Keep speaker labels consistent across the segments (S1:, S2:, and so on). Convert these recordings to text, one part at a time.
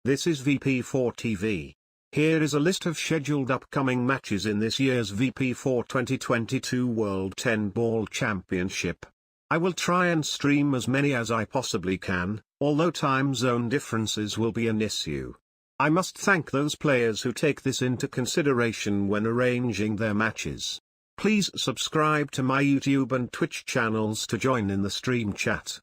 S1: This is VP4 TV. Here is a list of scheduled upcoming matches in this year's VP4 2022 World 10 Ball Championship. I will try and stream as many as I possibly can, although time zone differences will be an issue. I must thank those players who take this into consideration when arranging their matches. Please subscribe to my YouTube and Twitch channels to join in the stream chat.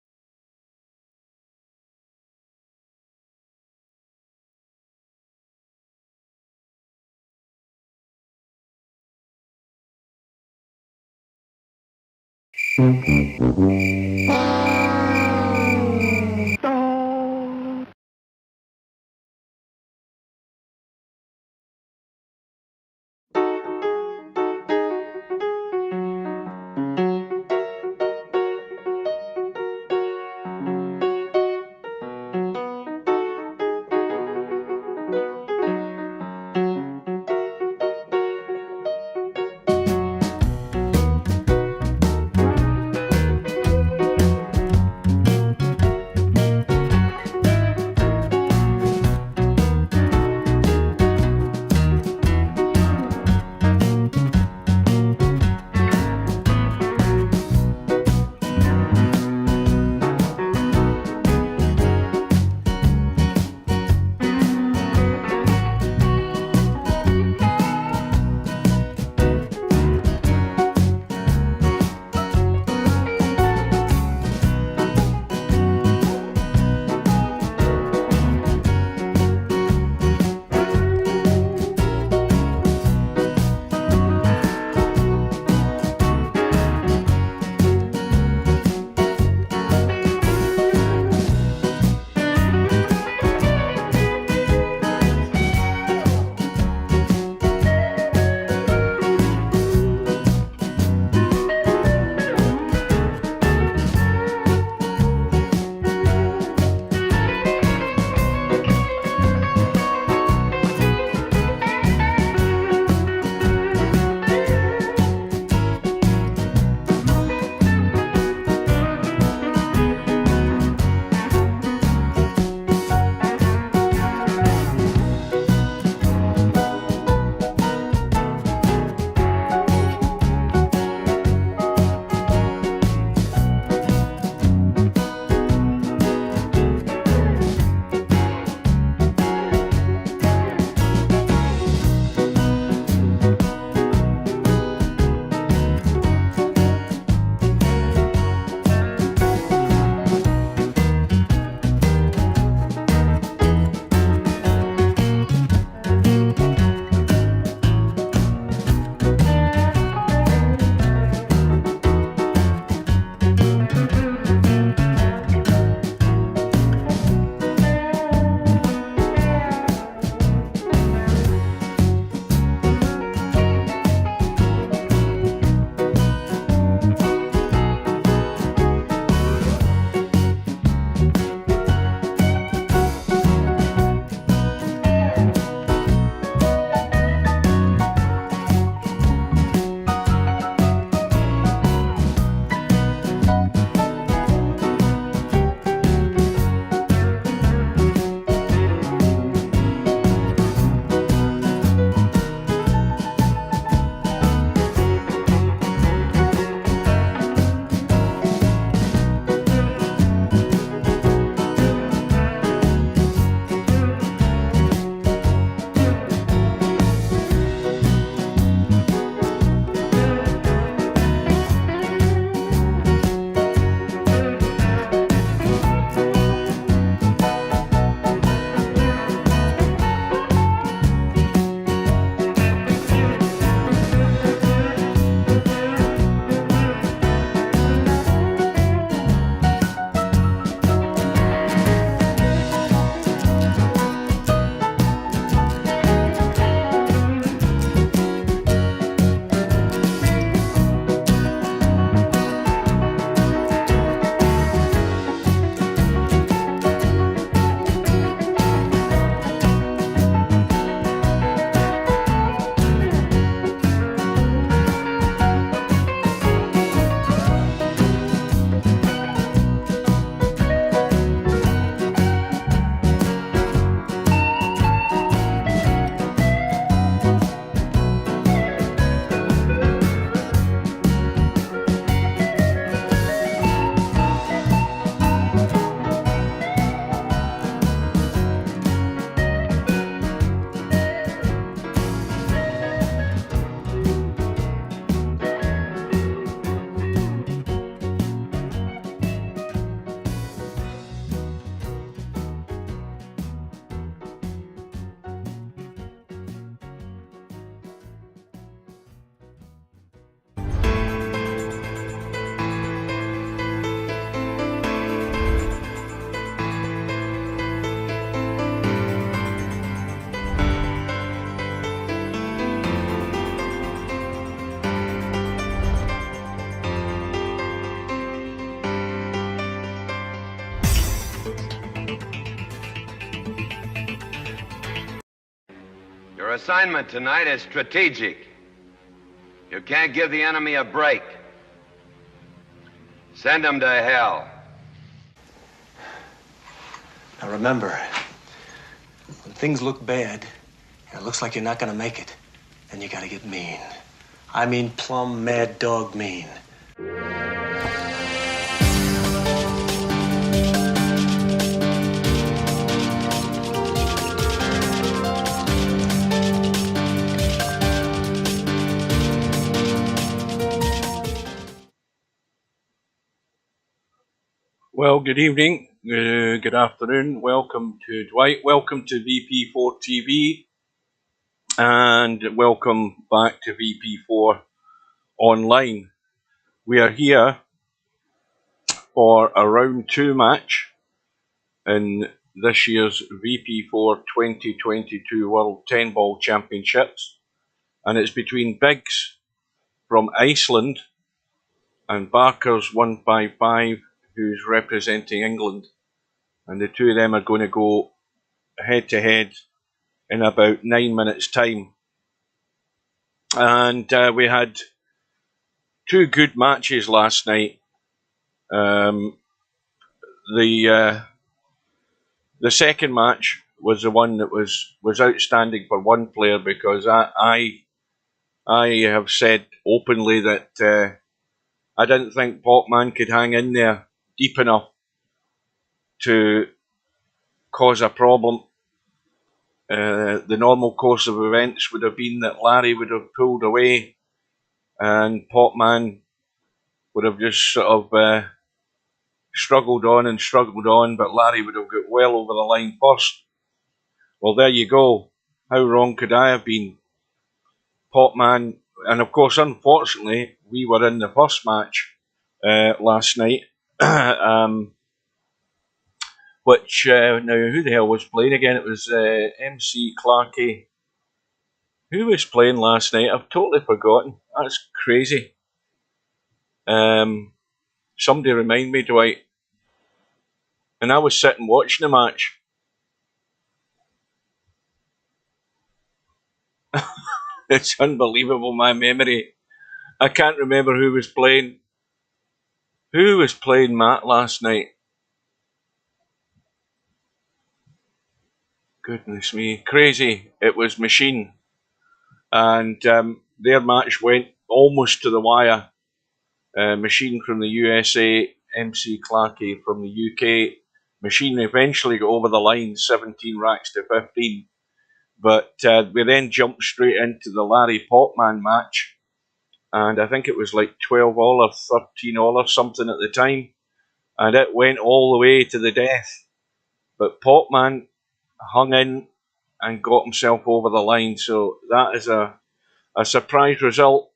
S2: assignment tonight is strategic. You can't give the enemy a break. Send them to hell.
S3: Now remember, when things look bad, and it looks like you're not gonna make it, then you gotta get mean. I mean plumb mad dog mean.
S4: Well, good evening, good afternoon. Welcome to Dwight. Welcome to VP4 TV, and welcome back to VP4 Online. We are here for a round 2 match in this year's VP4 2022 World 10 Ball Championships, and it's between BIggz from Iceland and Barkers155, who's representing England, and the two of them are going to go head to head in about 9 minutes time. And we had 2 good matches last night. The second match was the one that was outstanding for one player, because I have said openly that I didn't think Portman could hang in there deep enough to cause a problem. The normal course of events would have been that Larry would have pulled away and Portman would have just sort of struggled on, but Larry would have got well over the line first. Well, there you go. How wrong could I have been? Portman, and of course, unfortunately, we were in the first match last night. Which, now, who the hell was playing again? It was MC Clarkey. Who was playing last night? I've totally forgotten. That's crazy. Somebody remind me, Dwight. And I was sitting watching the match. It's unbelievable, my memory. I can't remember who was playing. Who was playing Matt last night? Goodness me. Crazy. It was Machine. And their match went almost to the wire. Machine from the USA, MC Clarkey from the UK. Machine eventually got over the line, 17 racks to 15. But we then jumped straight into the Larry Portman match. And I think it was like 12 all or 13 all or something at the time. And it went all the way to the death. But Portman hung in and got himself over the line. So that is a surprise result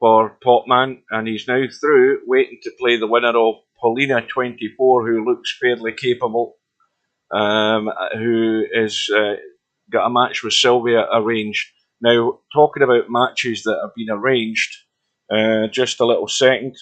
S4: for Portman, and he's now through, waiting to play the winner of Paulina 24, who looks fairly capable, who is got a match with Sylvia arranged. Now, talking about matches that have been arranged, just a little second.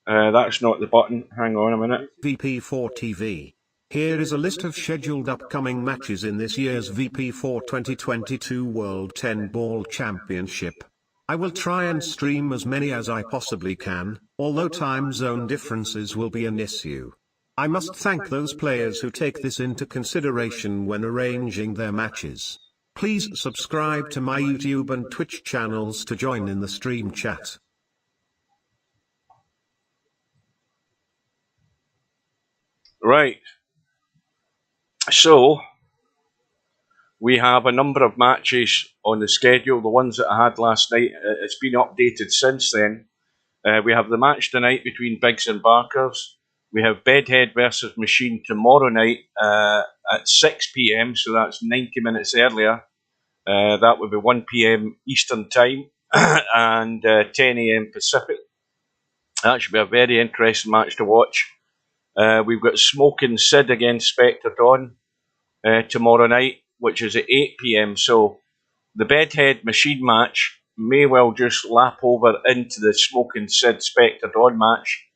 S4: That's not the button. Hang on a minute.
S1: VP4 TV. Here is a list of scheduled upcoming matches in this year's VP4 2022 World 10 Ball Championship. I will try and stream as many as I possibly can, although time zone differences will be an issue. I must thank those players who take this into consideration when arranging their matches. Please subscribe to my YouTube and Twitch channels to join in the stream chat.
S4: Right. So, we have a number of matches on the schedule. The ones that I had last night, it's been updated since then. We have the match tonight between BIggz and Barkers. We have Bedhead versus Machine tomorrow night at 6 p.m, so that's 90 minutes earlier. That would be 1 p.m. Eastern Time and 10 a.m. Pacific. That should be a very interesting match to watch. We've got Smoking Sid against Spectre Dawn tomorrow night, which is at 8 p.m. So the Bedhead Machine match may well just lap over into the Smoking Sid Spectre Dawn match,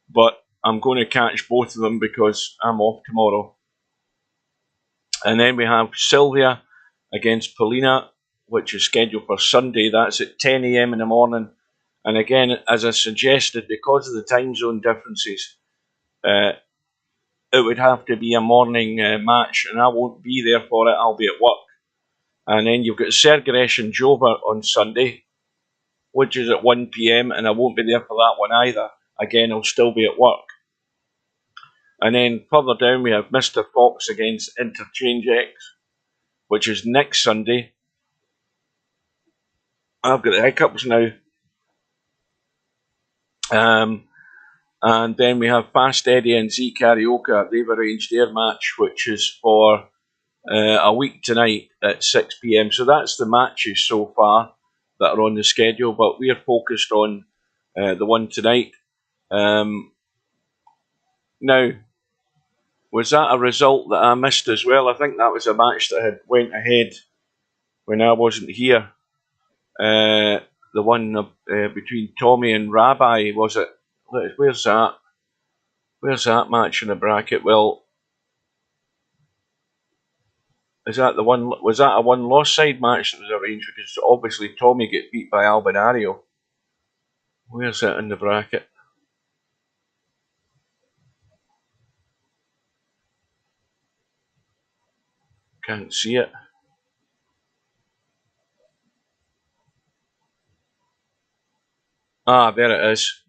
S4: but I'm going to catch both of them because I'm off tomorrow. And then we have Sylvia against Paulina, which is scheduled for Sunday. That's at 10 a.m. in the morning. And again, as I suggested, because of the time zone differences, it would have to be a morning match, and I won't be there for it. I'll be at work. And then you've got Sergeresh and Jover on Sunday, which is at 1 p.m, and I won't be there for that one either. Again, I'll still be at work. And then further down, we have Mr. Fox against Interchange X, which is next Sunday. I've got the hiccups now. And then we have Fast Eddie and Z Karaoke. They've arranged their match, which is for a week tonight at 6 p.m. So that's the matches so far that are on the schedule, but we are focused on the one tonight. Now, was that a result that I missed as well? I think that was a match that had went ahead when I wasn't here. The one between Tommy and Rabbi, was it? Where's that? Where's that match in the bracket? Well, is that the one? Was that a one-loss side match that was arranged? Because obviously Tommy get beat by Albinario. Where's it in the bracket? Can't see it. Ah, there it is.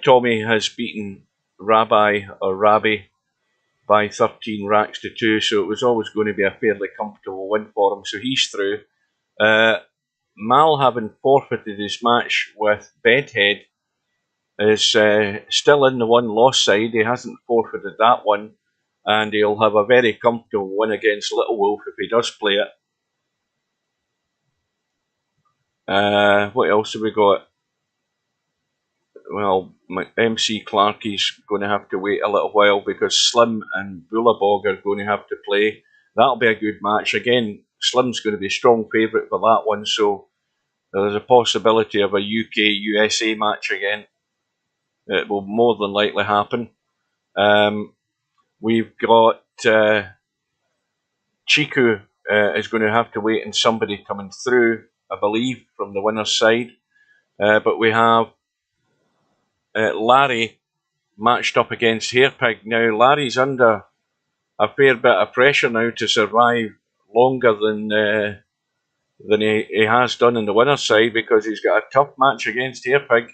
S4: Tommy has beaten Rabbi by 13 racks to 2, so it was always going to be a fairly comfortable win for him, so he's through. Mal, having forfeited his match with Bedhead, is still in the one-loss side. He hasn't forfeited that one, and he'll have a very comfortable win against Little Wolf if he does play it. What else have we got? Well, MC Clarkie's going to have to wait a little while because Slim and Bullabog are going to have to play. That'll be a good match. Again, Slim's going to be a strong favourite for that one, so there's a possibility of a UK-USA match again. It will more than likely happen. We've got Chiku is going to have to wait on somebody coming through, I believe, from the winner's side. But we have Larry matched up against Hairpig. Now, Larry's under a fair bit of pressure now to survive longer than he has done in the winner's side, because he's got a tough match against Hairpig.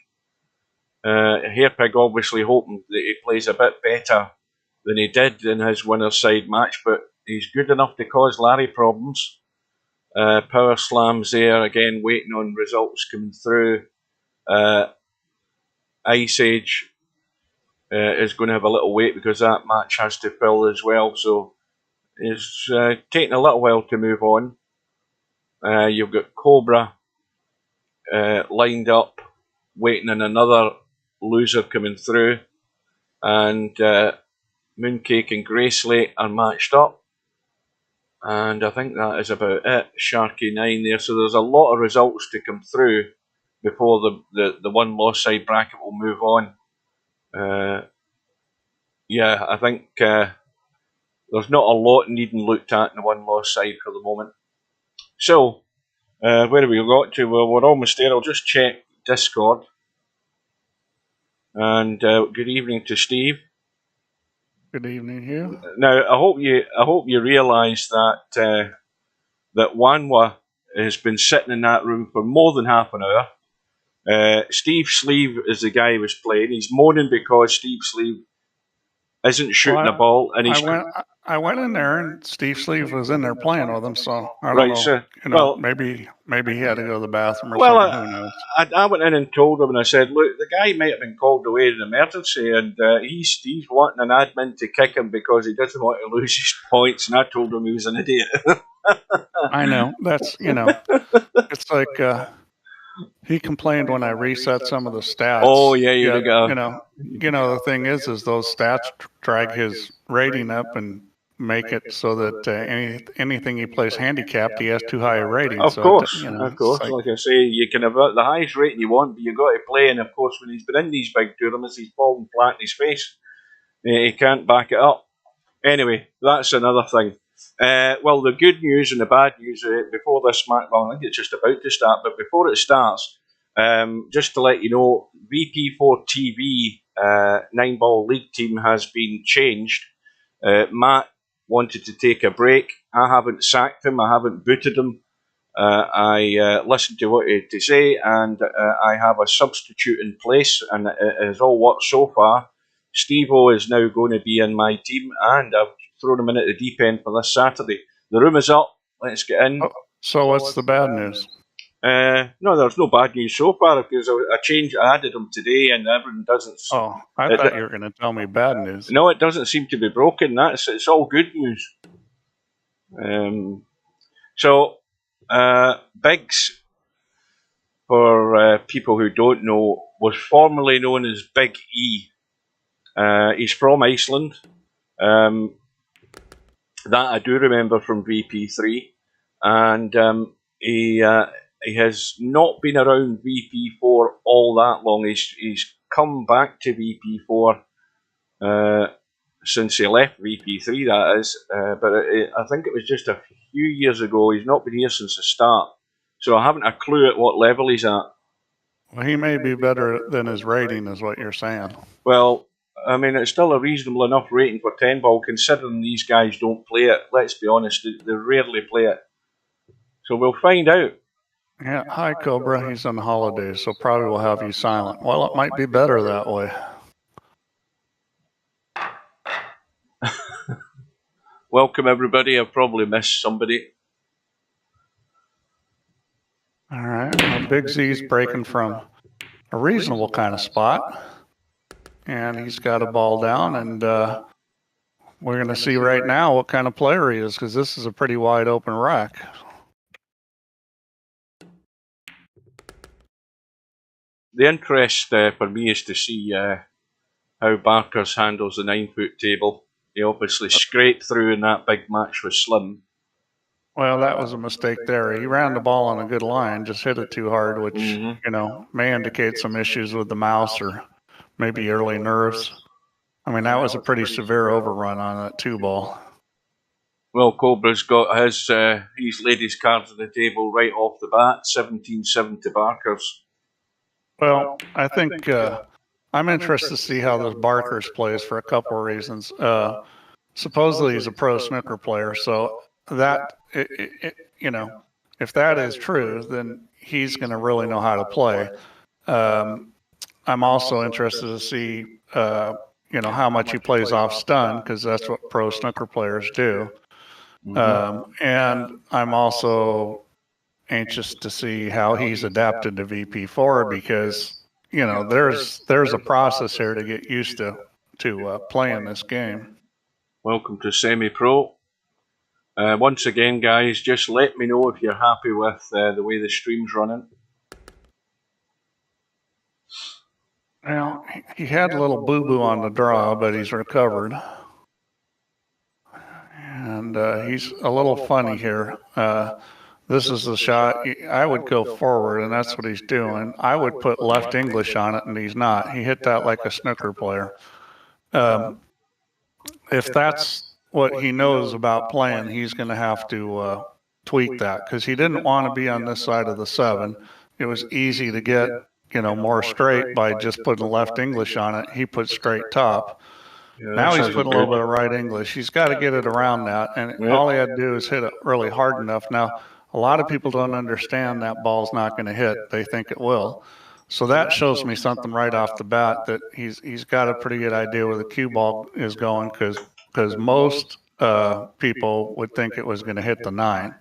S4: Hairpig obviously hoping that he plays a bit better than he did in his winner's side match, but he's good enough to cause Larry problems. Power Slams there, again waiting on results coming through. Ice Age is going to have a little wait because that match has to fill as well, so it's taking a little while to move on. You've got Cobra lined up, waiting on another loser coming through, and Mooncake and Gracelate are matched up, and I think that is about it. Sharky 9 there, so there's a lot of results to come through before the one-loss side bracket will move on. Yeah, I think there's not a lot needing looked at in the one-loss side for the moment. So, where have we got to? Well, we're almost there. I'll just check Discord. And good evening to Steve.
S5: Good evening, Hugh.
S4: Now, I hope you realise that that Wanwa has been sitting in that room for more than half an hour. Steve Sleeve is the guy who was playing. He's moaning because Steve Sleeve isn't shooting the ball, and
S5: I went in there, and Steve Sleeve was in there playing with him. So I don't know.
S4: So,
S5: well, maybe he had to go to the bathroom or something. Who knows?
S4: I went in and told him, and I said, "Look, the guy might have been called away in an emergency, and he's wanting an admin to kick him because he doesn't want to lose his points." And I told him he was an idiot.
S5: I know. That's it's like. He complained when I reset some of the stats.
S4: Oh yeah, you
S5: go. The thing is those stats drag his rating up and make it so that anything he plays handicapped, he has too high a rating.
S4: Of course. Like I say, you can have the highest rating you want, but you've got to play. And of course, when he's been in these big tournaments, he's fallen flat in his face. He can't back it up. Anyway, that's another thing. Well, the good news and the bad news before this match, well, I think it's just about to start, but before it starts, just to let you know, VP4 TV 9-ball league team has been changed. Matt wanted to take a break. I haven't sacked him. I haven't booted him. I listened to what he had to say, and I have a substitute in place, and it has all worked so far. Steve-O is now going to be in my team, and I've thrown him in at the deep end for this Saturday. The room is up. Let's get in.
S5: Oh, so what's the bad news?
S4: No, there's no bad news so far because I added him today, and everyone doesn't.
S5: Oh, I thought you were going to tell me bad news.
S4: No, it doesn't seem to be broken. It's all good news. So, BIggz, for people who don't know, was formerly known as Big E. He's from Iceland. That I do remember from VP3, and he has not been around VP4 all that long. He's come back to VP4 since he left VP3, that is, but I think it was just a few years ago. He's not been here since the start, so I haven't a clue at what level he's at.
S5: Well, he may be better than his rating, is what you're saying.
S4: Well, I mean, it's still a reasonable enough rating for 10-ball, considering these guys don't play it. Let's be honest, they rarely play it. So we'll find out.
S5: Yeah, hi, Cobra. He's on holidays, so probably will have you silent. Well, it might be better that way.
S4: Welcome, everybody. I've probably missed somebody.
S5: All right. Well, Big Z's breaking from a reasonable kind of spot. And he's got a ball down, and we're going to see right now what kind of player he is, because this is a pretty wide open rack.
S4: The interest for me is to see how Barkers handles the 9-foot table. He obviously scraped through in that big match with Slim.
S5: Well, that was a mistake there. He ran the ball on a good line, just hit it too hard, which, may indicate some issues with the mouse or maybe early nerves. I mean, that was a pretty severe overrun on that 2-ball.
S4: Well, Cobra's got he's laid his cards on the table right off the bat, 17-7 to Barkers.
S5: Well, I think I'm interested to see how this Barkers plays for a couple of reasons. Supposedly he's a pro snooker player, so that, if that is true, then he's going to really know how to play. I'm also interested to see, how much he plays off stun, because that's what pro snooker players do. And I'm also anxious to see how he's adapted to VP4, because there's a process here to get used to playing this game.
S4: Welcome to semi-pro. Once again, guys, just let me know if you're happy with the way the stream's running.
S5: Well, he had a little boo-boo on the draw, but he's recovered. And he's a little funny here. This is the shot. I would go forward, and that's what he's doing. I would put left English on it, and he's not. He hit that like a snooker player. If that's what he knows about playing, he's going to have to tweak that, because he didn't want to be on this side of the 7. It was easy to get, more straight by just putting left English on it. He put straight top. Yeah, now he's putting a little bit of right English. He's got to get it around that, and all he had to do is hit it really hard enough. Now, a lot of people don't understand that ball's not going to hit. They think it will. So that shows me something right off the bat, that he's got a pretty good idea where the cue ball is going, because most people would think it was going to hit the 9.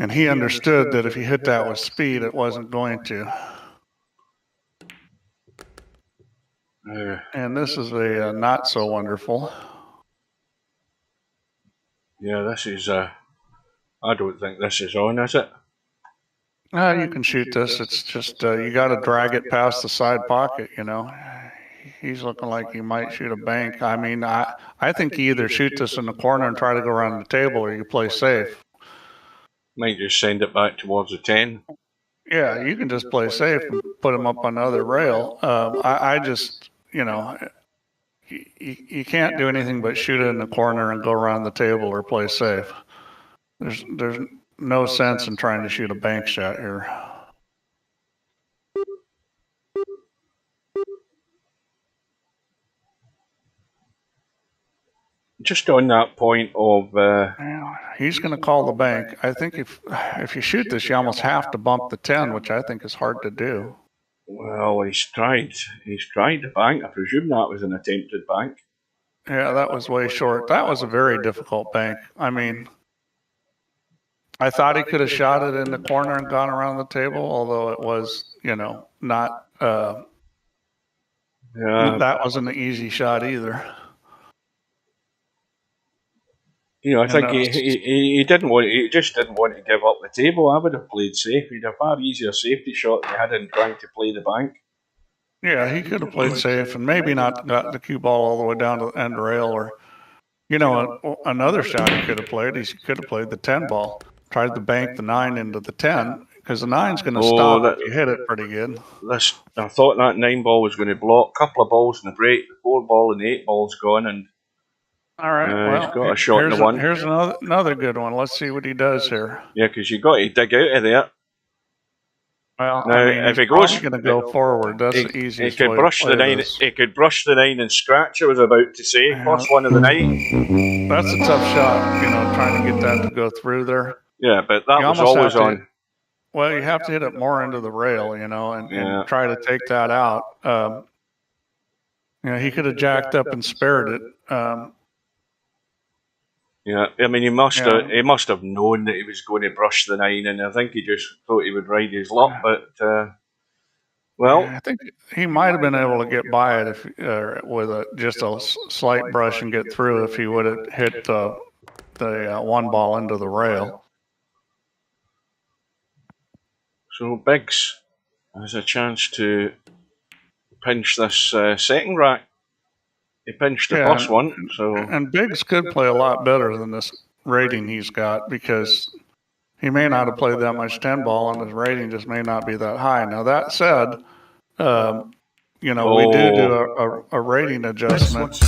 S5: And he understood that if he hit that with speed, it wasn't going to. And this is a not so wonderful.
S4: Yeah, this is I don't think this is on, is it?
S5: You can shoot this. It's just you got to drag it past the side pocket. He's looking like he might shoot a bank. I mean, I think you either shoot this in the corner and try to go around the table, or you play safe.
S4: Might just send it back towards the 10.
S5: Yeah, you can just play safe and put him up on the other rail. I just, you can't do anything but shoot it in the corner and go around the table or play safe. There's no sense in trying to shoot a bank shot here.
S4: Just on that point of...
S5: he's going to call the bank. I think if you shoot this, you almost have to bump the 10, which I think is hard to do.
S4: Well, he's tried. He's tried the bank. I presume that was an attempted bank.
S5: Yeah, that was way short. That was a very difficult bank. I mean, I thought he could have shot it in the corner and gone around the table, although it was, not... that wasn't an easy shot either.
S4: I think he didn't want. He just didn't want to give up the table. I would have played safe. He'd have a far easier safety shot than he had in trying to play the bank.
S5: Yeah, he could have played safe and maybe not got the cue ball all the way down to the end rail, or another shot he could have played. He could have played the 10 ball, tried to bank the 9 into the 10, because the 9's going to stop if you hit it pretty good.
S4: I thought that 9 ball was going to block. A couple of balls in the break. The 4 ball and the 8 ball's gone, and
S5: all right. Well,
S4: he's got a shot in the 1.
S5: Here's another good one. Let's see what he does here.
S4: Yeah, because you got to dig out of there.
S5: Well,
S4: now, if he goes,
S5: going to go forward. That's the easiest.
S4: He could brush the 9. He could brush the 9 and scratch. I was about to say first one of the night.
S5: That's a tough shot. Trying to get that to go through there.
S4: Yeah, but that was always on.
S5: Well, you have to hit it more into the rail, and try to take that out. He could have jacked up and spared it.
S4: Yeah, I mean, he must have known that he was going to brush the 9, and I think he just thought he would ride his luck. But
S5: I think he might have been able to get by it with just a slight brush and get through if he would have hit the 1 ball into the rail.
S4: So BIggz has a chance to pinch this second rack. He pinched the first one,
S5: and BIggz could play a lot better than this rating he's got, because he may not have played that much 10 ball, and his rating just may not be that high. Now that said, we do a rating adjustment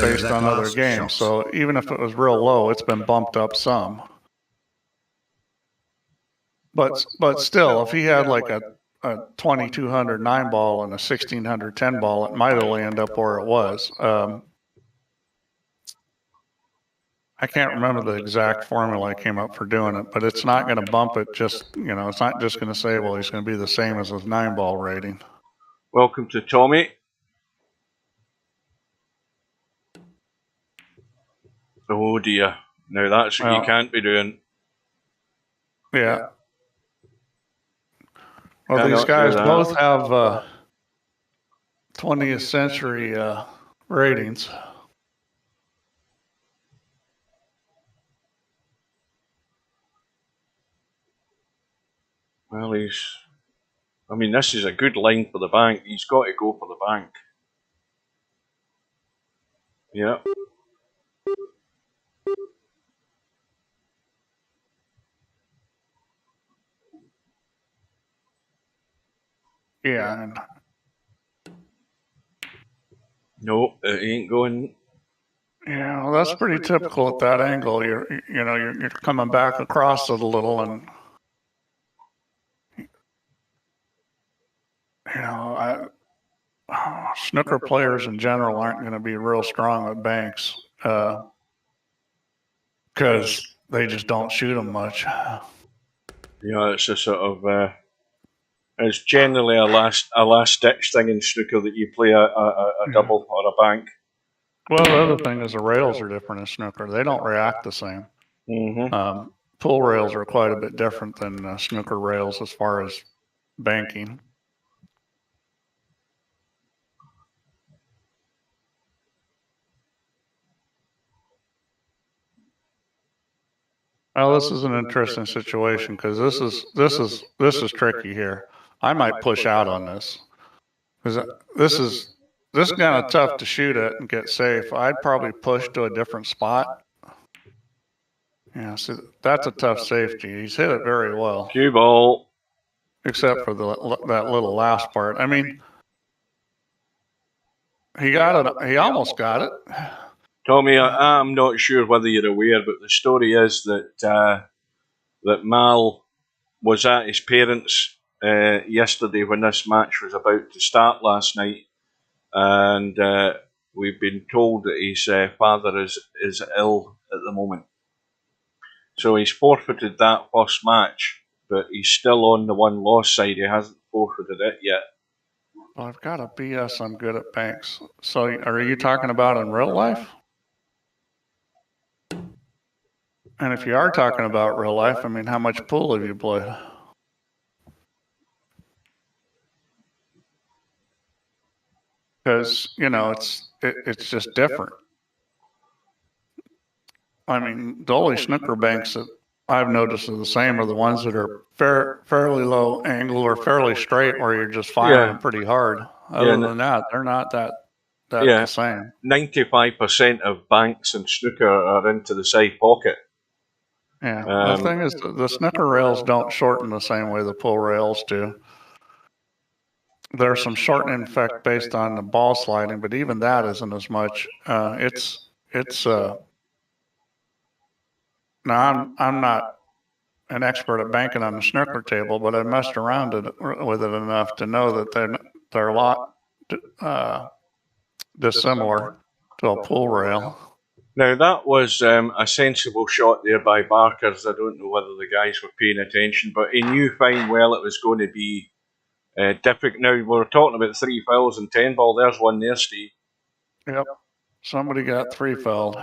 S5: based on other games. So even if it was real low, it's been bumped up some. But still, if he had like a 2200 9 ball and a 1600 10 ball, it might only end up where it was. I can't remember the exact formula I came up for doing it, but it's not going to bump it just, it's not just going to say, well, he's going to be the same as his 9 ball rating.
S4: Welcome to Tommy. Oh dear. Now that's what you can't be doing.
S5: Yeah. Well, these guys both have 20th century ratings.
S4: Well, this is a good line for the bank. He's got to go for the bank. Yeah.
S5: Yeah.
S4: No, it ain't going.
S5: Yeah, well, that's pretty typical at that angle. You're coming back across it a little, and snooker players in general aren't going to be real strong at banks because they just don't shoot them much.
S4: Yeah, it's a sort of it's generally a last ditch thing in snooker that you play a double or a bank.
S5: Well, the other thing is the rails are different in snooker. They don't react the same.
S4: Mm-hmm.
S5: Pool rails are quite a bit different than snooker rails as far as banking. Well, this is an interesting situation because this is tricky here. I might push out on this because this is kind of tough to shoot at and get safe. I'd probably push to a different spot. Yeah, see, that's a tough safety. He's hit it very well.
S4: Cue ball.
S5: Except for that little last part. I mean, He got it. He almost got it.
S4: Tommy, I'm not sure whether you're aware, but the story is that that Mal was at his parents' yesterday when this match was about to start last night, and we've been told that his father is ill at the moment. So he's forfeited that first match, but he's still on the one loss side. He hasn't forfeited it yet.
S5: Well, I've got a BS. I'm good at banks. So are you talking about in real life? And if you are talking about real life, I mean, how much pool have you played? Because, you know, it's just different. I mean, the only snooker banks that I've noticed are the same are the ones that are fairly low angle or fairly straight, where you're just firing them pretty hard. Other than that, they're not that the same.
S4: 95% of banks and snooker are into the side pocket.
S5: Yeah, the thing is, the snooker rails don't shorten the same way the pool rails do. There's some shortening effect based on the ball sliding, but even that isn't as much. Now I'm not an expert at banking on the snooker table, but I messed around with it enough to know that they're a lot dissimilar to a pool rail.
S4: Now, that was a sensible shot there by Barkers. I don't know whether the guys were paying attention, but he knew fine well it was going to be difficult. Now, we were talking about 3 fouls and 10 ball. There's one there, Steve.
S5: Yep. Somebody got 3 fouled.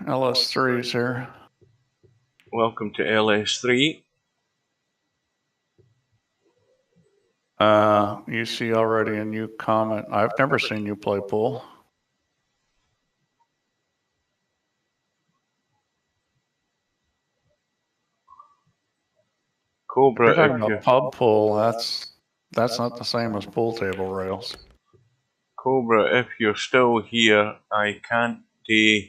S5: LS3's here.
S4: Welcome to LS3.
S5: You see already a new comment. I've never seen you play pool.
S4: Cobra,
S5: you're talking about pub pool, that's not the same as pool table rails.
S4: Cobra, if you're still here, I can't do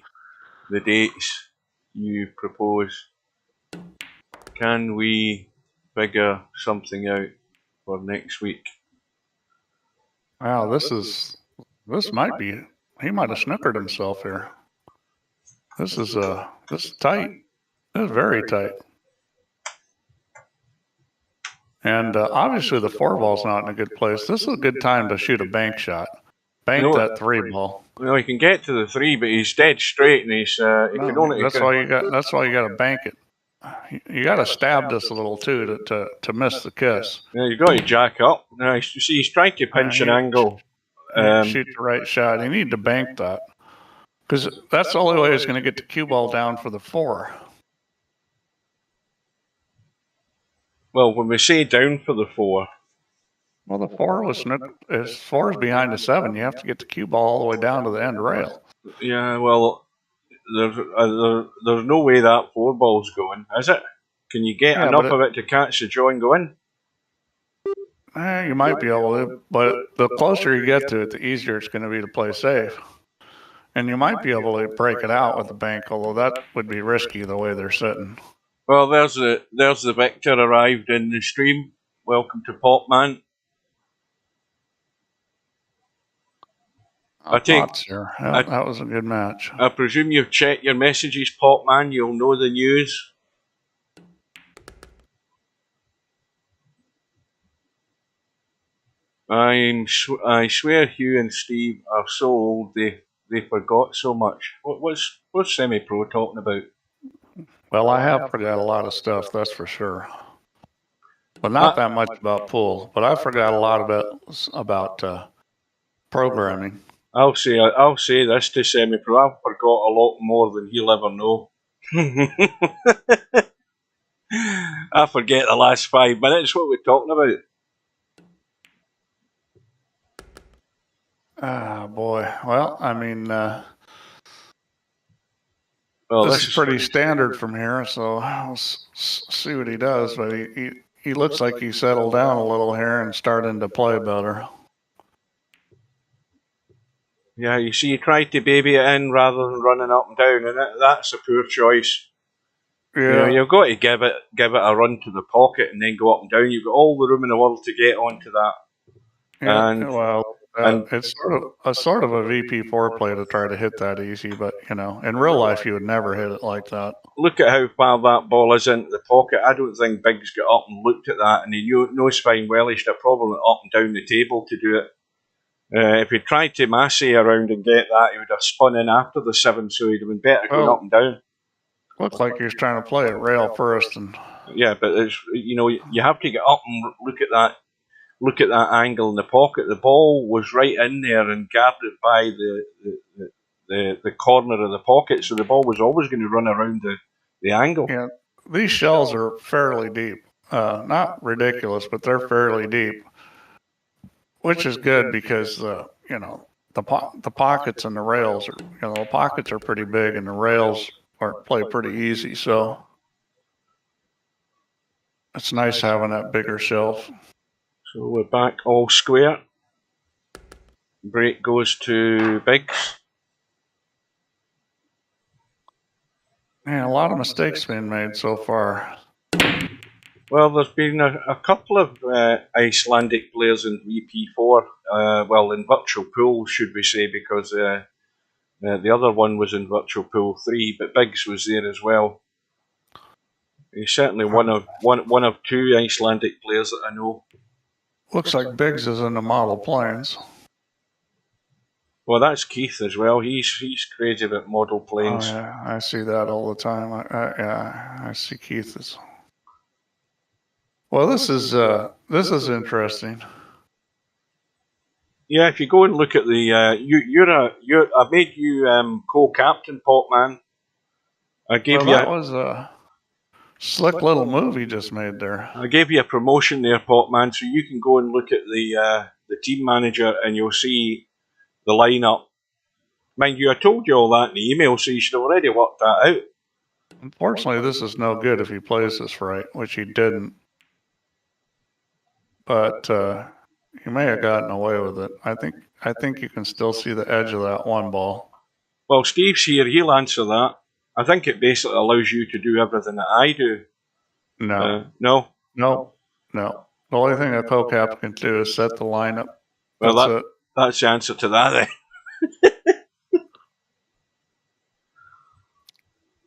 S4: the dates you propose. Can we figure something out for next week?
S5: Wow, this might be, he might have snookered himself here. This is tight. This is very tight. And obviously the 4 ball's not in a good place. This is a good time to shoot a bank shot. Bank that 3 ball.
S4: No, he can get to the 3, but he's dead straight, and he's can only.
S5: That's why you got to bank it. You got to stab this a little too to miss the kiss.
S4: Yeah, you got to jack up. Now, you see, he's trying to pinch an angle.
S5: Shoot the right shot. You need to bank that, because that's the only way he's going to get the cue ball down for the 4.
S4: Well, when we say down for the 4.
S5: Well, the 4 is behind the 7. You have to get the cue ball all the way down to the end rail.
S4: Yeah, well, there's no way that 4 ball's going, is it? Can you get enough of it to catch the jaw and go in?
S5: You might be able to, but the closer you get to it, the easier it's going to be to play safe. And you might be able to break it out with the bank, although that would be risky the way they're sitting.
S4: Well, there's the Victor arrived in the stream. Welcome to Popman.
S5: That was a good match.
S4: I presume you've checked your messages, Popman. You'll know the news. I swear Hugh and Steve are so old they forgot so much. What's Semi-Pro talking about?
S5: Well, I have forgot a lot of stuff, that's for sure. But not that much about pool. But I forgot a lot about programming.
S4: I'll say this to Semi-Pro. I've forgot a lot more than he'll ever know. I forget the last 5 minutes. What we're talking about?
S5: Ah, boy. Well, I mean,
S4: well,
S5: this is pretty standard from here, so we'll see what he does. But he looks like he settled down a little here and starting to play better.
S4: Yeah, you see, he tried to baby it in rather than running up and down, and that's a poor choice. Yeah, you know, you've got to give it a run to the pocket and then go up and down. You've got all the room in the world to get onto that.
S5: Yeah, and well,
S4: And
S5: it's sort of a VP4 play to try to hit that easy, but you know, in real life you would never hit it like that.
S4: look at how far that ball is into the pocket. I don't think BIggz got up and looked at that, and he knows fine well he should have probably went up and down the table to do it. If he tried to massey around and get that, he would have spun in after the 7, so he'd have been better going up and down.
S5: Looked like he was trying to play it rail first, and
S4: yeah, but it's, you know, you have to get up and look at that angle in the pocket. The ball was right in there and guarded by the corner of the pocket, so the ball was always going to run around the angle.
S5: yeah, these shells are fairly deep. Not ridiculous, but they're fairly deep, which is good because you know, the pockets and the rails are, you know, the pockets are pretty big and the rails play pretty easy, so it's nice having that bigger shelf.
S4: So we're back all square. Break goes to BIggz.
S5: Yeah, a lot of mistakes being made so far.
S4: Well, there's been a couple of Icelandic players in VP4. Well, in Virtual Pool, should we say, because the other one was in Virtual Pool 3, but BIggz was there as well. He's certainly one of 2 Icelandic players that I know.
S5: Looks like BIggz is in the model planes.
S4: Well, that's Keith as well. He's crazy about model planes.
S5: Oh, yeah, I see that all the time. I see Keith as. Well, this is interesting.
S4: Yeah, if you go and look at the I made you co-captain, Popman. I gave
S5: that was a slick little move he just made there.
S4: I gave you a promotion there, Popman, so you can go and look at the team manager and you'll see the lineup. Mind you, I told you all that in the email, so you should have already worked that out.
S5: Unfortunately, this is no good if he plays this right, which he didn't. But he may have gotten away with it. I think you can still see the edge of that one ball.
S4: Well, Steve's here. He'll answer that. I think it basically allows you to do everything that I do.
S5: No.
S4: No.
S5: The only thing a co-cap can do is set the lineup.
S4: Well, that's the answer to that then.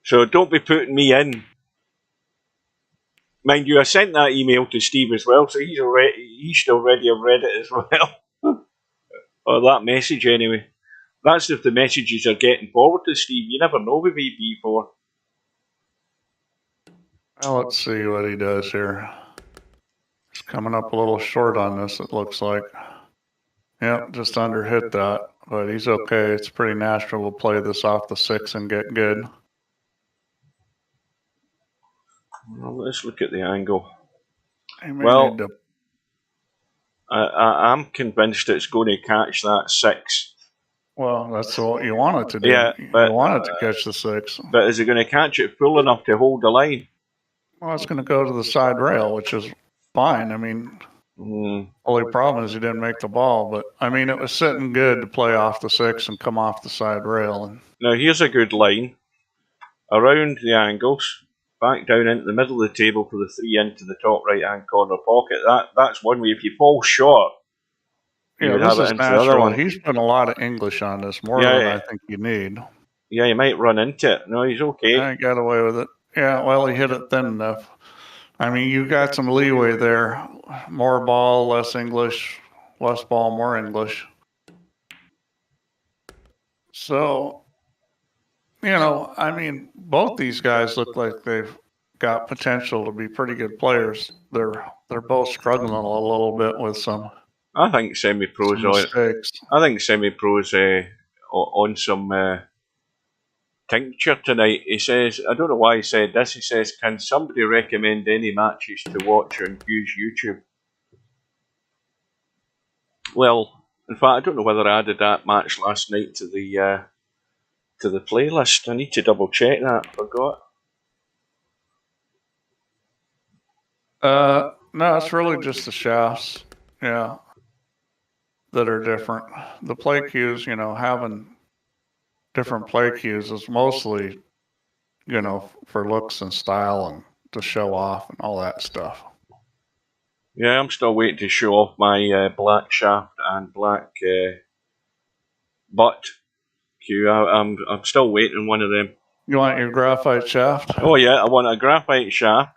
S4: So don't be putting me in. Mind you, I sent that email to Steve as well, so he should already have read it as well. Or that message anyway. That's if the messages are getting forward to Steve. You never know with VP4.
S5: Well, let's see what he does here. He's coming up a little short on this, it looks like. Yep, just under hit that, but he's okay. It's pretty natural to play this off the 6 and get good.
S4: Well, let's look at the angle.
S5: Well,
S4: I'm convinced it's going to catch that 6.
S5: Well, that's what you want it to do.
S4: Yeah, but,
S5: you want it to catch the 6.
S4: But is it going to catch it full enough to hold the line?
S5: Well, it's going to go to the side rail, which is fine. I mean, only problem is he didn't make the ball. But, I mean, it was sitting good to play off the 6 and come off the side rail. And
S4: now, here's a good line. Around the angles. Back down into the middle of the table for the 3 into the top right-hand corner pocket. That's one way. If you fall short, you would have it into the other one.
S5: He's put a lot of English on this, more than I think you need.
S4: Yeah, you might run into it. No, he's okay.
S5: I got away with it. Yeah, well, he hit it thin enough. I mean, you got some leeway there. More ball, less English. Less ball, more English. So, you know, I mean, both these guys look like they've got potential to be pretty good players. They're both struggling a little bit with some.
S4: I think semi-pros
S5: mistakes.
S4: I think semi-pros on some tincture tonight. He says, I don't know why he said this. He says, can somebody recommend any matches to watch on Hughes YouTube? Well, in fact, I don't know whether I added that match last night to the playlist. I need to double check that. I forgot.
S5: No, it's really just the shafts. Yeah. That are different. The play cues, you know, having different play cues is mostly, you know, for looks and style and to show off and all that stuff.
S4: Yeah, I'm still waiting to show off my black shaft and black butt Q. I'm still waiting on one of them.
S5: You want your graphite shaft?
S4: Oh yeah, I want a graphite shaft,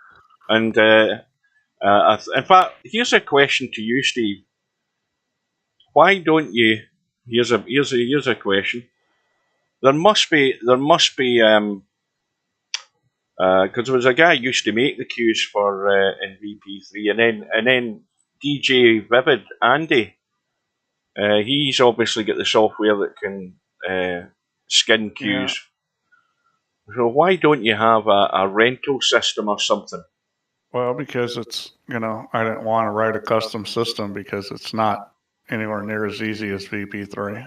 S4: and in fact, here's a question to you, Steve. Why don't you? Here's a question. There must be because there was a guy who used to make the cues for in VP3, and then DJ Vivid Andy. He's obviously got the software that can skin cues. Yeah. So why don't you have a rental system or something?
S5: Well, because it's, I didn't want to write a custom system because it's not anywhere near as easy as VP3.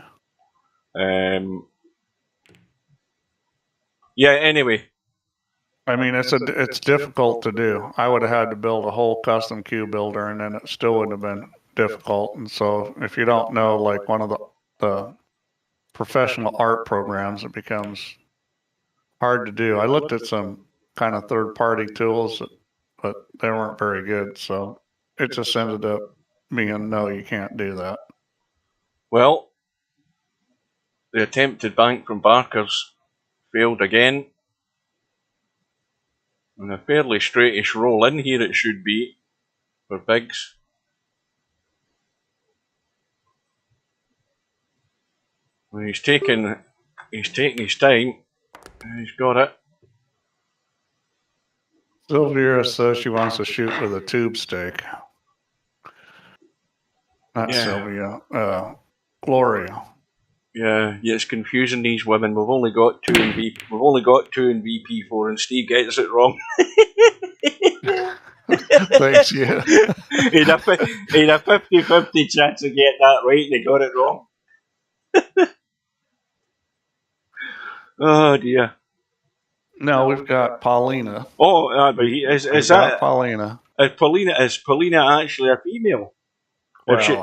S4: Yeah. Anyway.
S5: I mean, it's difficult to do. I would have had to build a whole custom cue builder, and then it still would have been difficult. And so, if you don't know like one of the professional art programs, it becomes hard to do. I looked at some kind of third-party tools, but they weren't very good. So it just ended up being, no, you can't do that.
S4: Well, the attempted bank from Barkers failed again. And a fairly straightish roll in here it should be for BIggz. Well, he's taking his time. He's got it.
S5: Sylvia says she wants to shoot with a tube stake. Not Sylvia, Gloria.
S4: Yeah, it's confusing these women. We've only got two in VP4, and Steve gets it wrong.
S5: Thanks, yeah.
S4: He'd a 50-50 chance of getting that right, and he got it wrong. Oh dear.
S5: No, we've got Paulina.
S4: Oh, but is that
S5: Paulina?
S4: Is Paulina actually a female?
S5: Well,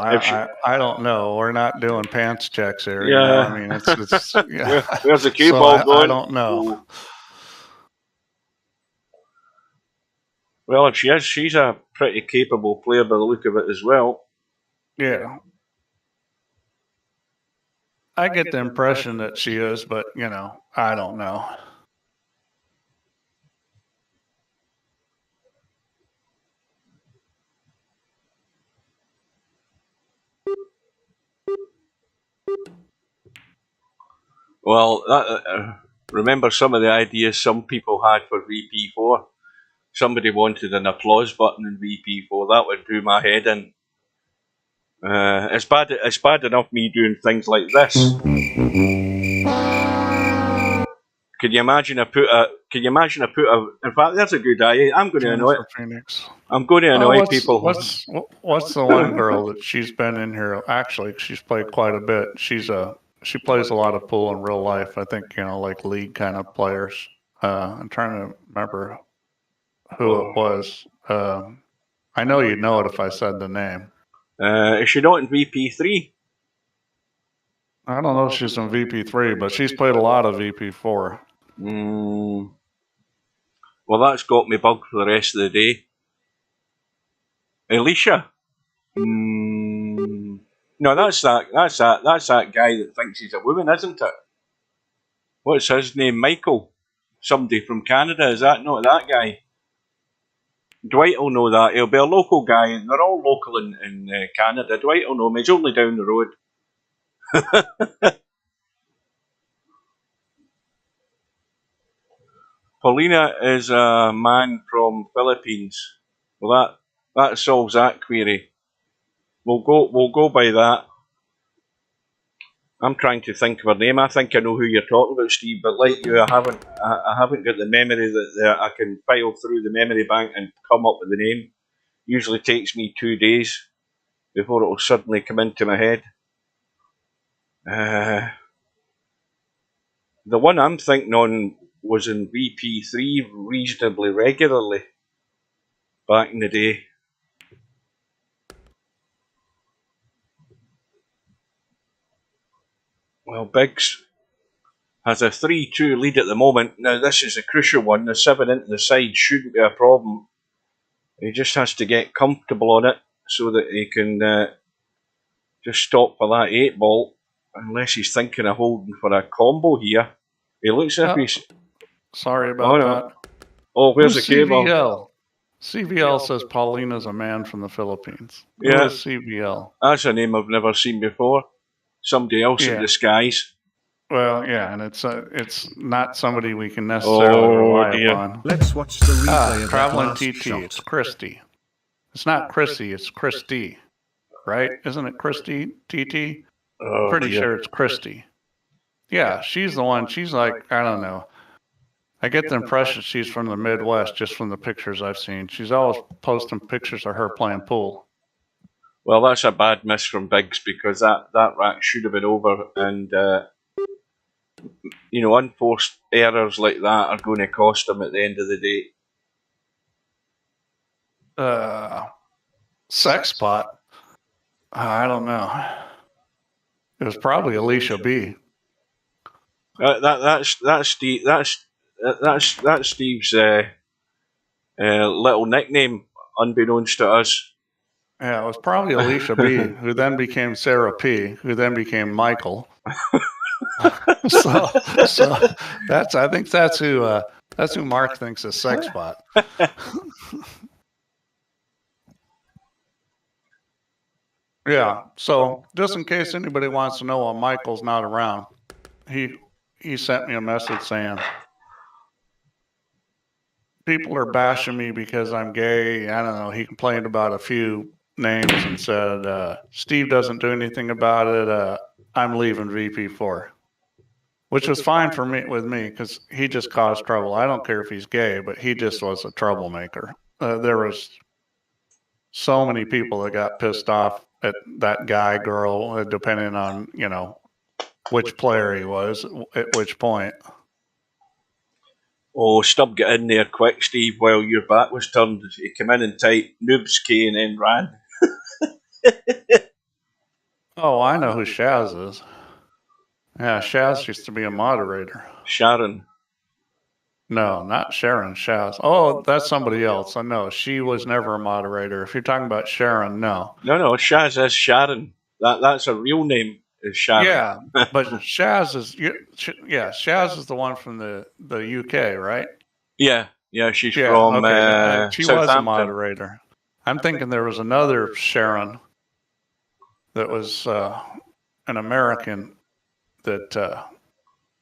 S5: I don't know. We're not doing pants checks here.
S4: Yeah.
S5: I mean, it's yeah.
S4: Where's the cue ball going?
S5: I don't know.
S4: Well, if she is, she's a pretty capable player by the look of it as well.
S5: Yeah. I get the impression that she is, but, I don't know.
S4: Well, remember some of the ideas some people had for VP4? Somebody wanted an applause button in VP4. That would do my head in. It's bad enough me doing things like this. Can you imagine I put a? In fact, that's a good idea. I'm going to annoy. I'm going to annoy people.
S5: What's the one girl that she's been in here? Actually, she's played quite a bit. She plays a lot of pool in real life. I think like league kind of players. I'm trying to remember who it was. I know you'd know it if I said the name.
S4: Is she not in VP3?
S5: I don't know if she's in VP3, but she's played a lot of VP4.
S4: Well, that's got me bugged for the rest of the day. Alicia? No, that's that guy that thinks he's a woman, isn't it? What's his name? Michael? Somebody from Canada, is that not that guy? Dwight will know that. He'll be a local guy, and they're all local in Canada. Dwight will know him. He's only down the road. Paulina is a man from Philippines. Well, that solves that query. We'll go by that. I'm trying to think of her name. I think I know who you're talking about, Steve. But like you, I haven't got the memory that I can file through the memory bank and come up with the name. Usually takes me 2 days before it will suddenly come into my head. The one I'm thinking on was in VP3 reasonably regularly back in the day. Well, BIggz has a 3-2 lead at the moment. Now, this is a crucial one. The 7 into the side shouldn't be a problem. He just has to get comfortable on it so that he can just stop for that 8 ball, unless he's thinking of holding for a combo here. He looks as if he's...
S5: Sorry about that.
S4: Oh, where's the cable?
S5: CVL? CVL says Paulina's a man from the Philippines.
S4: Yeah.
S5: Who is CVL?
S4: That's a name I've never seen before. Somebody else in disguise.
S5: Well, yeah, and it's not somebody we can necessarily rely upon.
S1: Let's watch the replay of
S5: Traveling
S1: that last
S5: TT.
S1: shot.
S5: It's Christy. It's not Chrissy. It's Christy, right? Isn't it Christy TT? Pretty sure it's Christy. Yeah, she's the one. She's like, I don't know. I get the impression she's from the Midwest just from the pictures I've seen. She's always posting pictures of her playing pool.
S4: Well, that's a bad miss from BIggz, because that rack should have been over, and unforced errors like that are going to cost him at the end of the day.
S5: Sex spot. I don't know. It was probably Alicia B.
S4: That's Steve's little nickname, unbeknownst to us.
S5: Yeah, it was probably Alicia B, who then became Sarah P, who then became Michael. so I think that's who Mark thinks is sex spot. Yeah. So just in case anybody wants to know why Michael's not around, he sent me a message saying, people are bashing me because I'm gay. I don't know. He complained about a few names and said, Steve doesn't do anything about it. I'm leaving VP4, which was fine for me with me because he just caused trouble. I don't care if he's gay, but he just was a troublemaker. There was so many people that got pissed off at that guy, girl, depending on, which player he was at which point.
S4: Oh, Stubb got in there quick, Steve, while your back was turned. He came in and typed Noobs K and then ran.
S5: Oh, I know who Shaz is. Yeah, Shaz used to be a moderator.
S4: Sharon.
S5: No, not Sharon, Shaz. Oh, that's somebody else. I know. She was never a moderator. If you're talking about Sharon, no.
S4: No, Shaz is Sharon. That's a real name, is Sharon.
S5: Yeah, but Shaz is Shaz is the one from the UK, right?
S4: Yeah, she's from
S5: she
S4: Southampton.
S5: was a moderator. I'm thinking there was another Sharon that was an American that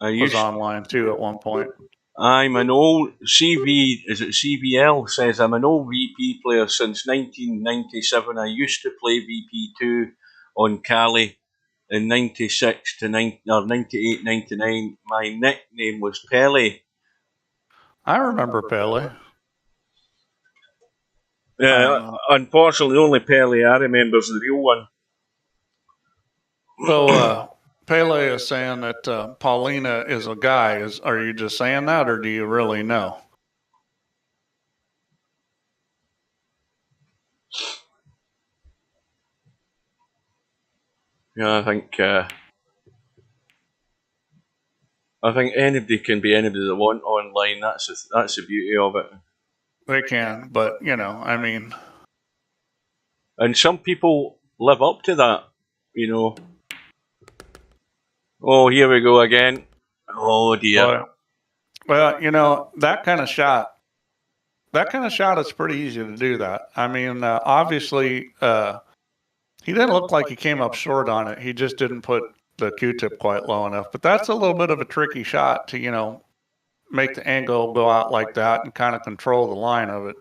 S5: was online too at one point.
S4: I'm an old CVL says, I'm an old VP player since 1997. I used to play VP2 on Cali in 96 to 98, 99. My nickname was Pele.
S5: I remember Pele.
S4: Yeah, unfortunately, only Pele I remember is the real one.
S5: So, Pele is saying that Paulina is a guy. Are you just saying that, or do you really know?
S4: Yeah, I think anybody can be anybody they want online. That's the beauty of it.
S5: They can, but I mean,
S4: and some people live up to that. Oh, here we go again. Oh dear.
S5: Well, that kind of shot. It's pretty easy to do that. I mean, obviously, he didn't look like he came up short on it. He just didn't put the Q-tip quite low enough. But that's a little bit of a tricky shot to, make the angle go out like that and kind of control the line of it.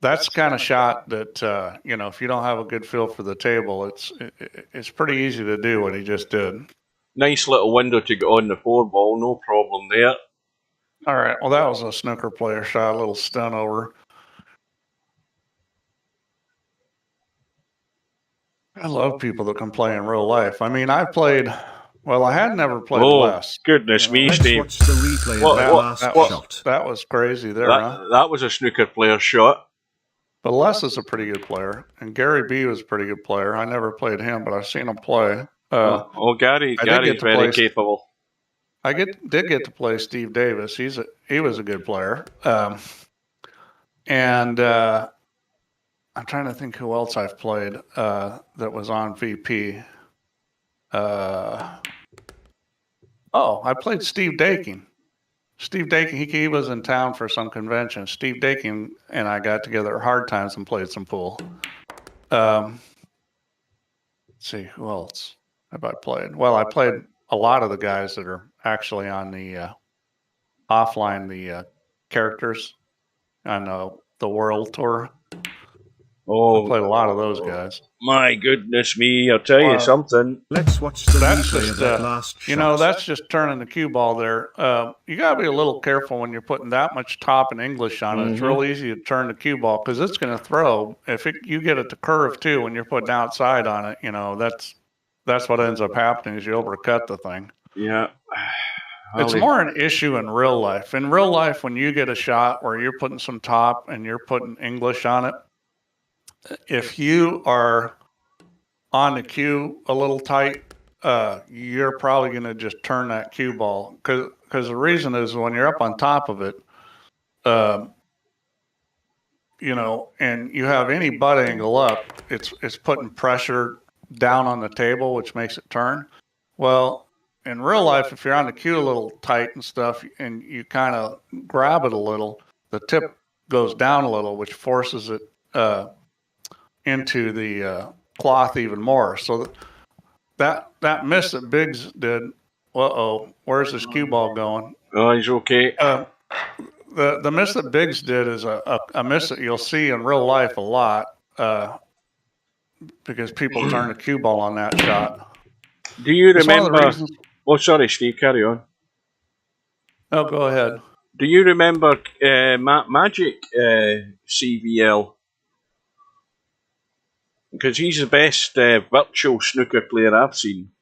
S5: That's the kind of shot that, if you don't have a good feel for the table, it's pretty easy to do what he just did.
S4: Nice little window to get on the 4 ball, no problem there.
S5: All right, well, that was a snooker player shot, a little stun over. I love people that can play in real life. I mean, I had never played Les.
S4: Goodness me, Steve.
S1: Let's watch the replay of that last shot.
S5: That was crazy there, huh?
S4: That was a snooker player shot.
S5: But Les is a pretty good player, and Gary B was a pretty good player. I never played him, but I've seen him play.
S4: Gary's very capable.
S5: I did get to play Steve Davis. He was a good player. And I'm trying to think who else I've played that was on VP. I played Steve Daking. Steve Daking, he was in town for some convention. Steve Daking and I got together at Hard Times and played some pool. Let's see, who else have I played? Well, I played a lot of the guys that are actually on the offline, the characters on the World Tour. I played a lot of those guys.
S4: My goodness me, I'll tell you something.
S1: Let's watch the
S5: That's
S1: replay
S5: just,
S1: of that last shot.
S5: that's just turning the cue ball there. You got to be a little careful when you're putting that much top and English on it. It's real easy to turn the cue ball because it's going to throw. If you get it to curve too when you're putting outside on it, that's what ends up happening is you overcut the thing.
S4: Yeah.
S5: It's more an issue in real life. In real life, when you get a shot where you're putting some top and you're putting English on it, if you are on the cue a little tight, you're probably going to just turn that cue ball. Because the reason is when you're up on top of it, and you have any butt angle up, it's putting pressure down on the table, which makes it turn. Well, in real life, if you're on the cue a little tight and stuff, and you kind of grab it a little, the tip goes down a little, which forces it into the cloth even more. So that miss that BIggz did, where's this cue ball going?
S4: Oh, he's okay.
S5: The miss that BIggz did is a miss that you'll see in real life a lot because people turn the cue ball on that shot.
S4: Do you remember? Oh, sorry, Steve, carry on.
S5: Oh, go ahead.
S4: Do you remember Matt Magic CVL? Because he's the best virtual snooker player I've seen.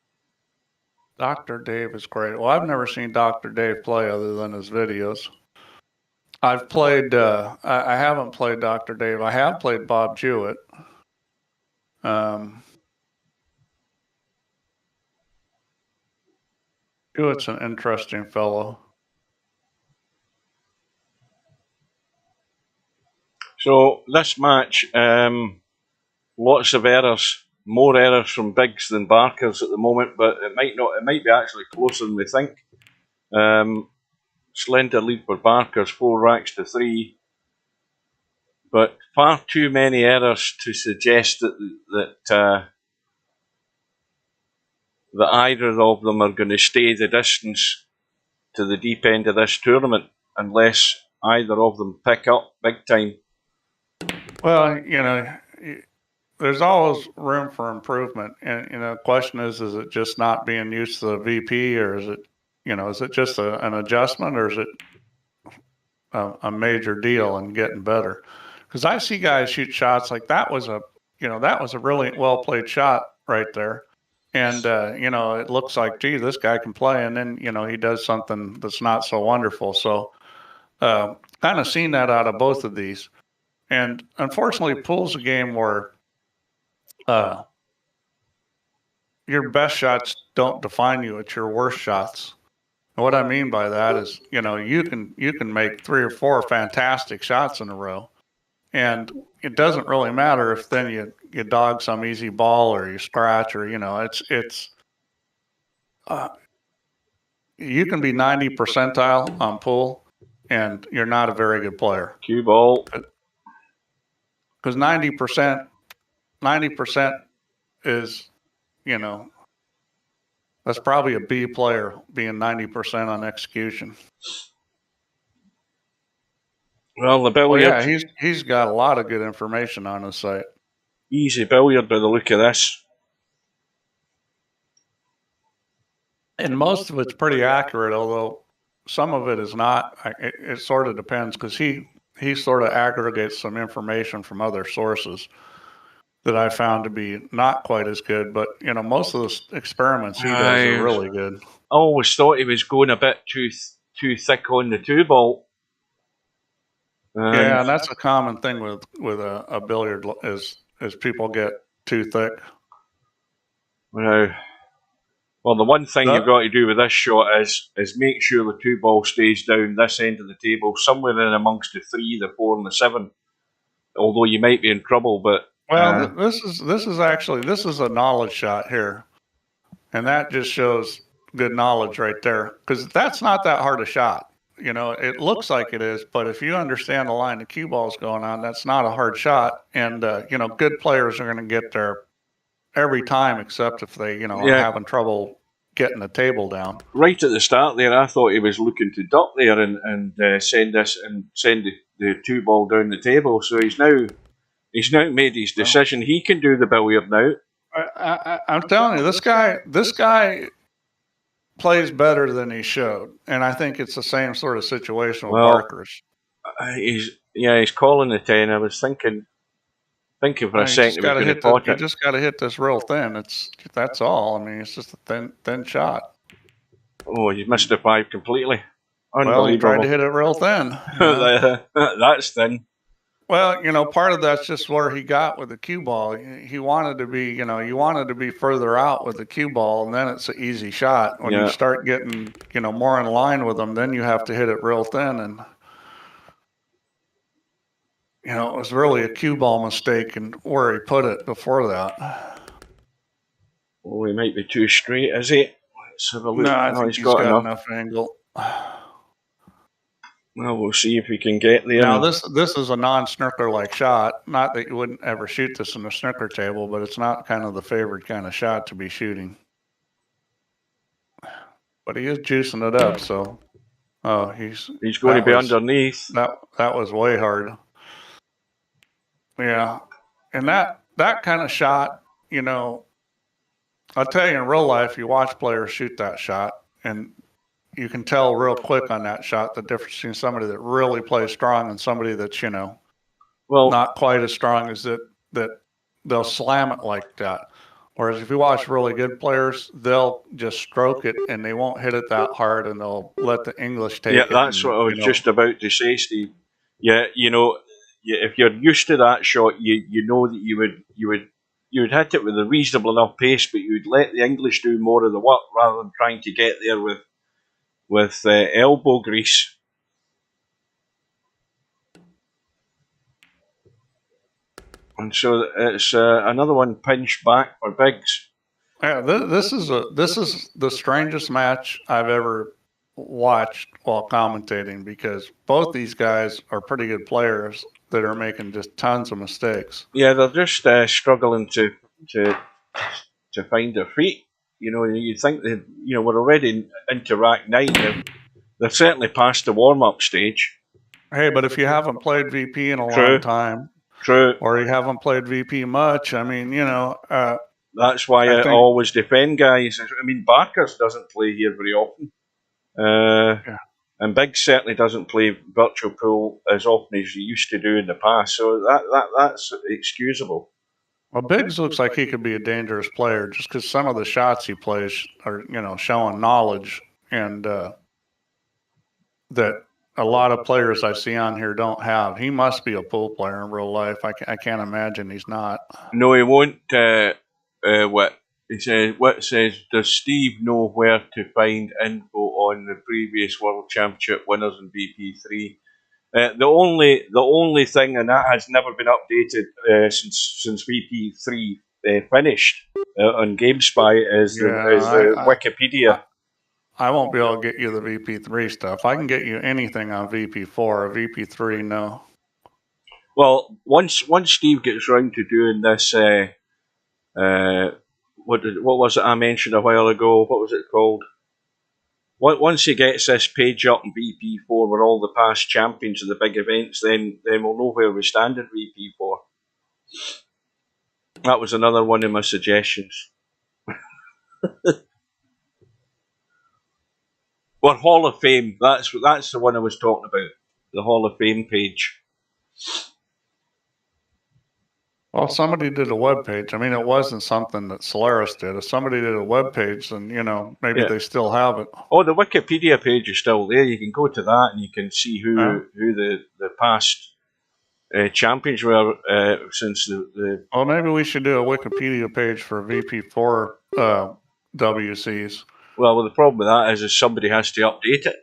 S5: Dr. Dave is great. Well, I've never seen Dr. Dave play other than his videos. I've played, I haven't played Dr. Dave. I have played Bob Jewett. Jewett's an interesting fellow.
S4: So this match, lots of errors, more errors from BIggz than Barkers at the moment, but it might not. It might be actually closer than we think. Slender lead for Barkers, 4 racks to 3, but far too many errors to suggest that either of them are going to stay the distance to the deep end of this tournament unless either of them pick up big time.
S5: Well, there's always room for improvement, and the question is it just not being used to the VP, or is it just an adjustment, or is it a major deal and getting better? Because I see guys shoot shots like that was a really well played shot right there, and it looks like, gee, this guy can play, and then he does something that's not so wonderful. So kind of seen that out of both of these, and unfortunately, pool's a game where your best shots don't define you. It's your worst shots. And what I mean by that is, you can make 3 or 4 fantastic shots in a row, and it doesn't really matter if then you dog some easy ball or you scratch, or it's you can be 90 percentile on pool, and you're not a very good player.
S4: Cue ball.
S5: Because 90% is, that's probably a B player being 90% on execution.
S4: Well, the billiard.
S5: Yeah, he's got a lot of good information on his site.
S4: Easy billiard by the look of this.
S5: And most of it's pretty accurate, although some of it is not. It sort of depends, because he sort of aggregates some information from other sources that I found to be not quite as good. But, most of the experiments he does are really good.
S4: I always thought he was going a bit too thick on the 2-ball.
S5: Yeah, and that's a common thing with a billiard is people get too thick.
S4: Well, Well, the one thing you've got to do with this shot is make sure the 2 ball stays down this end of the table, somewhere in amongst the 3, the 4, and the 7. Although you might be in trouble, but
S5: this is a knowledge shot here, and that just shows good knowledge right there, because that's not that hard a shot. You know, it looks like it is, but if you understand the line of cue balls going on, that's not a hard shot. And you know, good players are going to get there every time, except if they, you know, are having trouble getting the table down.
S4: Right at the start there, I thought he was looking to duck there and send the 2 ball down the table. So he's now made his decision. He can do the billiard now.
S5: I'm telling you, this guy plays better than he showed, and I think it's the same sort of situation with Barkers.
S4: He's calling the 10. I was thinking for a second,
S5: you just got to hit this real thin. That's all. I mean, it's just a thin shot.
S4: Oh, you missed the 5 completely.
S5: Well, he tried to hit it real thin. You know?
S4: That's thin.
S5: Well, you know, part of that's just where he got with the cue ball. He wanted to be, you know, you wanted to be further out with the cue ball, and then it's an easy shot. When you start getting, you know, more in line with them, then you have to hit it real thin. And, you know, it was really a cue ball mistake and where he put it before that.
S4: Oh, he might be too straight, is he? Let's have a look.
S5: No, I think he's got enough angle.
S4: Well, we'll see if we can get there.
S5: Now, this is a non-snooker-like shot. Not that you wouldn't ever shoot this in a snooker table, but it's not kind of the favorite kind of shot to be shooting. But he is juicing it up, so... Oh, he's
S4: going to be underneath.
S5: That was way hard. Yeah. And that kind of shot, you know... I'll tell you, in real life, you watch players shoot that shot, and... you can tell real quick on that shot the difference between somebody that really plays strong and somebody that's, you know, not quite as strong as that they'll slam it like that. Whereas if you watch really good players, they'll just stroke it and they won't hit it that hard, and they'll let the English take it.
S4: Yeah, that's what I was just about to say, Steve. Yeah, you know, if you're used to that shot, you know that you would hit it with a reasonable enough pace, but you'd let the English do more of the work rather than trying to get there with elbow grease. And so it's another one pinched back for BIggz.
S5: Yeah, this is the strangest match I've ever watched while commentating, because both these guys are pretty good players that are making just tons of mistakes.
S4: Yeah, they're just struggling to find their feet. You know, you think that, you know, we're already into rack 9. They're certainly past the warm-up stage.
S5: Hey, but if you haven't played VP in a long time, or you haven't played VP much, I mean, you know...
S4: that's why I always defend guys. I mean, Barkers doesn't play here very often. And BIggz certainly doesn't play virtual pool as often as he used to do in the past. So that's excusable.
S5: Well, BIggz looks like he could be a dangerous player just because some of the shots he plays are, you know, showing knowledge, and that a lot of players I see on here don't have. He must be a pool player in real life. I can't imagine he's not.
S4: No, he won't. What says? Does Steve know where to find info on the previous World Championship winners in VP3? The only thing, and that has never been updated since VP3 finished on GameSpy, is the Wikipedia.
S5: I won't be able to get you the VP3 stuff. I can get you anything on VP4. VP3, no.
S4: Well, once Steve gets round to doing this, what was it I mentioned a while ago? What was it called? Once he gets this page up in VP4 with all the past champions of the big events, then we'll know where we stand in VP4. That was another one of my suggestions. Or Hall of Fame. That's the one I was talking about. The Hall of Fame page.
S5: Well, somebody did a web page. I mean, it wasn't something that Solaris did. If somebody did a web page, then, you know, maybe they still have it.
S4: Oh, the Wikipedia page is still there. You can go to that and you can see who the past champions were since the...
S5: Well, maybe we should do a Wikipedia page for VP4 WCs.
S4: Well, the problem with that is somebody has to update it.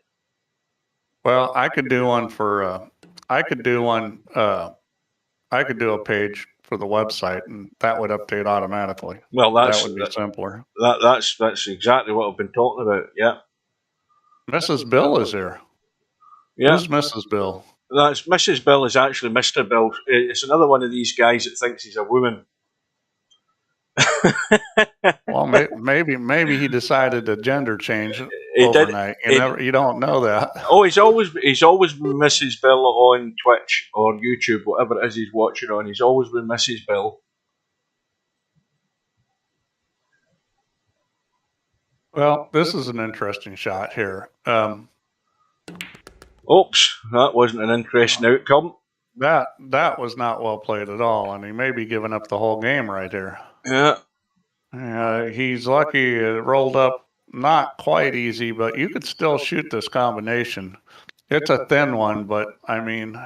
S5: Well, I could do one for, I could do a page for the website, and that would update automatically.
S4: Well,
S5: that would be simpler.
S4: That's exactly what I've been talking about. Yeah.
S5: Mrs. Bill is here.
S4: Yeah.
S5: Who's Mrs. Bill?
S4: That's Mrs. Bill is actually Mr. Bill. It's another one of these guys that thinks he's a woman.
S5: Well, maybe he decided to gender change overnight. You don't know that.
S4: Oh, he's always been Mrs. Bill on Twitch or YouTube, whatever it is he's watching on. He's always been Mrs. Bill.
S5: Well, this is an interesting shot here.
S4: Oops, that wasn't an interesting outcome.
S5: That was not well played at all, and he may be giving up the whole game right here.
S4: Yeah.
S5: He's lucky it rolled up not quite easy, but you could still shoot this combination. It's a thin one, but I mean,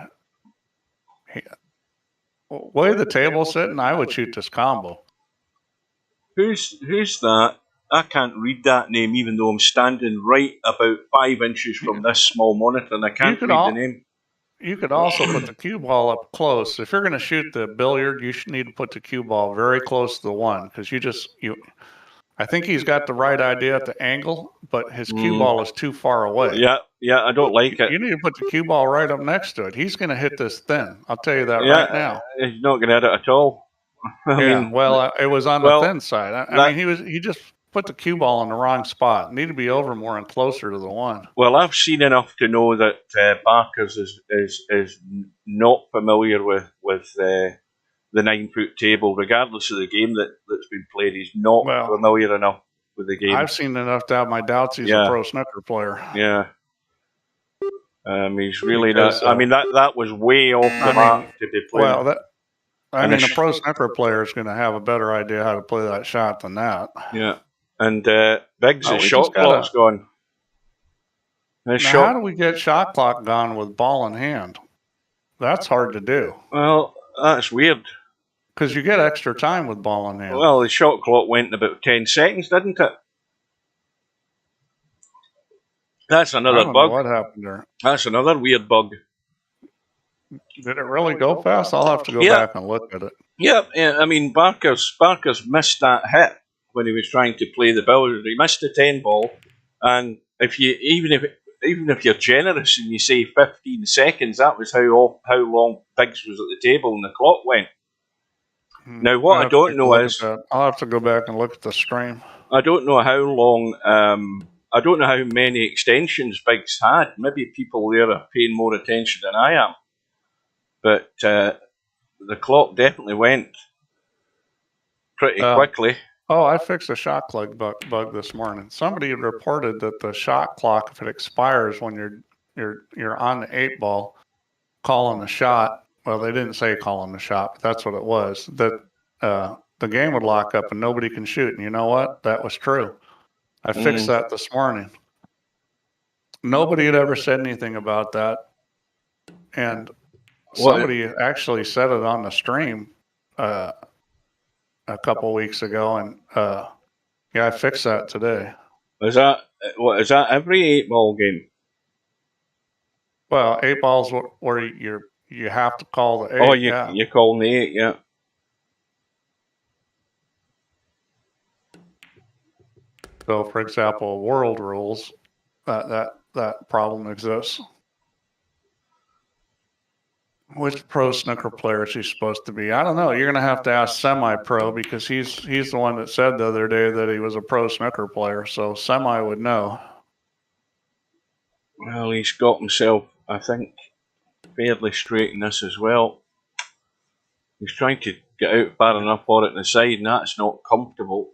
S5: way the table's sitting, I would shoot this combo.
S4: Who's that? I can't read that name, even though I'm standing right about 5 inches from this small monitor, and I can't read the name.
S5: You could also put the cue ball up close. If you're going to shoot the billiard, you should need to put the cue ball very close to the one, because I think he's got the right idea at the angle, but his cue ball is too far away.
S4: Yeah, I don't like it.
S5: You need to put the cue ball right up next to it. He's going to hit this thin. I'll tell you that right now.
S4: He's not going to hit it at all.
S5: I mean, it was on the thin side. I mean, he just put the cue ball in the wrong spot. It needed to be over more and closer to the one.
S4: Well, I've seen enough to know that Barkers is not familiar with the 9-foot table, regardless of the game that's been played. He's not familiar enough with the game.
S5: I've seen enough to have my doubts he's a pro snooker player.
S4: Yeah. He's really not. I mean, that was way off the mark to be played.
S5: Well, a pro snooker player is going to have a better idea how to play that shot than that.
S4: Yeah. And BIggz' shot clock's gone.
S5: How do we get shot clock gone with ball in hand? That's hard to do.
S4: Well, that's weird.
S5: Because you get extra time with ball in hand.
S4: Well, the shot clock went in about 10 seconds, didn't it? That's another bug.
S5: What happened there?
S4: That's another weird bug.
S5: Did it really go fast? I'll have to go back and look at it.
S4: Yeah. I mean, Barkers missed that hit when he was trying to play the billiard. He missed the 10 ball, and even if you're generous and you say 15 seconds, that was how long BIggz was at the table and the clock went. Now, what I don't know is
S5: I'll have to go back and look at the stream.
S4: I don't know how long. I don't know how many extensions BIggz had. Maybe people there are paying more attention than I am. But the clock definitely went pretty quickly.
S5: Oh, I fixed a shot clock bug this morning. Somebody reported that the shot clock, if it expires when you're on the 8 ball, calling the shot. Well, they didn't say calling the shot, but that's what it was. That the game would lock up and nobody can shoot. And you know what? That was true. I fixed that this morning. Nobody had ever said anything about that, and somebody actually said it on the stream a couple weeks ago, and I fixed that today.
S4: Is that every 8 ball game?
S5: Well, 8 balls where you have to call the 8.
S4: Oh, you're calling the 8, yeah.
S5: So, for example, world rules, that problem exists. Which pro snooker player is he supposed to be? I don't know. You're going to have to ask Semi-Pro, because he's the one that said the other day that he was a pro snooker player. So Semi would know.
S4: Well, he's got himself, I think, fairly straight in this as well. He's trying to get out far enough for it on the side, and that's not comfortable.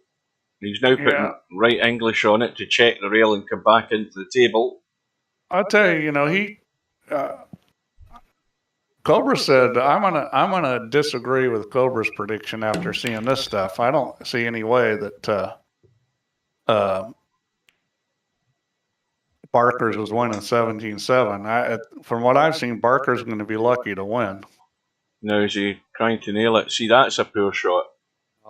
S4: He's now putting right English on it to check the rail and come back into the table.
S5: I'll tell you, he Cobra said, I'm gonna disagree with Cobra's prediction after seeing this stuff. I don't see any way that Barkers was winning 17-7. From what I've seen, Barker's going to be lucky to win.
S4: Now is he trying to nail it? See, that's a poor shot.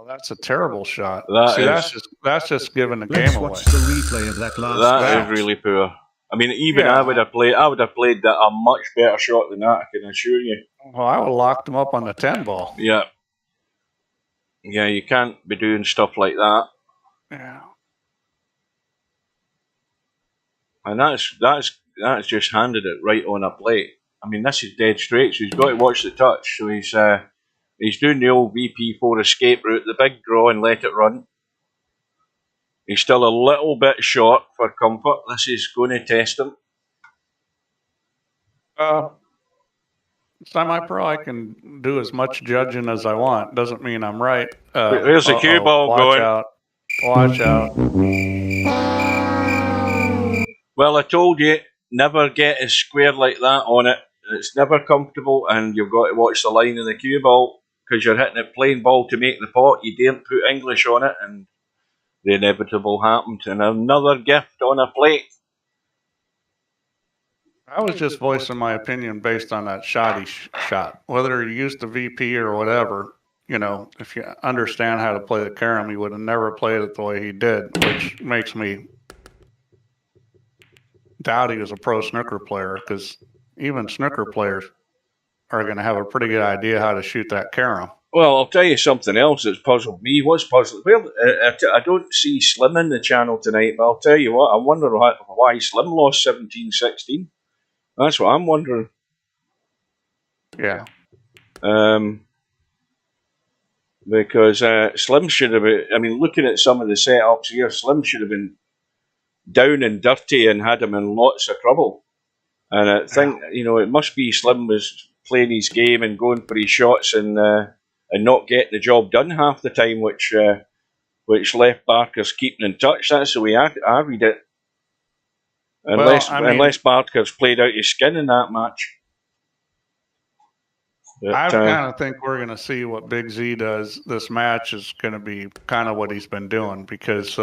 S5: Oh, that's a terrible shot.
S4: That
S5: See,
S4: is,
S5: that's just giving the
S1: Let's
S5: game away.
S1: watch the replay of that last
S4: that
S1: match.
S4: is really poor. I mean, even
S5: Yeah.
S4: I would have played that a much better shot than that, I can assure you.
S5: Well, I would have locked him up on the 10 ball.
S4: Yeah. Yeah, you can't be doing stuff like that.
S5: Yeah.
S4: And that's just handed it right on a plate. I mean, this is dead straight, so he's got to watch the touch. So he's doing the old VP4 escape route, the big draw and let it run. He's still a little bit short for comfort. This is going to test him.
S5: Semi-pro, I can do as much judging as I want. Doesn't mean I'm right.
S4: There's the cue ball
S5: watch
S4: going.
S5: Out. Watch out.
S4: Well, I told you, never get as square like that on it. It's never comfortable, and you've got to watch the line of the cue ball because you're hitting a plain ball to make the pot. You daren't put English on it, and the inevitable happened. And another gift on a plate.
S5: I was just voicing my opinion based on that shot shot. Whether he used the VP or whatever, if you understand how to play the carom, he would have never played it the way he did, which makes me doubt he was a pro snooker player, because even snooker players are going to have a pretty good idea how to shoot that carom.
S4: Well, I'll tell you something else that's puzzled me. What's puzzled? Well, I don't see Slim in the channel tonight, but I'll tell you what, I wonder why Slim lost 17-16. That's what I'm wondering.
S5: Yeah.
S4: Because Slim should have been, I mean, looking at some of the setups here, Slim should have been down and dirty and had him in lots of trouble. And I think, it must be Slim was playing his game and going for his shots and not getting the job done half the time, which left Barkers keeping in touch. That's the way I read it. Unless Barkers played out his skin in that match. But,
S5: I kind of think we're going to see what BIggz does. This match is going to be kind of what he's been doing, because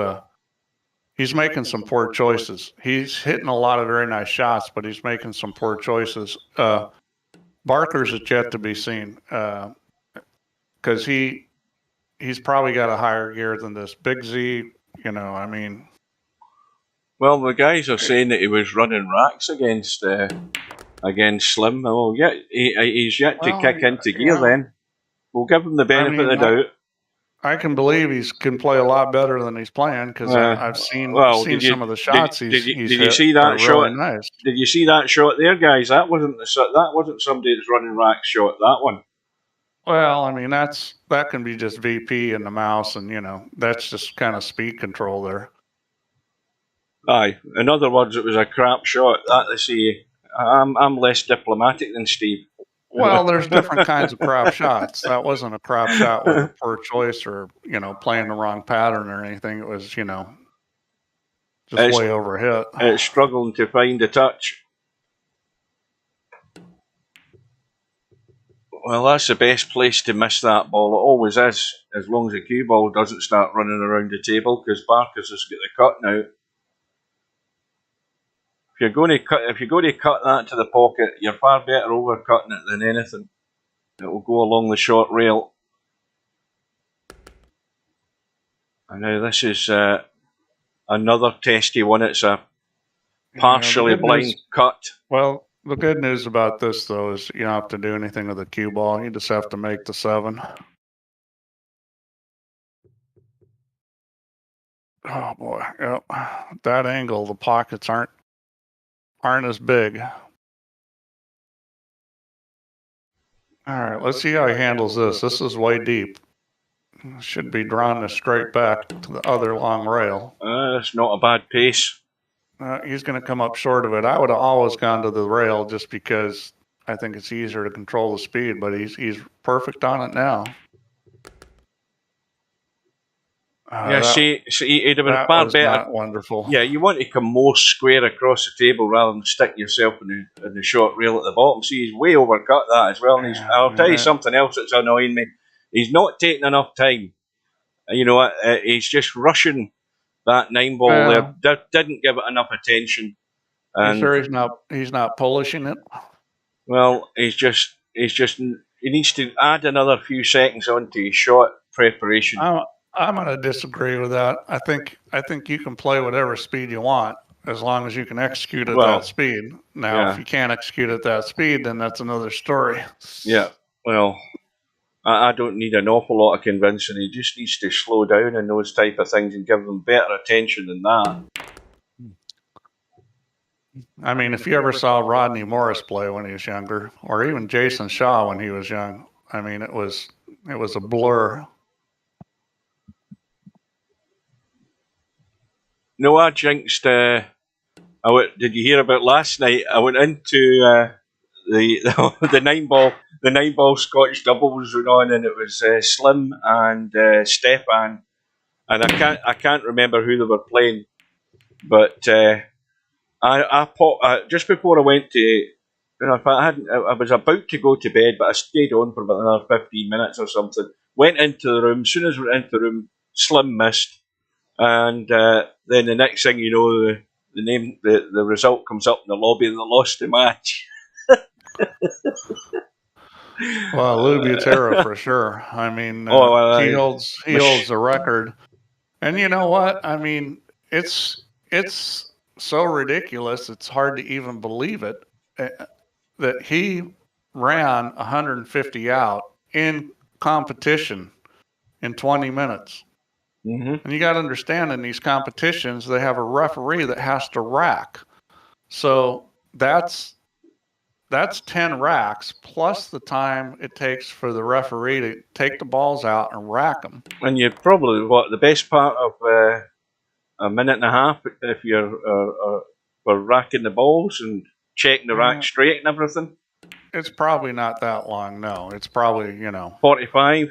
S5: he's making some poor choices. He's hitting a lot of very nice shots, but he's making some poor choices. Barkers is yet to be seen, because he's probably got a higher gear than this. BIggz, I mean.
S4: Well, the guys are saying that he was running racks against Slim. Oh, yeah, he's yet to kick into gear. Then we'll give him the benefit of the doubt.
S5: I can believe he can play a lot better than he's playing, because I've seen some of the shots he's hit.
S4: Did you see that shot?
S5: Really nice.
S4: Did you see that shot there, guys? That wasn't somebody that's running rack shot. That one.
S5: Well, I mean, that can be just VP and the mouse, and that's just kind of speed control there.
S4: Aye. In other words, it was a crap shot. I'm less diplomatic than Steve.
S5: Well, there's different kinds of crap shots. That wasn't a crap shot with a poor choice or playing the wrong pattern or anything. It was just way over hit.
S4: It's struggling to find a touch. Well, that's the best place to miss that ball. It always is, as long as the cue ball doesn't start running around the table, because Barkers has got the cut now. If you're going to cut that to the pocket, you're far better overcutting it than anything. It will go along the short rail. And now this is another testy one. It's a partially blind cut.
S5: Well, the good news about this, though, is you don't have to do anything with the cue ball. You just have to make the 7. Oh boy, yep. That angle, the pockets aren't as big. All right, let's see how he handles this. This is way deep. Should be drawing this straight back to the other long rail.
S4: That's not a bad pace.
S5: He's going to come up short of it. I would have always gone to the rail just because I think it's easier to control the speed, but he's perfect on it now.
S4: He'd have been far better.
S5: Wonderful.
S4: Yeah, you want to come more square across the table rather than stick yourself in the short rail at the bottom. See, he's way overcut that as well. And I'll tell you something else that's annoying me. He's not taking enough time. He's just rushing that 9 ball there. Didn't give it enough attention.
S5: And sure he's not polishing it?
S4: Well, he needs to add another few seconds onto his shot preparation.
S5: I'm going to disagree with that. I think you can play whatever speed you want as long as you can execute at that speed. Now, if you can't execute at that speed, then that's another story.
S4: Yeah, well, I don't need an awful lot of convincing. He just needs to slow down and those type of things and give them better attention than that.
S5: I mean, if you ever saw Rodney Morris play when he was younger, or even Jason Shaw when he was young, I mean, it was a blur.
S4: No, I jinxed. Did you hear about last night? I went into the nine ball Scottish doubles went on, and it was Slim and Stefan, and I can't remember who they were playing, but I popped just before I went to. In fact, I was about to go to bed, but I stayed on for about another 15 minutes or something. Went into the room. As soon as we went into the room, Slim missed, and then the next thing you know, the result comes up in the lobby, and they lost the match.
S5: Well, Lou Butera for sure. I mean, he holds the record, and you know what? I mean, it's so ridiculous. It's hard to even believe it that he ran 150 out in competition in 20 minutes.
S4: Mm-hmm.
S5: And you got to understand, in these competitions, they have a referee that has to rack. So that's 10 racks plus the time it takes for the referee to take the balls out and rack them.
S4: And you're probably the best part of a minute and a half if you're for racking the balls and checking the rack straight and everything.
S5: It's probably not that long. No, it's probably
S4: 45.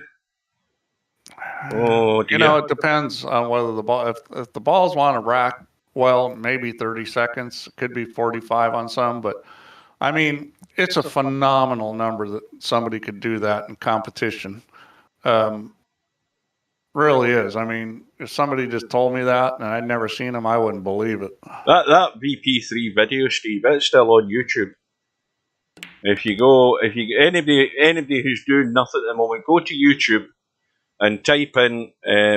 S4: Oh, dear.
S5: It depends on whether the ball. If the balls want to rack, well, maybe 30 seconds. It could be 45 on some, but I mean, it's a phenomenal number that somebody could do that in competition. Really is. I mean, if somebody just told me that and I'd never seen them, I wouldn't believe it.
S4: That VP3 video, Steve, it's still on YouTube. If anybody who's doing nothing at the moment, go to YouTube and type in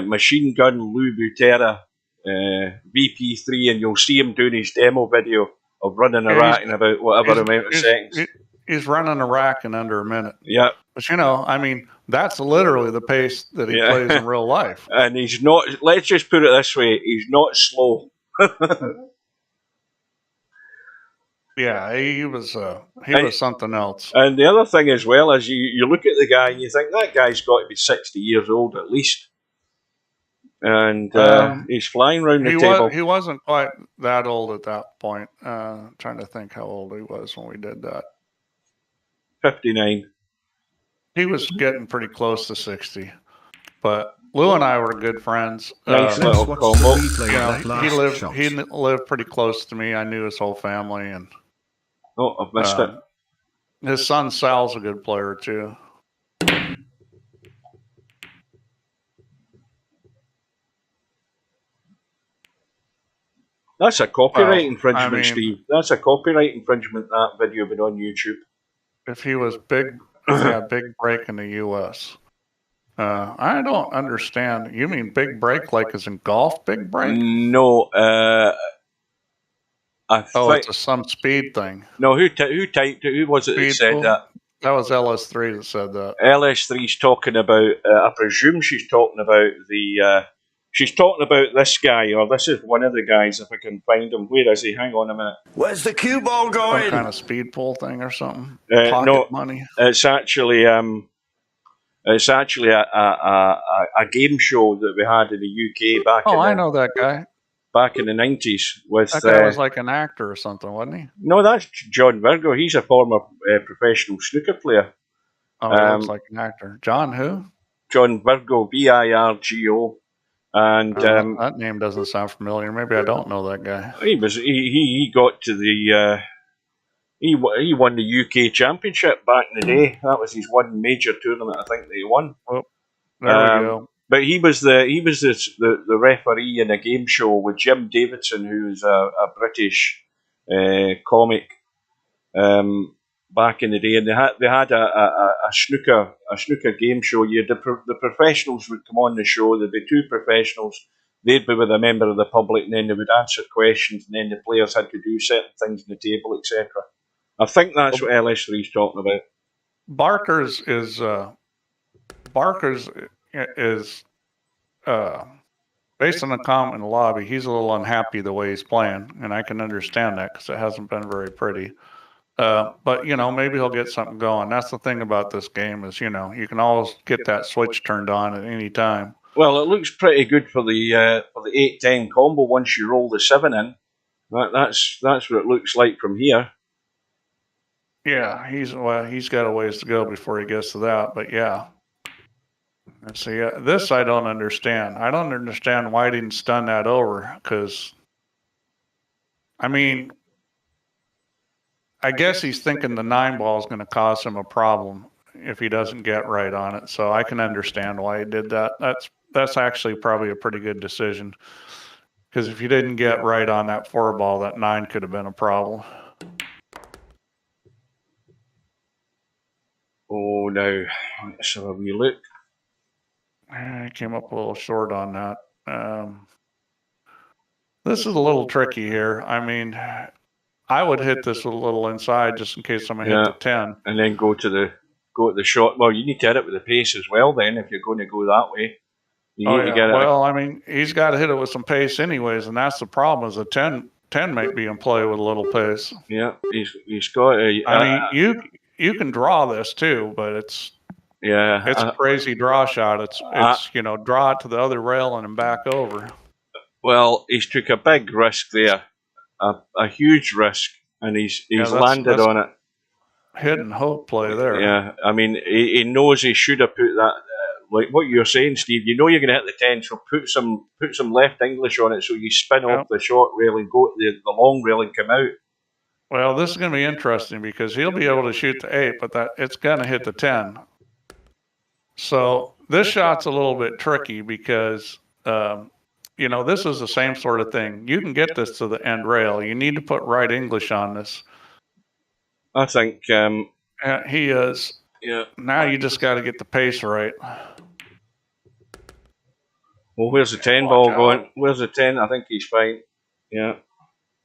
S4: Machine Gun Lou Butera VP3, and you'll see him doing his demo video of running a rack in about whatever amount of seconds.
S5: He's running a rack in under a minute.
S4: Yeah.
S5: But I mean, that's literally the pace that he plays in real life.
S4: And he's not, let's just put it this way, he's not slow.
S5: Yeah, he was something else.
S4: And the other thing as well is you look at the guy and you think that guy's got to be 60 years old at least. And he's flying around the table.
S5: He wasn't quite that old at that point. Trying to think how old he was when we did that.
S4: 59.
S5: He was getting pretty close to 60. But Lou and I were good friends.
S4: Nice little combo.
S5: He lived pretty close to me. I knew his whole family, and
S4: I've missed it.
S5: His son Sal's a good player too.
S4: That's a copyright infringement, Steve. That's a copyright infringement, that video been on YouTube.
S5: If he was big, big break in the U.S. I don't understand. You mean big break like as in golf big break?
S4: No.
S5: It's some speed thing.
S4: No, who typed it? Who was it that said that?
S5: That was LS3 that said that.
S4: LS3's talking about, I presume she's talking about she's talking about this guy, or this is one of the guys, if I can find him. Where is he? Hang on a minute.
S6: Where's the cue ball going?
S5: Some kind of speed pull thing or something?
S4: No,
S5: money?
S4: It's actually a game show that we had in the UK back.
S5: I know that guy.
S4: Back in the 90s.
S5: That guy was like an actor or something, wasn't he?
S4: No, that's John Virgo. He's a former professional snooker player.
S5: Oh, he looks like an actor. John who?
S4: John Virgo, Virgo. And
S5: that name doesn't sound familiar. Maybe I don't know that guy.
S4: He got to the he won the UK Championship back in the day. That was his one major tournament, I think, that he won.
S5: Well, there we go.
S4: But he was the referee in a game show with Jim Davidson, who's a British comic. back in the day, and they had a snooker game show. The professionals would come on the show. There'd be two professionals. They'd be with a member of the public, and then they would answer questions, and then the players had to do certain things on the table, etc. I think that's what LS3 is talking about.
S5: Barkers is based on the comment in the lobby. He's a little unhappy the way he's playing, and I can understand that because it hasn't been very pretty. But you know, maybe he'll get something going. That's the thing about this game is, you know, you can always get that switch turned on at any time.
S4: Well, it looks pretty good for the 8-10 combo once you roll the 7 in. That's what it looks like from here.
S5: Yeah, he's got a ways to go before he gets to that, but yeah. Let's see, this I don't understand. I don't understand why he didn't stun that over, because, I mean, I guess he's thinking the 9 ball is going to cause him a problem if he doesn't get right on it. So I can understand why he did that. That's actually probably a pretty good decision, because if you didn't get right on that 4 ball, that 9 could have been a problem.
S4: Oh, now let's have a wee look.
S5: I came up a little short on that. This is a little tricky here. I mean, I would hit this a little inside just in case I'm going to hit the 10.
S4: And then go at the shot. Well, you need to hit it with the pace as well then if you're going to go that way. You need to get it.
S5: Well, I mean, he's got to hit it with some pace anyways, and that's the problem is a 10 might be in play with a little pace.
S4: Yeah, he's got a...
S5: I mean, you can draw this too, but it's a crazy draw shot. It's you know, draw it to the other rail and then back over.
S4: Well, he's took a big risk there, a huge risk, and he's landed on it.
S5: Hit and hope play there.
S4: Yeah, I mean, he knows he should have put that, like what you're saying, Steve. You know you're going to hit the 10, so put some left English on it, so you spin off the short rail and go to the long rail and come out.
S5: Well, this is going to be interesting because he'll be able to shoot the 8, but it's going to hit the 10. So this shot's a little bit tricky because, you know, this is the same sort of thing. You can get this to the end rail. You need to put right English on this.
S4: I think
S5: he is.
S4: Yeah.
S5: Now you just got to get the pace right.
S4: Well, where's the 10 ball going? Where's the 10? I think he's fine. Yeah.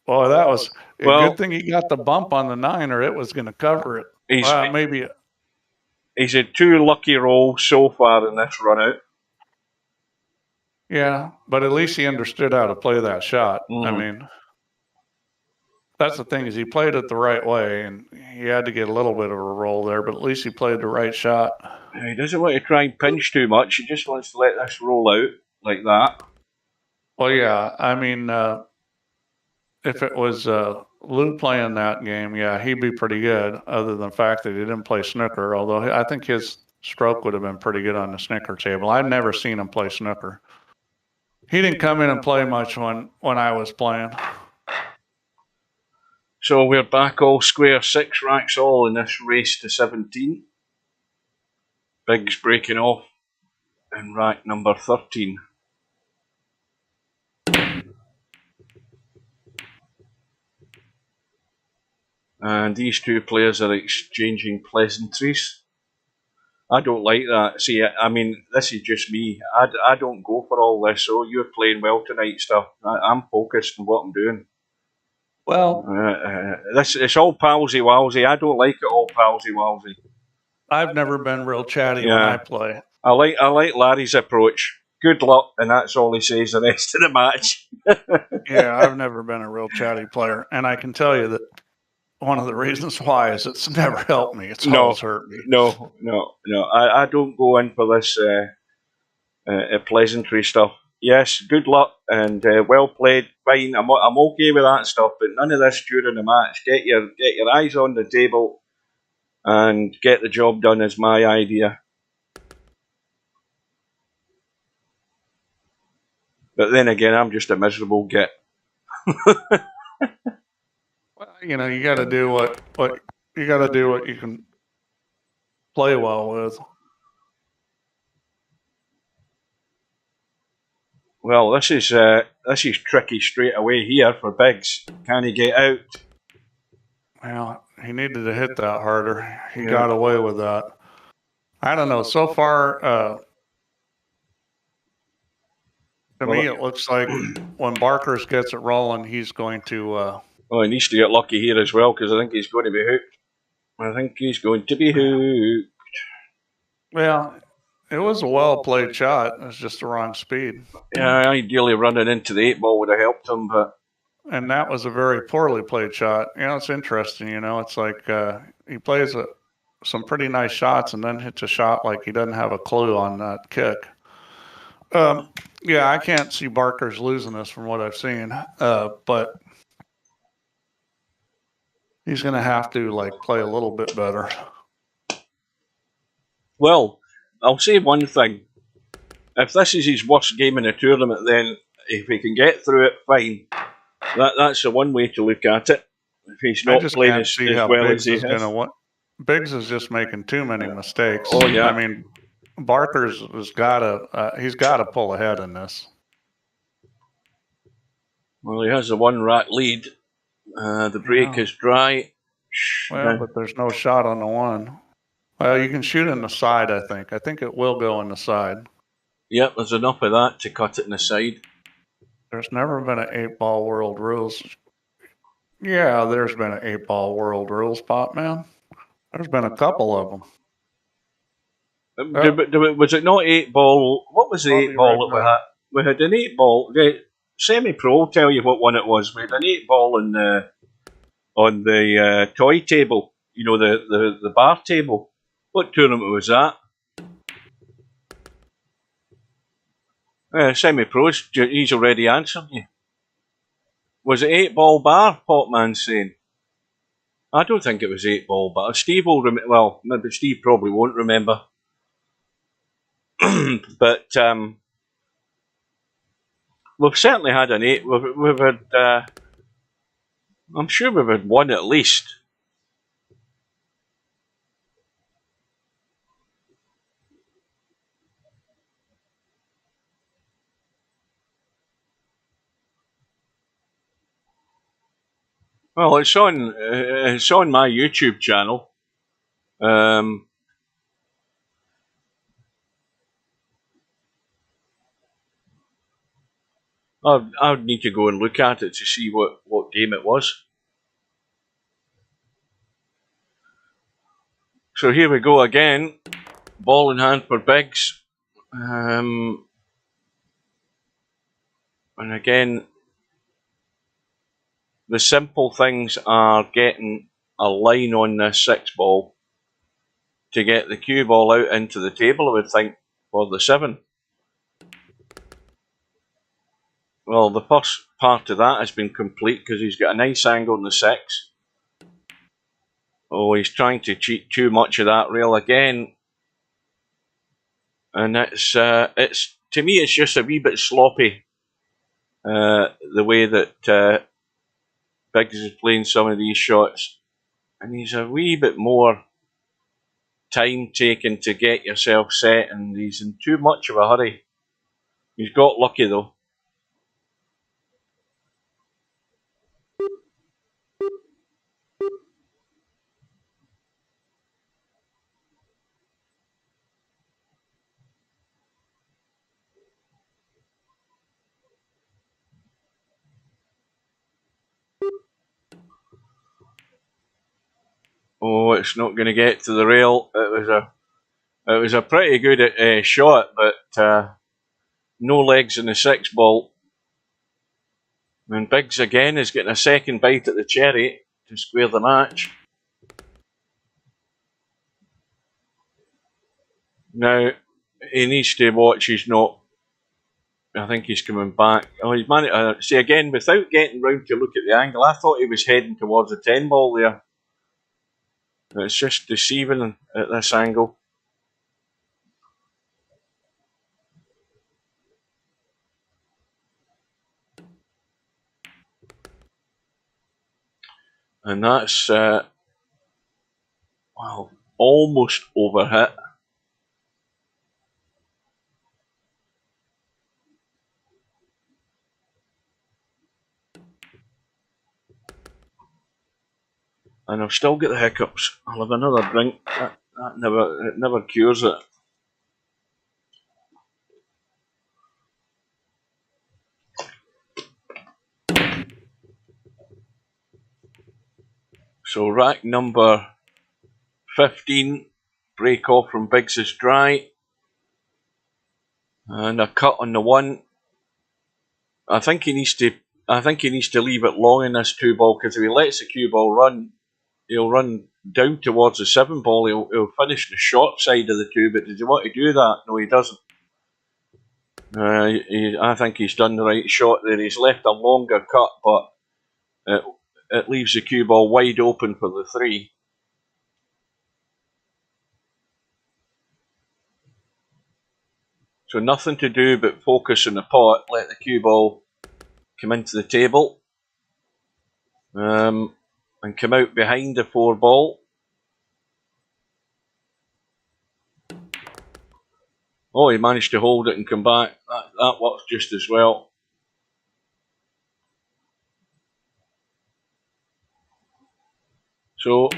S5: Well, that was a good thing he got the bump on the 9, or it was going to cover it. Maybe.
S4: He's had 2 lucky rolls so far in this run out.
S5: Yeah, but at least he understood how to play that shot. I mean, that's the thing is he played it the right way, and he had to get a little bit of a roll there, but at least he played the right shot.
S4: He doesn't want to try and pinch too much. He just wants to let this roll out like that.
S5: Well, yeah, I mean, if it was Lou playing that game, yeah, he'd be pretty good, other than the fact that he didn't play snooker, although I think his stroke would have been pretty good on the snooker table. I've never seen him play snooker. He didn't come in and play much when I was playing.
S4: So we're back all square, 6 racks all in this race to 17. BIggz breaking off in rack number 13. And these two players are exchanging pleasantries. I don't like that. See, I mean, this is just me. I don't go for all this. So you're playing well tonight, stuff. I'm focused on what I'm doing.
S5: Well,
S4: it's all palsy-walsy. I don't like it all palsy-walsy.
S5: I've never been real chatty when I play.
S4: I like Larry's approach. Good luck, and that's all he says the rest of the match.
S5: Yeah, I've never been a real chatty player, and I can tell you that one of the reasons why is it's never helped me. It's always hurt me.
S4: No. I don't go in for this pleasantry stuff. Yes, good luck and well played. Fine, I'm okay with that stuff, but none of this during the match. Get your eyes on the table and get the job done is my idea. But then again, I'm just a miserable git.
S5: Well, you know, you got to do what you got to do what you can play well with.
S4: Well, this is tricky straight away here for BIggz. Can he get out?
S5: Well, He needed to hit that harder. He got away with that. I don't know. So far, to me, it looks like when Barkers gets it rolling, he's going to...
S4: well, he needs to get lucky here as well, because I think he's going to be hooked. I think he's going to be hooked.
S5: Well, it was a well-played shot. It was just the wrong speed.
S4: Yeah, ideally running into the 8-ball would have helped him, but...
S5: And that was a very poorly played shot. You know, it's interesting, you know. It's like he plays some pretty nice shots and then hits a shot like he doesn't have a clue on that kick. Yeah, I can't see Barkers losing this from what I've seen, but he's going to have to, like, play a little bit better.
S4: Well, I'll say one thing. If this is his worst game in the tournament, then if he can get through it, fine. That's the one way to look at it. If he's not playing as well as he has.
S5: BIggz is just making too many mistakes.
S4: Oh, yeah.
S5: I mean, Barkers has got to, he's got to pull ahead in this.
S4: Well, he has a 1-rack lead. The break is dry.
S5: Well, but there's no shot on the one. Well, you can shoot in the side, I think. I think it will go in the side.
S4: Yep, there's enough of that to cut it in the side.
S5: There's never been an 8-ball world rules. Yeah, there's been an 8-ball world rules, Pop Man. There's been a couple of them.
S4: Was it not 8-ball? What was the 8-ball that we had? We had an 8-ball. Semi-Pro will tell you what one it was. We had an 8-ball on the toy table. You know, the bar table. What tournament was that? Semi-Pros, he's already answered you. Was it 8-ball bar, Popman's saying? I don't think it was 8-ball bar. Steve will remember. Well, maybe Steve probably won't remember. But we've certainly had an 8. We've had. I'm sure we've had one at least. Well, it's on my YouTube channel. I would need to go and look at it to see what game it was. So here we go again. Ball in hand for BIggz. And again, the simple things are getting a line on this 6-ball to get the cue ball out into the table, I would think, for the 7. Well, the first part of that has been complete because he's got a nice angle on the 6. Oh, he's trying to cheat too much of that rail again. And it's to me, it's just a wee bit sloppy, the way that BIggz is playing some of these shots. And he's a wee bit more time taken to get yourself set, and he's in too much of a hurry. He's got lucky though. Oh, it's not going to get to the rail. It was a pretty good shot, but no legs in the 6-ball. And BIggz again is getting a second bite at the cherry to square the match. Now he needs to watch. He's not. I think he's coming back. Oh, he's managed. See again, without getting round to look at the angle, I thought he was heading towards the 10-ball there. It's just deceiving at this angle. And that's, well, almost overhit. And I've still got the hiccups. I'll have another drink. It never cures it. So rack number 15, break off from BIggz is dry. And a cut on the one. I think he needs to leave it long in this 2-ball, because if he lets the cue ball run, he'll run down towards the 7-ball. He'll finish the short side of the 2. But does he want to do that? No, he doesn't. I think he's done the right shot there. He's left a longer cut, but it leaves the cue ball wide open for the 3. So nothing to do but focus on the pot, let the cue ball come into the table, and come out behind the 4-ball. Oh, he managed to hold it and come back. That works just as well. So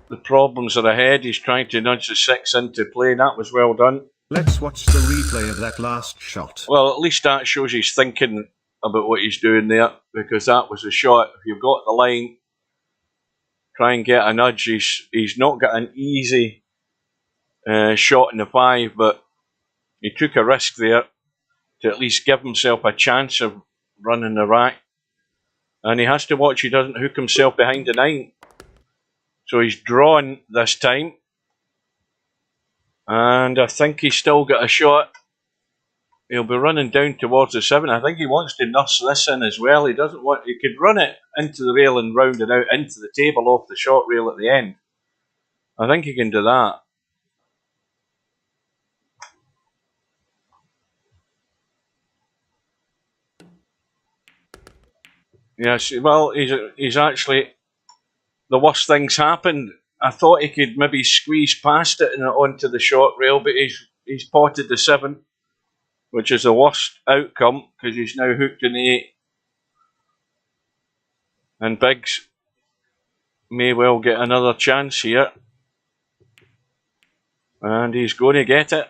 S4: the problems are ahead. He's trying to nudge the 6 into play. That was well done.
S1: Let's watch the replay of that last shot.
S4: Well, at least that shows he's thinking about what he's doing there, because that was a shot. If you've got the line, try and get a nudge. He's not got an easy shot in the 5, but he took a risk there to at least give himself a chance of running the rack. And he has to watch he doesn't hook himself behind the 9. So he's drawn this time. And I think he's still got a shot. He'll be running down towards the 7. I think he wants to nurse this in as well. He doesn't want. He could run it into the rail and round it out into the table off the short rail at the end. I think he can do that. Yes, well, he's actually, the worst things happened. I thought he could maybe squeeze past it and onto the short rail, but he's potted the 7, which is the worst outcome, because he's now hooked in the 8. And BIggz may well get another chance here. And he's going to get it.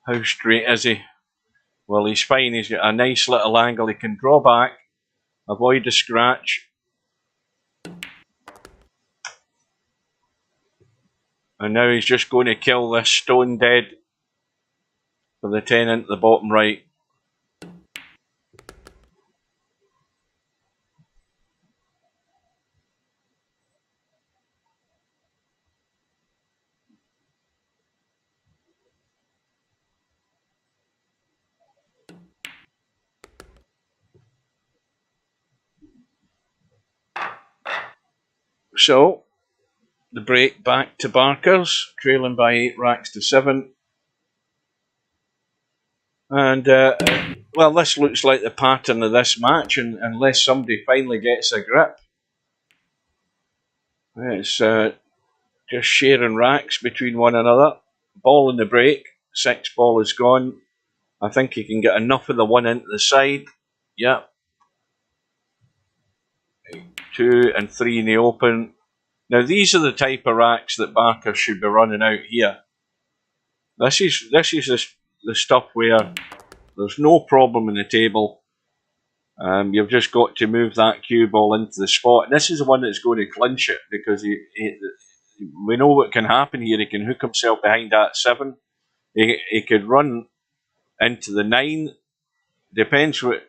S4: How straight is he? Well, he's fine. He's got a nice little angle. He can draw back, avoid the scratch. And now he's just going to kill this stone dead for the 10 into the bottom right. So, the break back to Barkers, trailing by 8 racks to 7. And, well, this looks like the pattern of this match, and unless somebody finally gets a grip. It's just sharing racks between one another. Ball in the break, 6-ball is gone. I think he can get enough of the 1 into the side. Yep. 2 and 3 in the open. Now these are the type of racks that Barker should be running out here. This is the stuff where there's no problem in the table. You've just got to move that cue ball into the spot. And this is the one that's going to clinch it, because we know what can happen here. He can hook himself behind that 7. He could run into the 9. Depends what,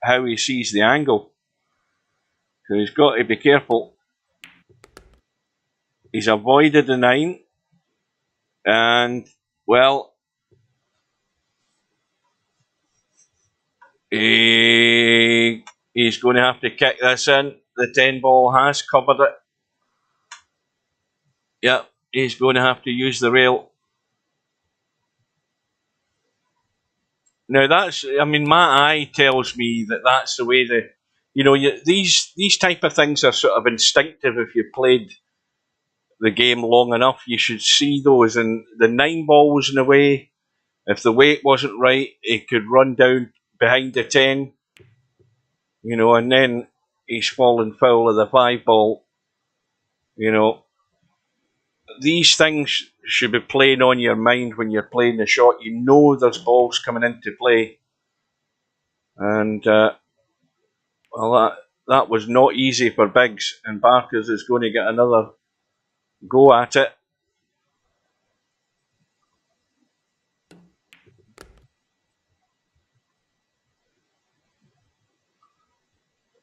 S4: how he sees the angle. So he's got to be careful. He's avoided the 9. And, well, he's going to have to kick this in. The 10-ball has covered it. Yep, he's going to have to use the rail. Now my eye tells me that that's the way these type of things are sort of instinctive. If you played the game long enough, you should see those. And the 9-ball was in the way. If the weight wasn't right, he could run down behind the 10, and then he's fallen foul of the 5 ball. You know, these things should be playing on your mind when you're playing the shot. You know there's balls coming into play. And, well, that was not easy for BIggz, and Barkers is going to get another go at it.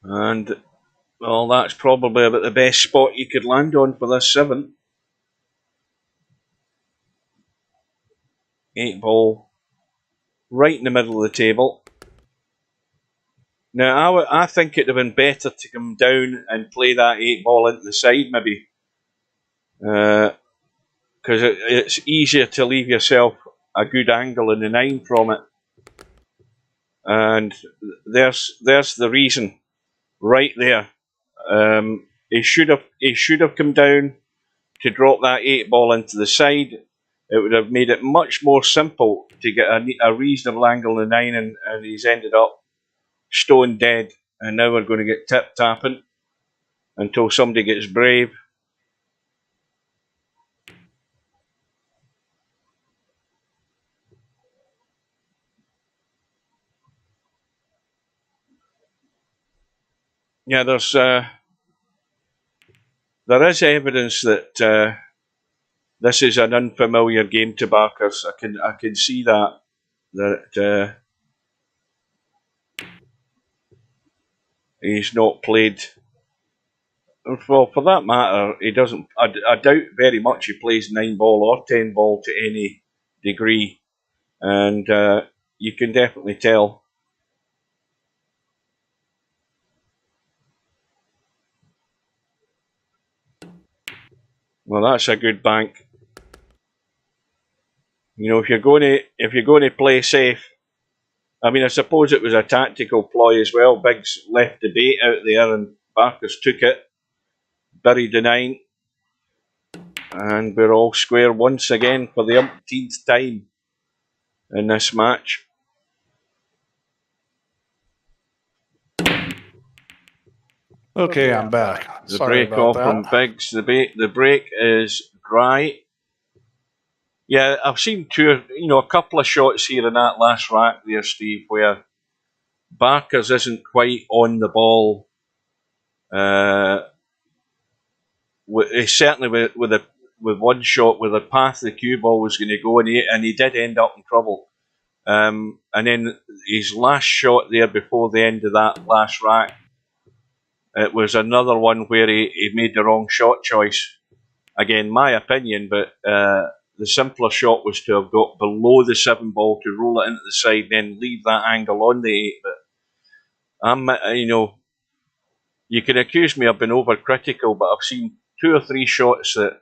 S4: And, well, that's probably about the best spot you could land on for this 7. 8 ball, right in the middle of the table. Now, I think it'd have been better to come down and play that 8 ball into the side, maybe. Because it's easier to leave yourself a good angle in the 9 from it. And there's the reason, right there. He should have come down to drop that 8 ball into the side. It would have made it much more simple to get a reasonable angle in the 9, and he's ended up stone dead. And now we're going to get tip-tapping until somebody gets brave. Yeah, there is evidence that this is an unfamiliar game to Barkers. I can see that he's not played. Well, for that matter, he doesn't. I doubt very much he plays 9 ball or 10 ball to any degree, and you can definitely tell. Well, that's a good bank. You know, if you're going to play safe, I mean, I suppose it was a tactical ploy as well. BIggz left the bait out there, and Barkers took it, buried the 9, and we're all square once again for the umpteenth time in this match.
S5: Okay, I'm back.
S4: The
S5: Sorry
S4: break
S5: about
S4: off
S5: that.
S4: from BIggz. The break is dry. Yeah, I've seen a couple of shots here in that last rack there, Steve, where Barkers isn't quite on the ball. Certainly with one shot where the path the cue ball was going to go, and he did end up in trouble. And then his last shot there before the end of that last rack, it was another one where he made the wrong shot choice. Again, my opinion, but the simpler shot was to have got below the 7 ball to roll it into the side, then leave that angle on the 8. But you can accuse me of being overcritical, but I've seen 2 or 3 shots that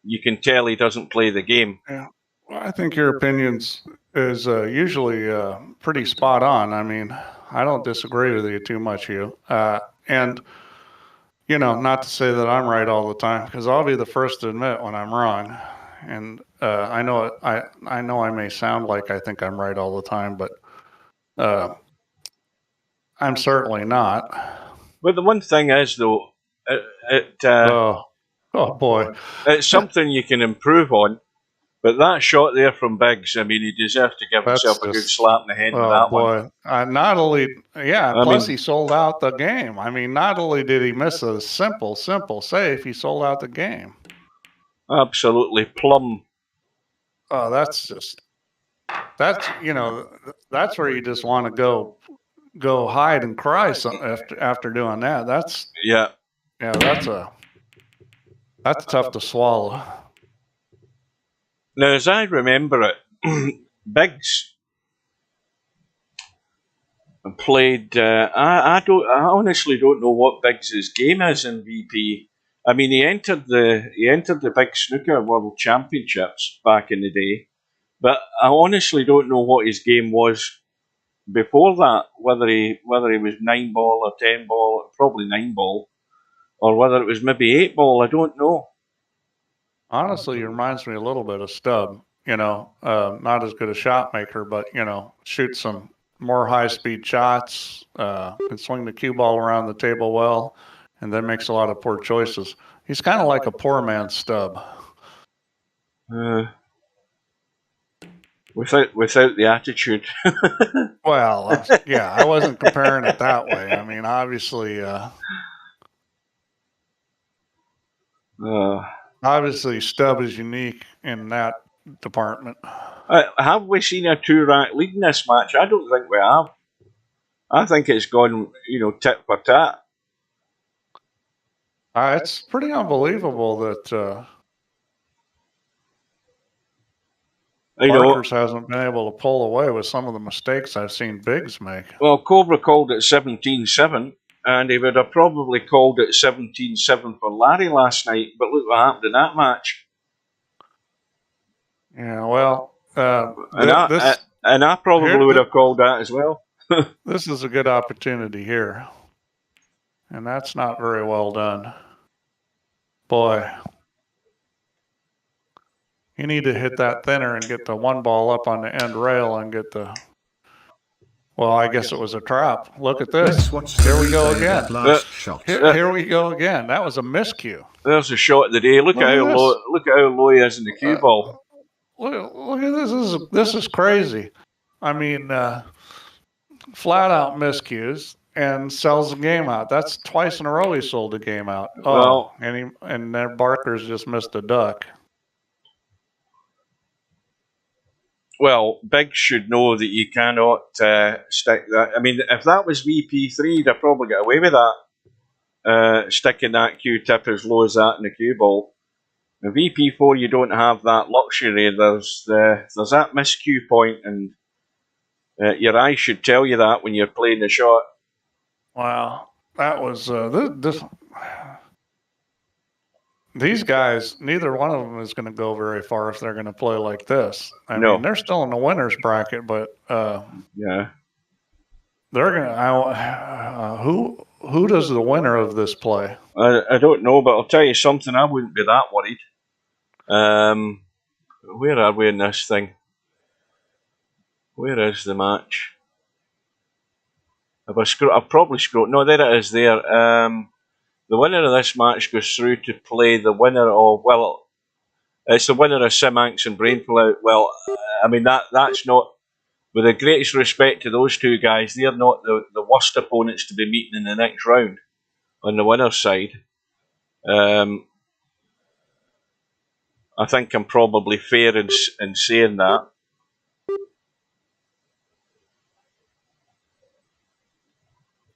S4: you can tell he doesn't play the game.
S5: Yeah, well, I think your opinions is usually pretty spot on. I mean, I don't disagree with you too much, Hugh. And not to say that I'm right all the time, because I'll be the first to admit when I'm wrong. And I know I may sound like I think I'm right all the time, but I'm certainly not.
S4: But the one thing is, though,
S5: Oh boy,
S4: it's something you can improve on. But that shot there from BIggz, I mean, he deserves to give himself a good slap in the head with that one.
S5: Not only, plus he sold out the game. I mean, not only did he miss a simple save, he sold out the game.
S4: Absolutely plumb.
S5: Oh, that's where you just want to go hide and cry after doing that. That's tough to swallow.
S4: Now, as I remember it, BIggz played. I honestly don't know what BIggz's game is in VP. I mean, he entered the Big Snooker World Championships back in the day, but I honestly don't know what his game was before that. Whether he was 9 ball or 10 ball, probably 9 ball, or whether it was maybe 8 ball. I don't know.
S5: Honestly, he reminds me a little bit of Stubb. Not as good a shot maker, but shoots some more high-speed shots, can swing the cue ball around the table well, and then makes a lot of poor choices. He's kind of like a poor man's Stubb.
S4: Without the attitude.
S5: Well, yeah, I wasn't comparing it that way. I mean, obviously, Stubb is unique in that department.
S4: Have we seen a 2-rack lead in this match? I don't think we have. I think it's gone, tit for tat.
S5: It's pretty unbelievable that Barkers hasn't been able to pull away with some of the mistakes I've seen BIggz make.
S4: Well, Cobra called it 17-7, and he would have probably called it 17-7 for Larry last night, but look what happened in that match.
S5: Yeah, well,
S4: and I probably would have called that as well.
S5: This is a good opportunity here, and that's not very well done. Boy, you need to hit that thinner and get the one ball up on the end rail and get the... Well, I guess it was a trap. Look at this. Here we go again. Here we go again. That was a miscue.
S4: There's a shot of the day. Look at how low he is in the cue ball.
S5: Look at this. This is crazy. I mean, flat out miscues and sells the game out. That's twice in a row he sold the game out. And then Barker's just missed a duck.
S4: Well, BIggz should know that you cannot stick that. I mean, if that was VP3, they'd probably get away with that. Sticking that Q-tip as low as that in the cue ball. In VP4, you don't have that luxury. There's that miscue point, and your eyes should tell you that when you're playing the shot.
S5: Wow, that was these guys, neither one of them is going to go very far if they're going to play like this. I mean, they're still in the winner's bracket, but
S4: yeah,
S5: they're going to. Who does the winner of this play?
S4: I don't know, but I'll tell you something. I wouldn't be that worried. Where are we in this thing? Where is the match? I've probably scrolled. No, there it is. There. The winner of this match goes through to play the winner of, it's the winner of Simanx and Brainful. Well, I mean, that's not, with the greatest respect to those two guys, they're not the worst opponents to be meeting in the next round on the winner's side. I think I'm probably fair in saying that.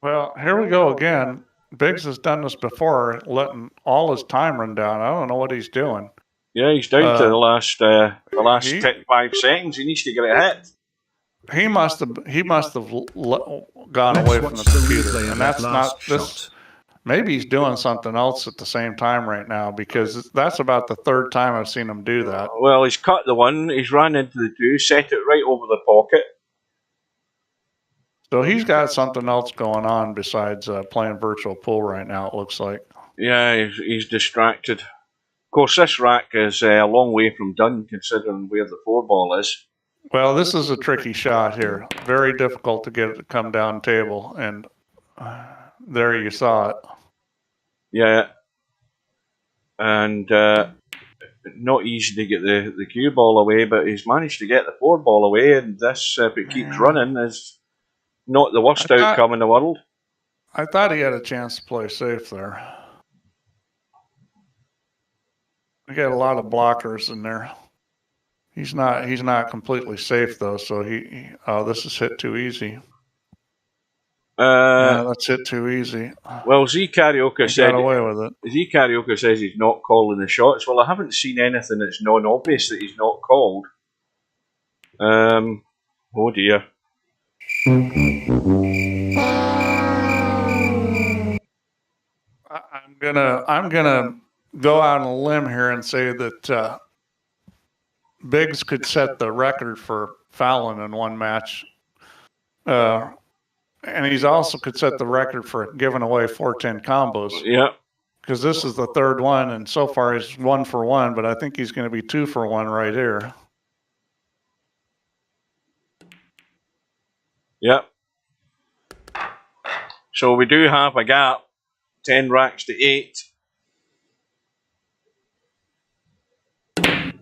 S5: Well, here we go again. BIggz has done this before, letting all his time run down. I don't know what he's doing.
S4: Yeah, he's down to the last 5 seconds. He needs to get it hit.
S5: He must have gone away from the computer, and that's not this. Maybe he's doing something else at the same time right now, because that's about the third time I've seen him do that.
S4: Well, he's cut the one, he's ran into the two, set it right over the pocket.
S5: So he's got something else going on besides playing virtual pool right now, it looks like.
S4: Yeah, he's distracted. Of course, this rack is a long way from done, considering where the 4-ball is.
S5: Well, this is a tricky shot here. Very difficult to get it to come down table, and there you saw it.
S4: Yeah. And not easy to get the cue ball away, but he's managed to get the 4-ball away, and this, if it keeps running, is not the worst outcome in the world.
S5: I thought he had a chance to play safe there. We got a lot of blockers in there. He's not completely safe though, so this is hit too easy. That's hit too easy.
S4: Well, Z Karaoke said
S5: got away with it.
S4: Z Karaoke says he's not calling the shots. Well, I haven't seen anything that's non-obvious that he's not called. Oh dear.
S5: I'm gonna go out on a limb here and say that BIggz could set the record for fouling in one match, and he's also could set the record for giving away 410 combos.
S4: Yeah,
S5: because this is the third one, and so far he's 1 for 1, but I think he's going to be 2 for 1 right here.
S4: Yep. So we do have a gap, 10 racks to 8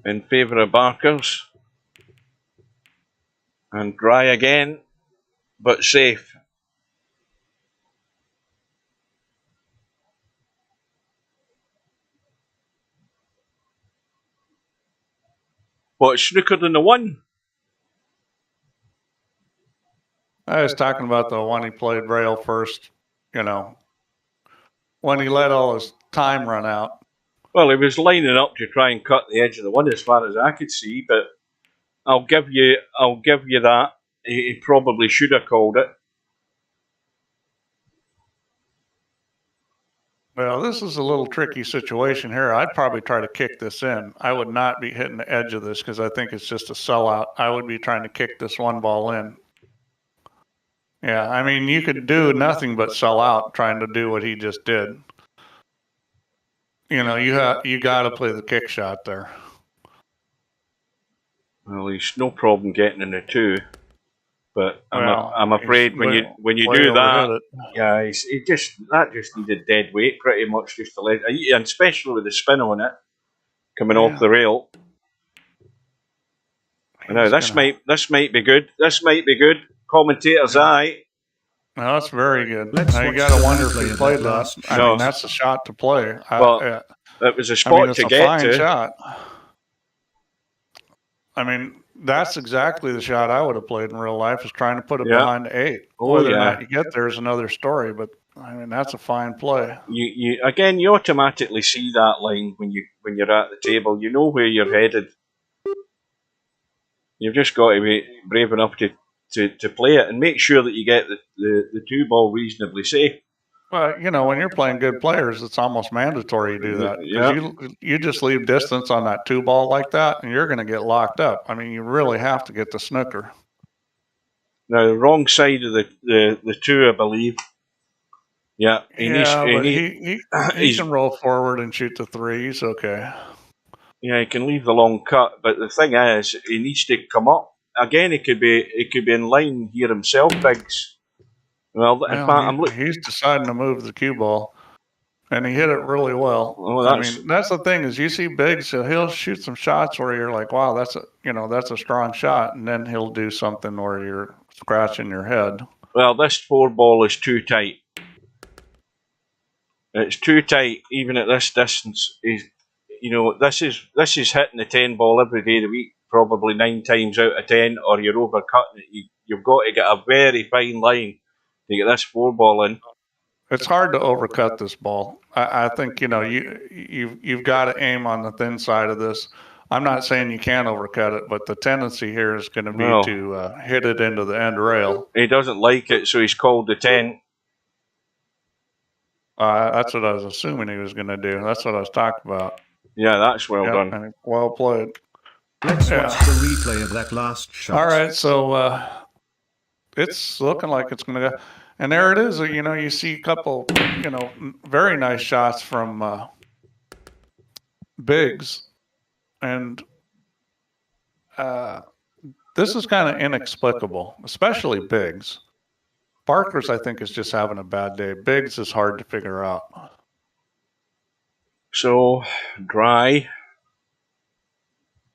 S4: in favour of Barkers. And dry again, but safe. But it's snookered than the one.
S5: I was talking about the one he played rail first, you know, when he let all his time run out.
S4: Well, he was lining up to try and cut the edge of the one as far as I could see, but I'll give you that. He probably should have called it.
S5: Well, this is a little tricky situation here. I'd probably try to kick this in. I would not be hitting the edge of this because I think it's just a sellout. I would be trying to kick this one ball in. Yeah, I mean, you could do nothing but sell out trying to do what he just did. You know, you got to play the kick shot there.
S4: Well, he's no problem getting in the 2, but I'm afraid when you do that, yeah, that just needed dead weight pretty much just to let, and especially with the spin on it coming off the rail. Now this might be good. This might be good. Commentator's eye.
S5: No, that's very good. Now you got to wonder if he played that. I mean, that's a shot to play.
S4: Well, it was a spot to get to.
S5: Shot. I mean, that's exactly the shot I would have played in real life, is trying to put it behind the 8. Whether or not you get there is another story, but I mean, that's a fine play.
S4: You automatically see that line when you're at the table. You know where you're headed. You've just got to be brave enough to play it and make sure that you get the 2 ball reasonably safe.
S5: Well, you know, when you're playing good players, it's almost mandatory you do that. Because you just leave distance on that 2 ball like that, and you're going to get locked up. I mean, you really have to get the snooker.
S4: Now, the wrong side of the 2, I believe. Yeah,
S5: he can roll forward and shoot the 3. He's okay.
S4: Yeah, he can leave the long cut, but the thing is, he needs to come up. Again, he could be in line here himself, BIggz. Well, in fact,
S5: he's deciding to move the cue ball, and he hit it really well.
S4: Well,
S5: I mean, that's the thing is, you see BIggz, he'll shoot some shots where you're like, wow, that's a strong shot, and then he'll do something where you're scratching your head.
S4: Well, this 4 ball is too tight. It's too tight, even at this distance. This is hitting the 10 ball every day of the week, probably 9 times out of 10, or you're overcutting it. You've got to get a very fine line to get this 4 ball in.
S5: It's hard to overcut this ball. I think you've got to aim on the thin side of this. I'm not saying you can't overcut it, but the tendency here is going to be to hit it into the end rail.
S4: He doesn't like it, so he's called the 10.
S5: That's what I was assuming he was going to do. That's what I was talking about.
S4: Yeah, that's well done.
S5: Well played.
S1: Let's watch the replay of that last shot.
S5: All right, so it's looking like it's going to go. And there it is. You see a couple, very nice shots from BIggz. And this is kind of inexplicable, especially BIggz. Barkers, I think, is just having a bad day. BIggz is hard to figure out.
S4: So, dry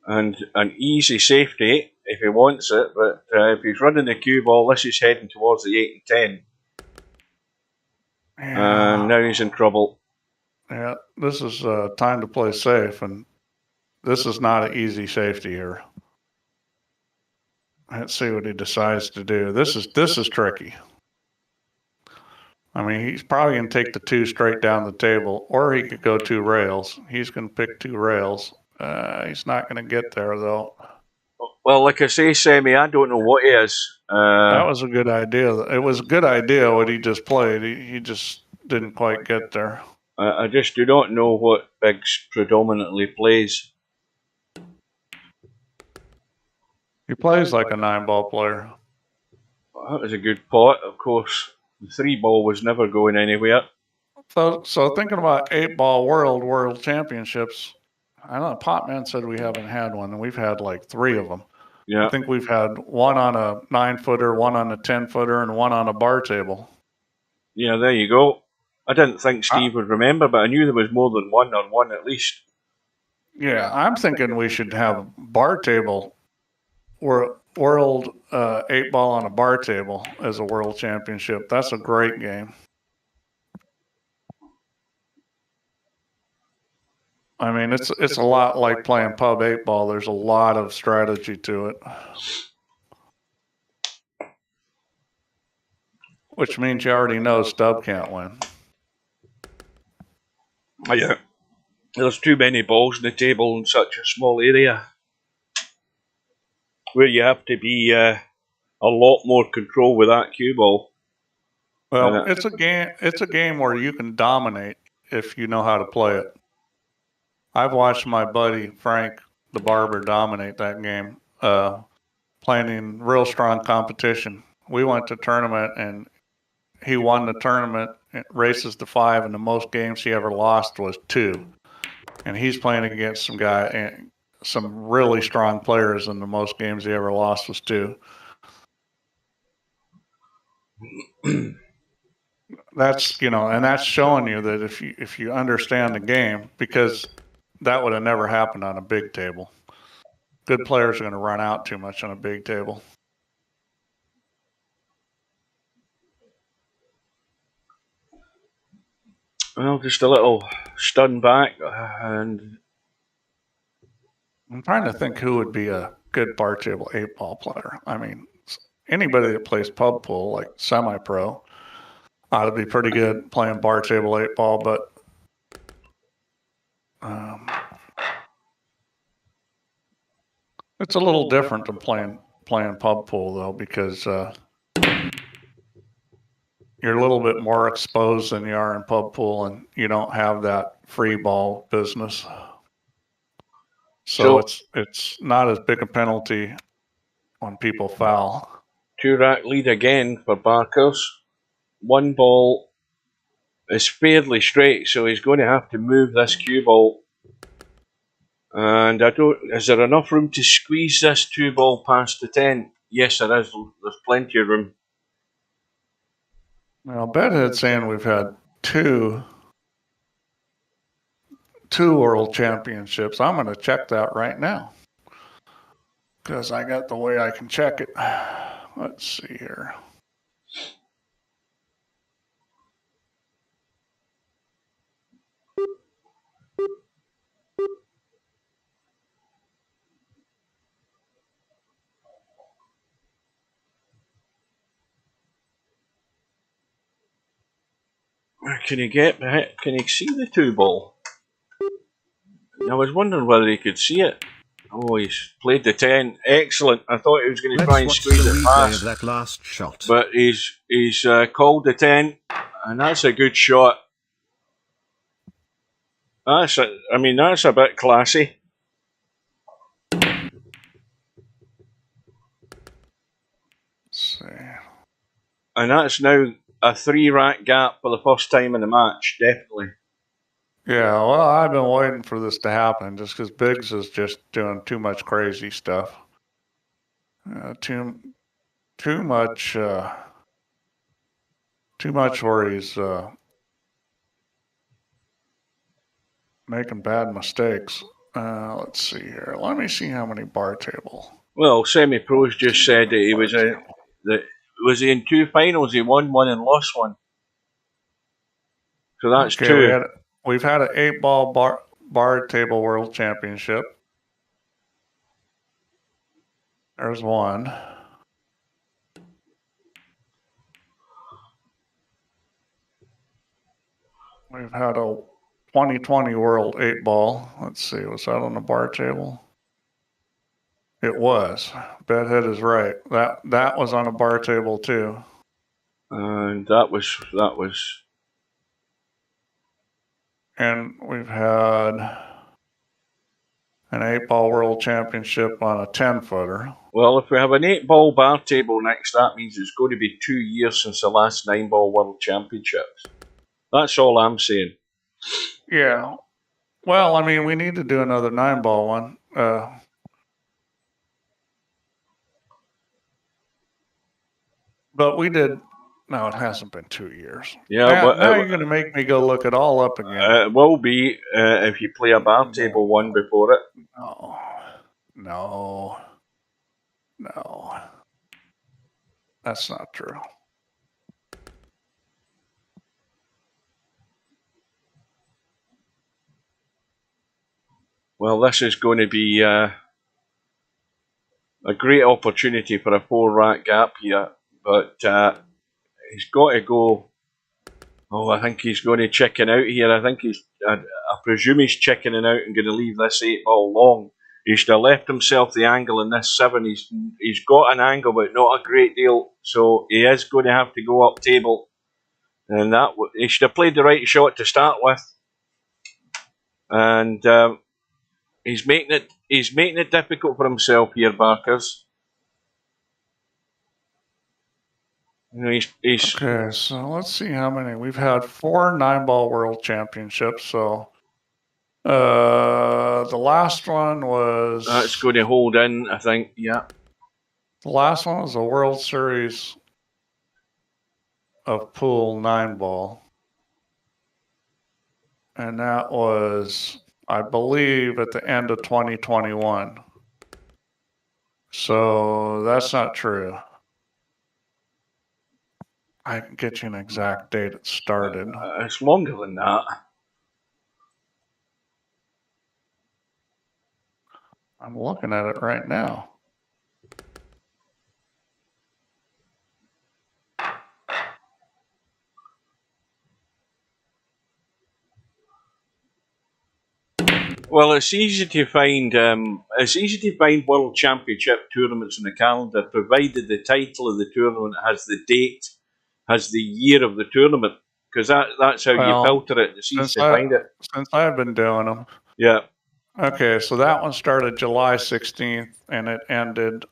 S4: and an easy safety if he wants it, but if he's running the cue ball, this is heading towards the 8 and 10. And now he's in trouble.
S5: Yeah, this is time to play safe, and this is not an easy safety here. Let's see what he decides to do. This is tricky. I mean, he's probably going to take the 2 straight down the table, or he could go 2 rails. He's going to pick 2 rails. He's not going to get there, though.
S4: Well, like I say, Sammy, I don't know what he is.
S5: That was a good idea. It was a good idea what he just played. He just didn't quite get there.
S4: I just do not know what BIggz predominantly plays.
S5: He plays like a 9-ball player.
S4: Well, that was a good pot, of course. The 3 ball was never going anywhere.
S5: So thinking about 8-ball world championships, I know Potman said we haven't had one, and we've had like 3 of them. I think we've had one on a 9-footer, one on a 10-footer, and one on a bar table.
S4: Yeah, there you go. I didn't think Steve would remember, but I knew there was more than one on one at least.
S5: Yeah, I'm thinking we should have bar table or world 8-ball on a bar table as a world championship. That's a great game. I mean, it's a lot like playing pub 8-ball. There's a lot of strategy to it, which means you already know Stub can't win.
S4: Yeah, there's too many balls on the table in such a small area, where you have to be a lot more control with that cue ball.
S5: Well, it's a game. It's a game where you can dominate if you know how to play it. I've watched my buddy Frank the Barber dominate that game, playing in real strong competition. We went to tournament and he won the tournament, races to 5, and the most games he ever lost was 2. And he's playing against some really strong players, and the most games he ever lost was 2. That's, and that's showing you that if you understand the game, because that would have never happened on a big table. Good players are going to run out too much on a big table.
S4: Well, just a little stun back, and
S5: I'm trying to think who would be a good bar table 8-ball player. I mean, anybody that plays pub pool, like semi-pro, ought to be pretty good playing bar table 8-ball, but it's a little different than playing pub pool, though, because you're a little bit more exposed than you are in pub pool, and you don't have that free ball business. So it's not as big a penalty when people foul.
S4: 2-rack lead again for Barkers. 1 ball is fairly straight, so he's going to have to move this cue ball. And is there enough room to squeeze this 2 ball past the 10? Yes, there is. There's plenty of room.
S5: Well, Bedhead's saying we've had two world championships. I'm going to check that right now, because I got the way I can check it. Let's see here.
S4: Can you see the 2 ball? I was wondering whether he could see it. Oh, he's played the 10. Excellent. I thought he was going to try and squeeze it past.
S1: That last shot.
S4: But he's called the 10, and that's a good shot. That's a bit classy.
S5: Let's see.
S4: And that's now a 3-rack gap for the first time in the match, definitely.
S5: Yeah, well, I've been waiting for this to happen just because BIggz is just doing too much crazy stuff. Too much where he's making bad mistakes. Let's see here. Let me see how many bar table.
S4: Well, Semi-Pros just said that he was was he in 2 finals? He won 1 and lost 1. So that's 2.
S5: We've had an 8-ball bar table world championship. There's 1. We've had a 2020 world 8-ball. Let's see, was that on the bar table? It was. Bedhead is right. That was on a bar table too.
S4: And that was.
S5: And we've had an 8-ball world championship on a 10-footer.
S4: Well, if we have an 8-ball bar table next, that means it's going to be 2 years since the last 9-ball world championships. That's all I'm saying.
S5: Yeah. Well, I mean, we need to do another 9-ball one. But we did. No, it hasn't been 2 years.
S4: Yeah,
S5: now you're going to make me go look it all up again.
S4: It will be if you play a bar table one before it.
S5: No. That's not true.
S4: Well, this is going to be a great opportunity for a 4-rack gap here, but he's got to go. Oh, I think he's going to chicken out here. I presume he's chickening out and going to leave this 8-ball long. He should have left himself the angle in this 7. He's got an angle, but not a great deal. So he is going to have to go up table, and he should have played the right shot to start with. And he's making it difficult for himself here, Barkers.
S5: Okay, so let's see how many. We've had 4 9-ball world championships, so the last one was...
S4: That's going to hold in, I think, yeah.
S5: The last one was a World Series of Pool 9-ball. And that was, I believe, at the end of 2021. So that's not true. I can get you an exact date it started.
S4: It's longer than that.
S5: I'm looking at it right now.
S4: Well, it's easy to find World Championship tournaments in the calendar, provided the title of the tournament has the date, has the year of the tournament, because that's how you filter it. It's easy to find it.
S5: Since I've been doing them.
S4: Yeah.
S5: Okay, so that one started July 16th and it ended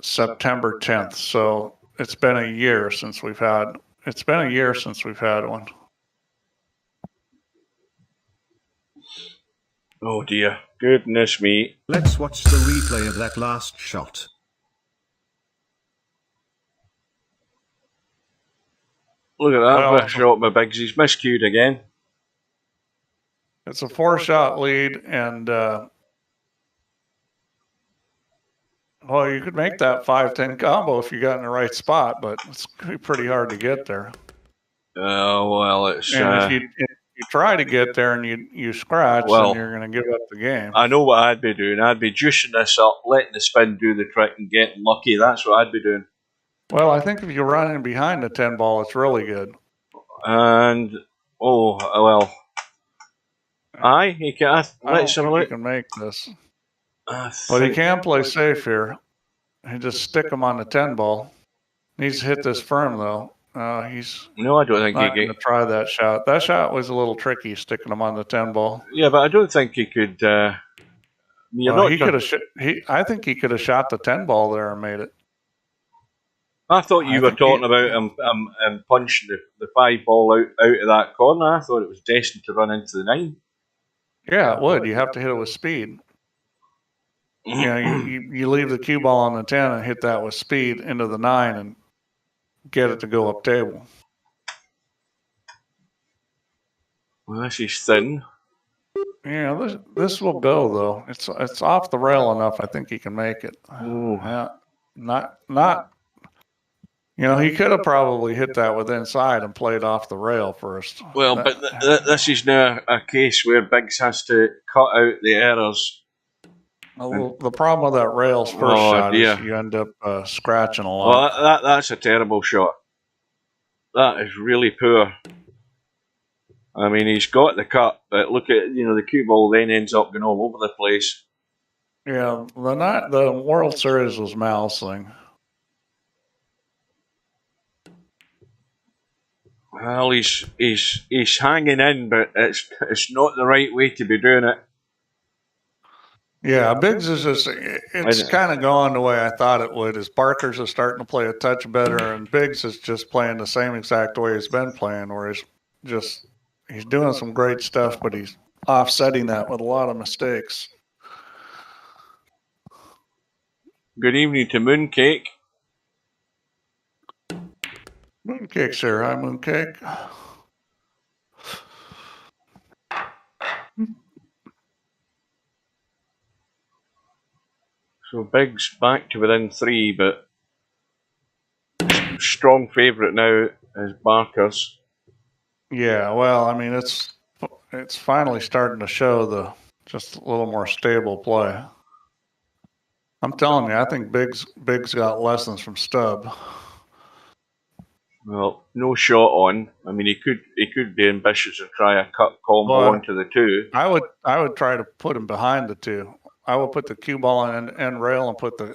S5: September 10th. So it's been a year since we've had one.
S4: Oh dear, goodness me.
S1: Let's watch the replay of that last shot.
S4: Look at that shot by BIggz. He's miscued again.
S5: It's a 4-shot lead, and well, you could make that 5-10 combo if you got in the right spot, but it's going to be pretty hard to get there.
S4: Well, it's...
S5: And if you try to get there and you scratch, then you're going to give up the game.
S4: I know what I'd be doing. I'd be juicing this up, letting the spin do the trick and getting lucky. That's what I'd be doing.
S5: Well, I think if you run in behind the 10-ball, it's really good.
S4: And, aye, he can. Let's have a look.
S5: He can make this. But he can play safe here. He just stick him on the 10-ball. Needs to hit this firm, though. He's
S4: no, I don't think
S5: not going to try that shot. That shot was a little tricky, sticking him on the 10-ball.
S4: Yeah, but I don't think he could. I
S5: think he could have shot the 10-ball there and made it.
S4: I thought you were talking about him punching the 5-ball out of that corner. I thought it was destined to run into the 9.
S5: Yeah, it would. You have to hit it with speed. You leave the cue ball on the 10 and hit that with speed into the 9 and get it to go up table.
S4: Well, this is thin.
S5: Yeah, this will go though. It's off the rail enough. I think he can make it.
S4: Ooh.
S5: Yeah, not. He could have probably hit that with inside and played off the rail first.
S4: Well, but this is now a case where BIggz has to cut out the errors.
S5: Well, the problem with that rail's first shot is you end up scratching a lot.
S4: Well, that's a terrible shot. That is really poor. I mean, he's got the cut, but look at, the cue ball then ends up going all over the place.
S5: Yeah, the World Series was mousing.
S4: Well, he's hanging in, but it's not the right way to be doing it.
S5: Yeah, BIggz is it's kind of going the way I thought it would. Is Barkers is starting to play a touch better, and BIggz is just playing the same exact way he's been playing, where he's doing some great stuff, but he's offsetting that with a lot of mistakes.
S4: Good evening to Mooncake.
S5: Mooncake's here. Hi, Mooncake.
S4: So BIggz back to within 3, but strong favourite now is Barkers.
S5: Yeah, well, I mean, it's finally starting to show the just a little more stable play. I'm telling you, I think BIggz got lessons from Stubb.
S4: Well, no shot on. I mean, he could be ambitious and try a cut combo onto the 2.
S5: I would try to put him behind the 2. I would put the cue ball on the end rail and put the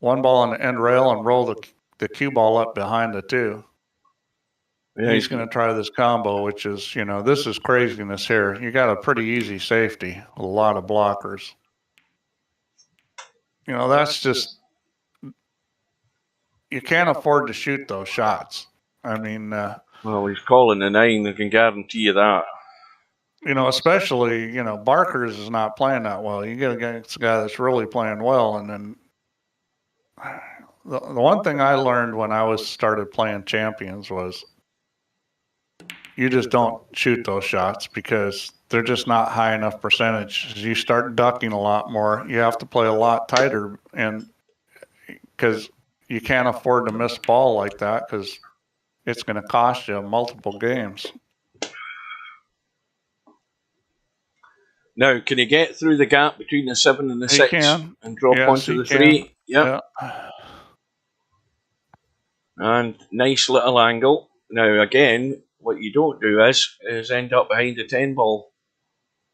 S5: 1 ball on the end rail and roll the cue ball up behind the 2. Yeah, he's going to try this combo, which is, this is craziness here. You got a pretty easy safety, a lot of blockers. That's just, you can't afford to shoot those shots. I mean,
S4: well, he's calling the 9. I can guarantee you that.
S5: Especially, Barkers is not playing that well. You get against a guy that's really playing well, and then the one thing I learned when I started playing Champions was you just don't shoot those shots because they're just not high enough percentage. As you start ducking a lot more, you have to play a lot tighter, and because you can't afford to miss ball like that because it's going to cost you multiple games.
S4: Now, can he get through the gap between the 7 and the 6 and drop onto the 3? Yep. And nice little angle. Now, again, what you don't do is end up behind the 10 ball.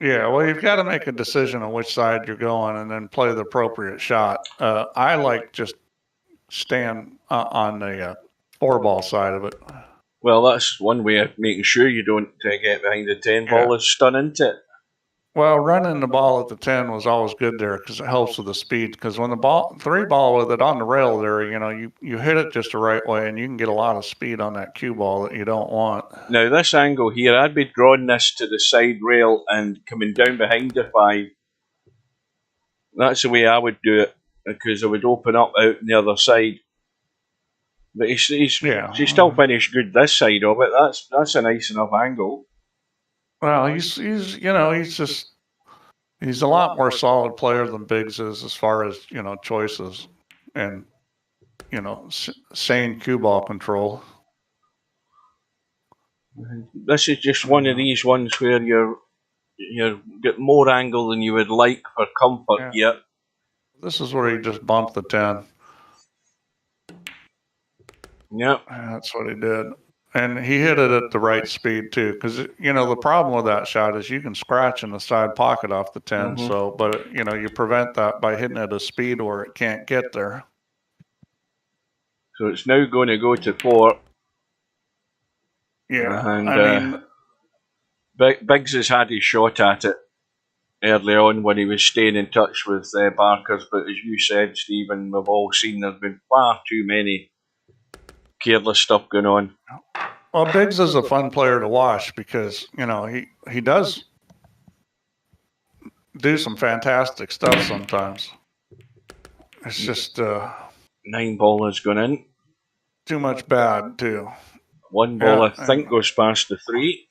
S5: Yeah, well, you've got to make a decision on which side you're going and then play the appropriate shot. I like just staying on the 4 ball side of it.
S4: Well, that's one way of making sure you don't get behind the 10 ball is stun into it.
S5: Well, running the ball at the 10 was always good there because it helps with the speed. Because when the 3 ball with it on the rail there, you hit it just the right way and you can get a lot of speed on that cue ball that you don't want.
S4: Now, this angle here, I'd be drawing this to the side rail and coming down behind the 5. That's the way I would do it because I would open up out on the other side. But he still finished good this side of it. That's a nice enough angle.
S5: Well, he's a lot more solid player than BIggz is as far as, choices and, sane cue ball control.
S4: This is just one of these ones where you're get more angle than you would like for comfort here.
S5: This is where he just bumped the 10.
S4: Yep.
S5: That's what he did. And he hit it at the right speed, too, because, the problem with that shot is you can scratch in the side pocket off the 10. Mm-hmm. So, but, you prevent that by hitting at a speed where it can't get there.
S4: So it's now going to go to 4.
S5: Yeah.
S4: And BIggz has had his shot at it early on when he was staying in touch with Barkers. But as you said, Stephen, we've all seen there's been far too many careless stuff going on.
S5: Well, BIggz is a fun player to watch because, he does do some fantastic stuff sometimes. It's just
S4: 9 ball has gone in.
S5: Too much bad, too.
S4: 1 ball, I think, goes past the 3.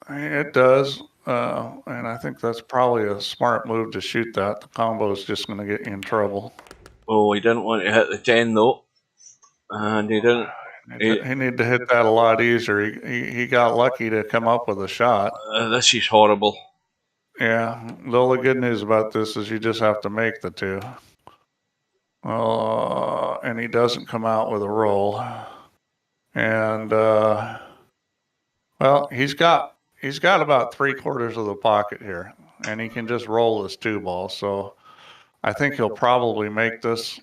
S5: It does. And I think that's probably a smart move to shoot that. The combo is just going to get you in trouble.
S4: Oh, he didn't want to hit the 10, though. And he didn't.
S5: He needed to hit that a lot easier. He got lucky to come up with a shot.
S4: This is horrible.
S5: Yeah. The only good news about this is you just have to make the 2. And he doesn't come out with a roll. And, he's got about 3/4 of the pocket here. And he can just roll this 2 ball. So I think he'll probably make this.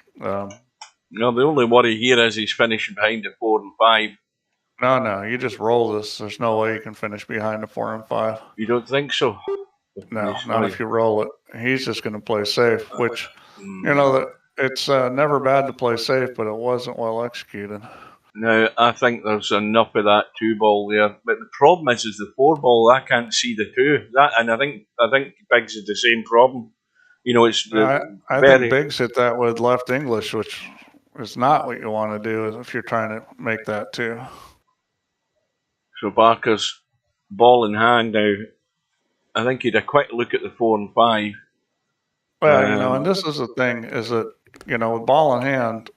S4: No, the only worry here is he's finishing behind the 4 and 5.
S5: No, you just roll this. There's no way you can finish behind the 4 and 5.
S4: You don't think so?
S5: No, not if you roll it. He's just going to play safe, which, it's never bad to play safe, but it wasn't well executed.
S4: No, I think there's enough of that 2 ball there. But the problem is the 4 ball, I can't see the 2. And I think BIggz is the same problem. It's
S5: I think BIggz hit that with left English, which is not what you want to do if you're trying to make that too.
S4: So Barker's ball in hand now. I think he'd a quick look at the 4 and 5.
S5: Well, and this is the thing, is that, with ball in hand,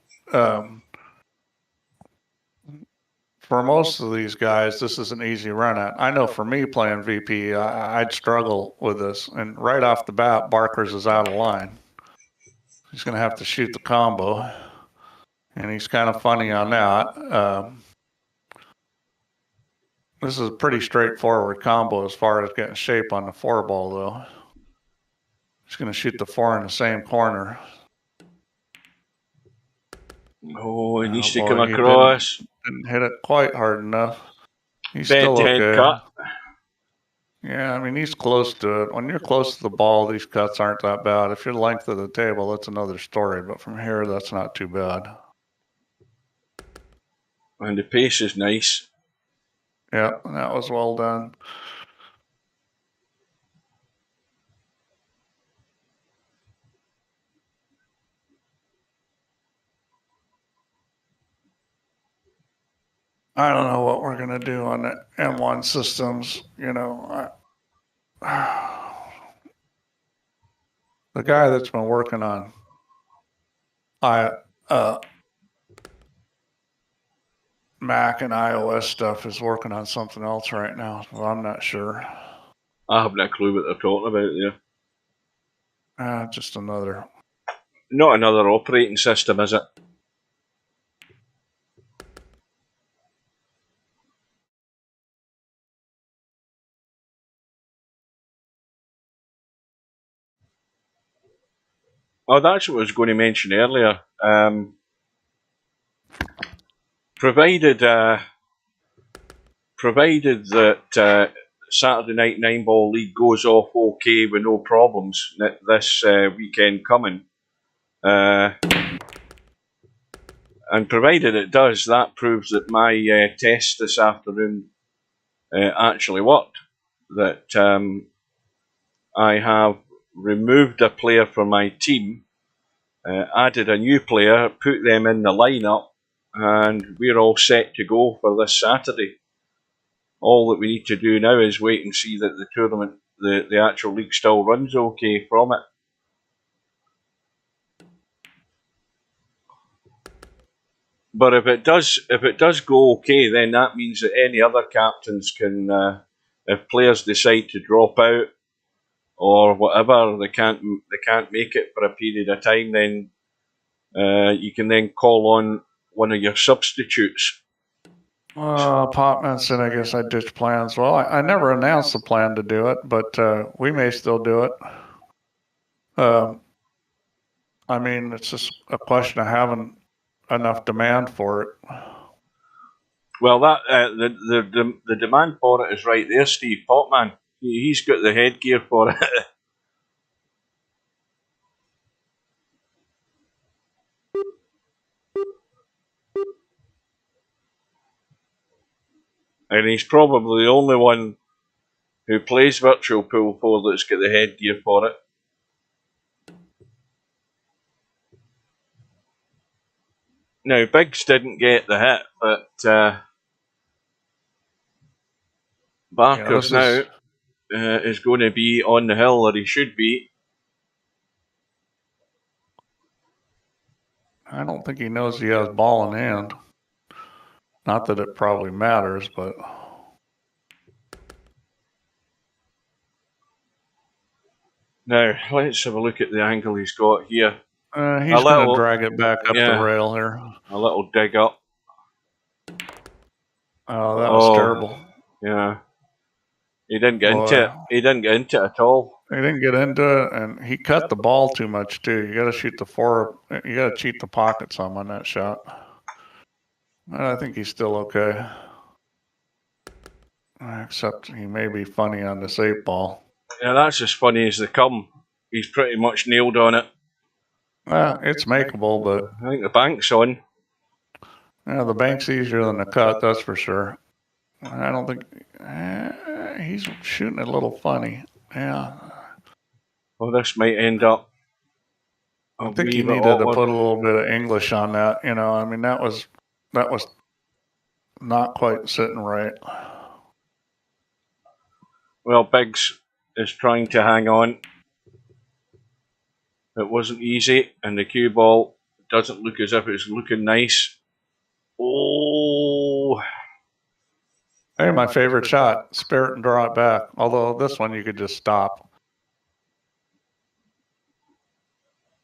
S5: for most of these guys, this is an easy run at. I know for me playing VP, I'd struggle with this. And right off the bat, Barkers is out of line. He's going to have to shoot the combo. And he's kind of funny on that. This is a pretty straightforward combo as far as getting shape on the 4 ball, though. He's going to shoot the 4 in the same corner.
S4: Oh, he needs to come across.
S5: Didn't hit it quite hard enough. He's
S4: Bent
S5: still
S4: head
S5: okay.
S4: cut.
S5: Yeah, I mean, he's close to it. When you're close to the ball, these cuts aren't that bad. If you're the length of the table, that's another story. But from here, that's not too bad.
S4: And the pace is nice.
S5: Yeah, that was well done. I don't know what we're going to do on the M1 systems. The guy that's been working on Mac and iOS stuff is working on something else right now. Well, I'm not sure.
S4: I haven't a clue what they're talking about there.
S5: Just another.
S4: Not another operating system, is it? Oh, that's what I was going to mention earlier. Provided that Saturday Night 9-Ball League goes off okay with no problems this weekend coming, and provided it does, that proves that my test this afternoon actually worked. That I have removed a player from my team, added a new player, put them in the lineup, and we're all set to go for this Saturday. All that we need to do now is wait and see that the tournament, the actual league still runs okay from it. But if it does go okay, then that means that any other captains can, if players decide to drop out or whatever, they can't make it for a period of time, then you can then call on one of your substitutes.
S5: Popman said, I guess I ditched plans. Well, I never announced the plan to do it, but we may still do it. I mean, it's just a question of having enough demand for it.
S4: Well, that the demand for it is right there, Steve. Popman, he's got the headgear for it. And he's probably the only one who plays Virtual Pool 4 that's got the headgear for it. Now, BIggz didn't get the hit, but Barkers now is going to be on the hill that he should be.
S5: I don't think he knows he has ball in hand. Not that it probably matters, but...
S4: Now, let's have a look at the angle he's got here.
S5: He's going to drag it back up the rail here.
S4: A little dig up.
S5: Oh, that was terrible.
S4: Yeah. He didn't get into it. He didn't get into it at all.
S5: He didn't get into it, and he cut the ball too much, too. You got to shoot the 4. You got to cheat the pocket some on that shot. I think he's still okay. Except he may be funny on this 8 ball.
S4: Yeah, that's as funny as they come. He's pretty much nailed on it.
S5: It's makeable, but...
S4: I think the bank's on.
S5: Yeah, the bank's easier than the cut, that's for sure. I don't think... he's shooting it a little funny. Yeah.
S4: Well, this might end up
S5: I think you needed to put a little bit of English on that. You know, I mean, that was not quite sitting right.
S4: Well, BIggz is trying to hang on. It wasn't easy, and the cue ball doesn't look as if it's looking nice. Oh!
S5: Hey, my favorite shot, spare it and draw it back. Although this one you could just stop.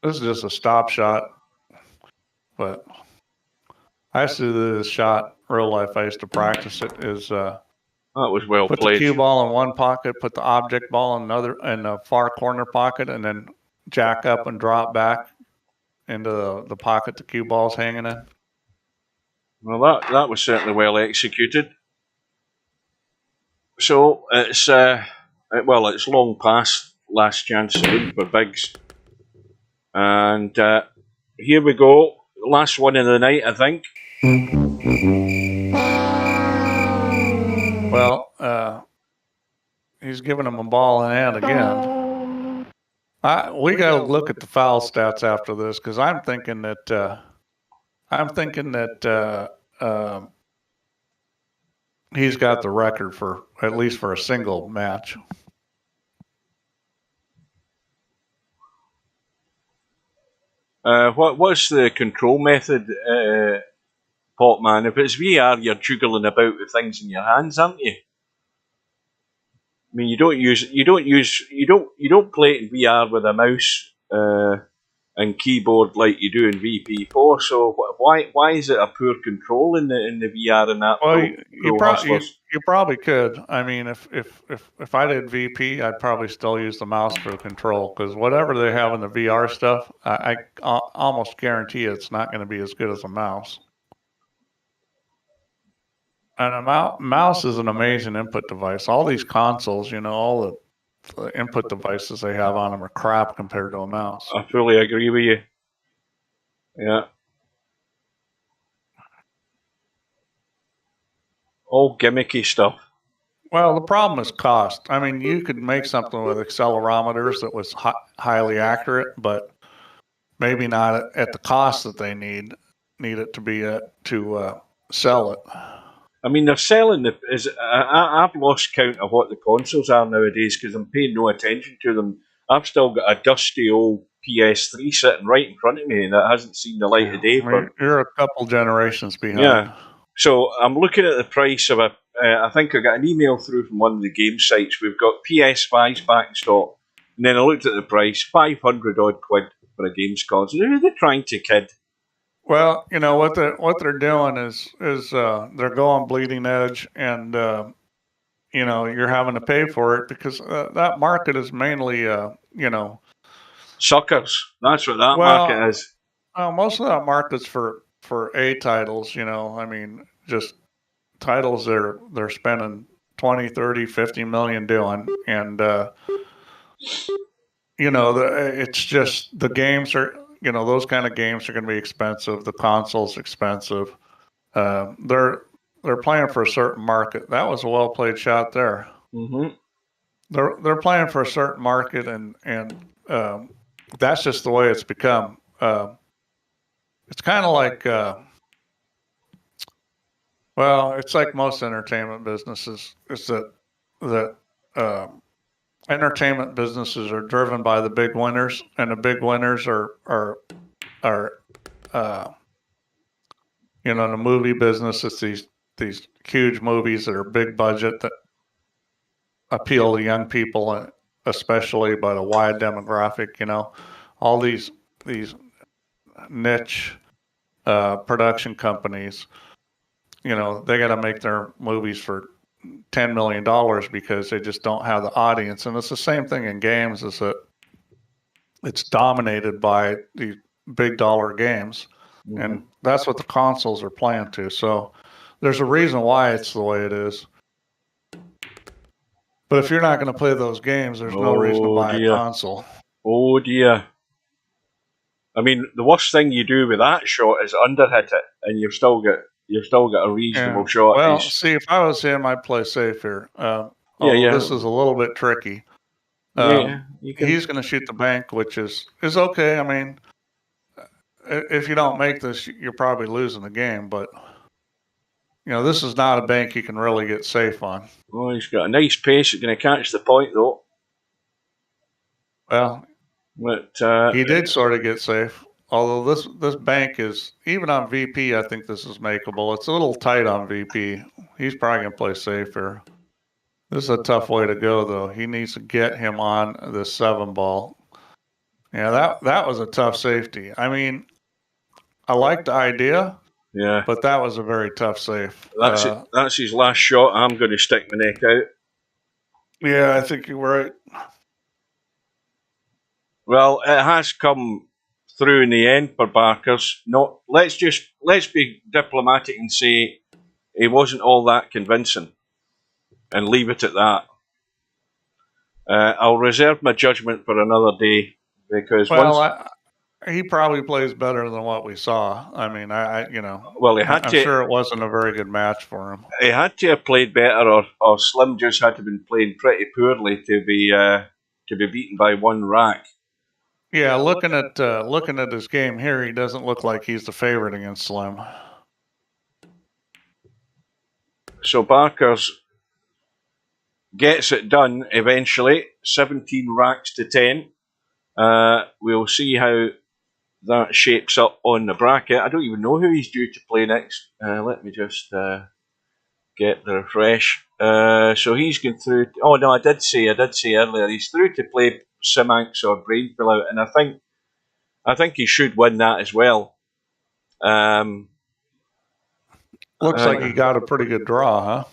S5: This is just a stop shot. But I used to do this shot, real life, I used to practice it, is
S4: that was well
S5: put
S4: played.
S5: the cue ball in one pocket, put the object ball in the far corner pocket, and then jack up and drop back into the pocket the cue ball's hanging in.
S4: Well, that was certainly well executed. So it's it's long past last chance saloon for BIggz, and here we go, last one of the night, I think.
S5: Well, he's giving him a ball in hand again. We got to look at the foul stats after this, because I'm thinking that he's got the record for at least for a single match.
S4: What's the control method, Potman? If it's VR, you're juggling about with things in your hands, aren't you? I mean, you don't play it in VR with a mouse and keyboard like you do in VP4. So why is it a poor control in the VR in that?
S5: Well, you probably could. I mean, if I did VP, I'd probably still use the mouse for the control, because whatever they have in the VR stuff, I almost guarantee it's not going to be as good as a mouse. And a mouse is an amazing input device. All these consoles, you know, all the input devices they have on them are crap compared to a mouse.
S4: I fully agree with you. Yeah. All gimmicky stuff.
S5: Well, the problem is cost. I mean, you could make something with accelerometers that was highly accurate, but maybe not at the cost that they need it to be to sell it.
S4: I mean, they're selling I've lost count of what the consoles are nowadays, because I'm paying no attention to them. I've still got a dusty old PS3 sitting right in front of me that hasn't seen the light of day.
S5: You're a couple generations behind.
S4: Yeah. So I'm looking at the price of I think I got an email through from one of the game sites. We've got PS5s back in stock. And then I looked at the price, 500 odd quid for a games console. Who are they trying to kid?
S5: Well, you know what they're doing is they're going bleeding edge, and you know, you're having to pay for it, because that market is mainly you know,
S4: suckers. That's what that market is.
S5: Most of that market's for A titles. You know, I mean, just titles they're spending 20, 30, 50 million doing, and you know, it's just the games are. You know, those kind of games are going to be expensive. The console's expensive. They're playing for a certain market. That was a well played shot there.
S4: Mm-hmm.
S5: They're playing for a certain market, and that's just the way it's become. It's kind of like, well, it's like most entertainment businesses. Is that entertainment businesses are driven by the big winners, and the big winners are you know, the movie business. It's these huge movies that are big budget that appeal to young people, especially, but a wide demographic. You know, all these niche production companies. You know, they got to make their movies for $10 million because they just don't have the audience. And it's the same thing in games, is that it's dominated by the big dollar games. Mm-hmm. And that's what the consoles are playing to. So there's a reason why it's the way it is. But if you're not going to play those games, there's no reason to buy a console.
S4: Oh dear. I mean, the worst thing you do with that shot is underhit it, and you've still got a reasonable shot.
S5: Well, see, if I was him, I'd play safe here. This is a little bit tricky. He's going to shoot the bank, which is okay. I mean, if you don't make this, you're probably losing the game. But this is not a bank you can really get safe on.
S4: Oh, he's got a nice pace. He's going to catch the point though.
S5: Well,
S4: but
S5: he did sort of get safe. Although this bank is, even on VP, I think this is makeable. It's a little tight on VP. He's probably going to play safe here. This is a tough way to go, though. He needs to get him on the 7 ball. Yeah, that was a tough safety. I mean, I like the idea,
S4: yeah,
S5: but that was a very tough safe.
S4: That's his last shot. I'm going to stick my neck out.
S5: Yeah, I think you're right.
S4: Well, it has come through in the end for Barkers. Let's be diplomatic and say he wasn't all that convincing, and leave it at that. I'll reserve my judgment for another day because
S5: he probably plays better than what we saw. I mean,
S4: well, I'm
S5: sure it wasn't a very good match for him.
S4: He had to have played better, or Slim just had to have been playing pretty poorly to be beaten by one rack.
S5: Yeah, looking at his game here, he doesn't look like he's the favorite against Slim.
S4: So Barkers gets it done eventually, 17 racks to 10. We'll see how that shapes up on the bracket. I don't even know who he's due to play next. Let me just get the refresh. So he's going through. Oh no, I did say earlier he's through to play Simanx or Brainfill out, and I think he should win that as well.
S5: Looks like he got a pretty good draw, huh?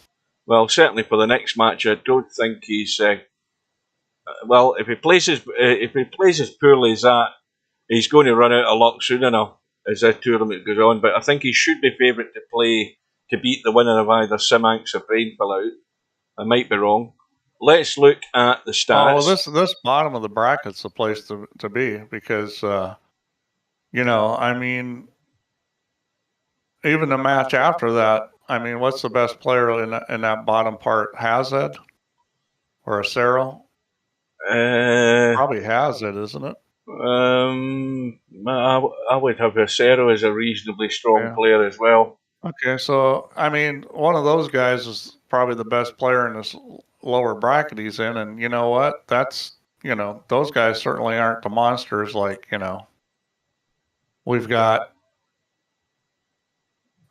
S4: Well, certainly for the next match, I don't think he's. Well, if he plays as poorly as that, he's going to run out of luck soon enough as the tournament goes on. But I think he should be favourite to beat the winner of either Simanx or Brainfill out. I might be wrong. Let's look at the stats.
S5: Oh, well, this bottom of the bracket's the place to be because, I mean, even the match after that, I mean, what's the best player in that bottom part? Hazard or a Cyril? Probably Hazard, isn't it?
S4: I would have Acero as a reasonably strong player as well.
S5: Okay, so I mean, one of those guys is probably the best player in this lower bracket he's in, and you know what? That's those guys certainly aren't the monsters like we've got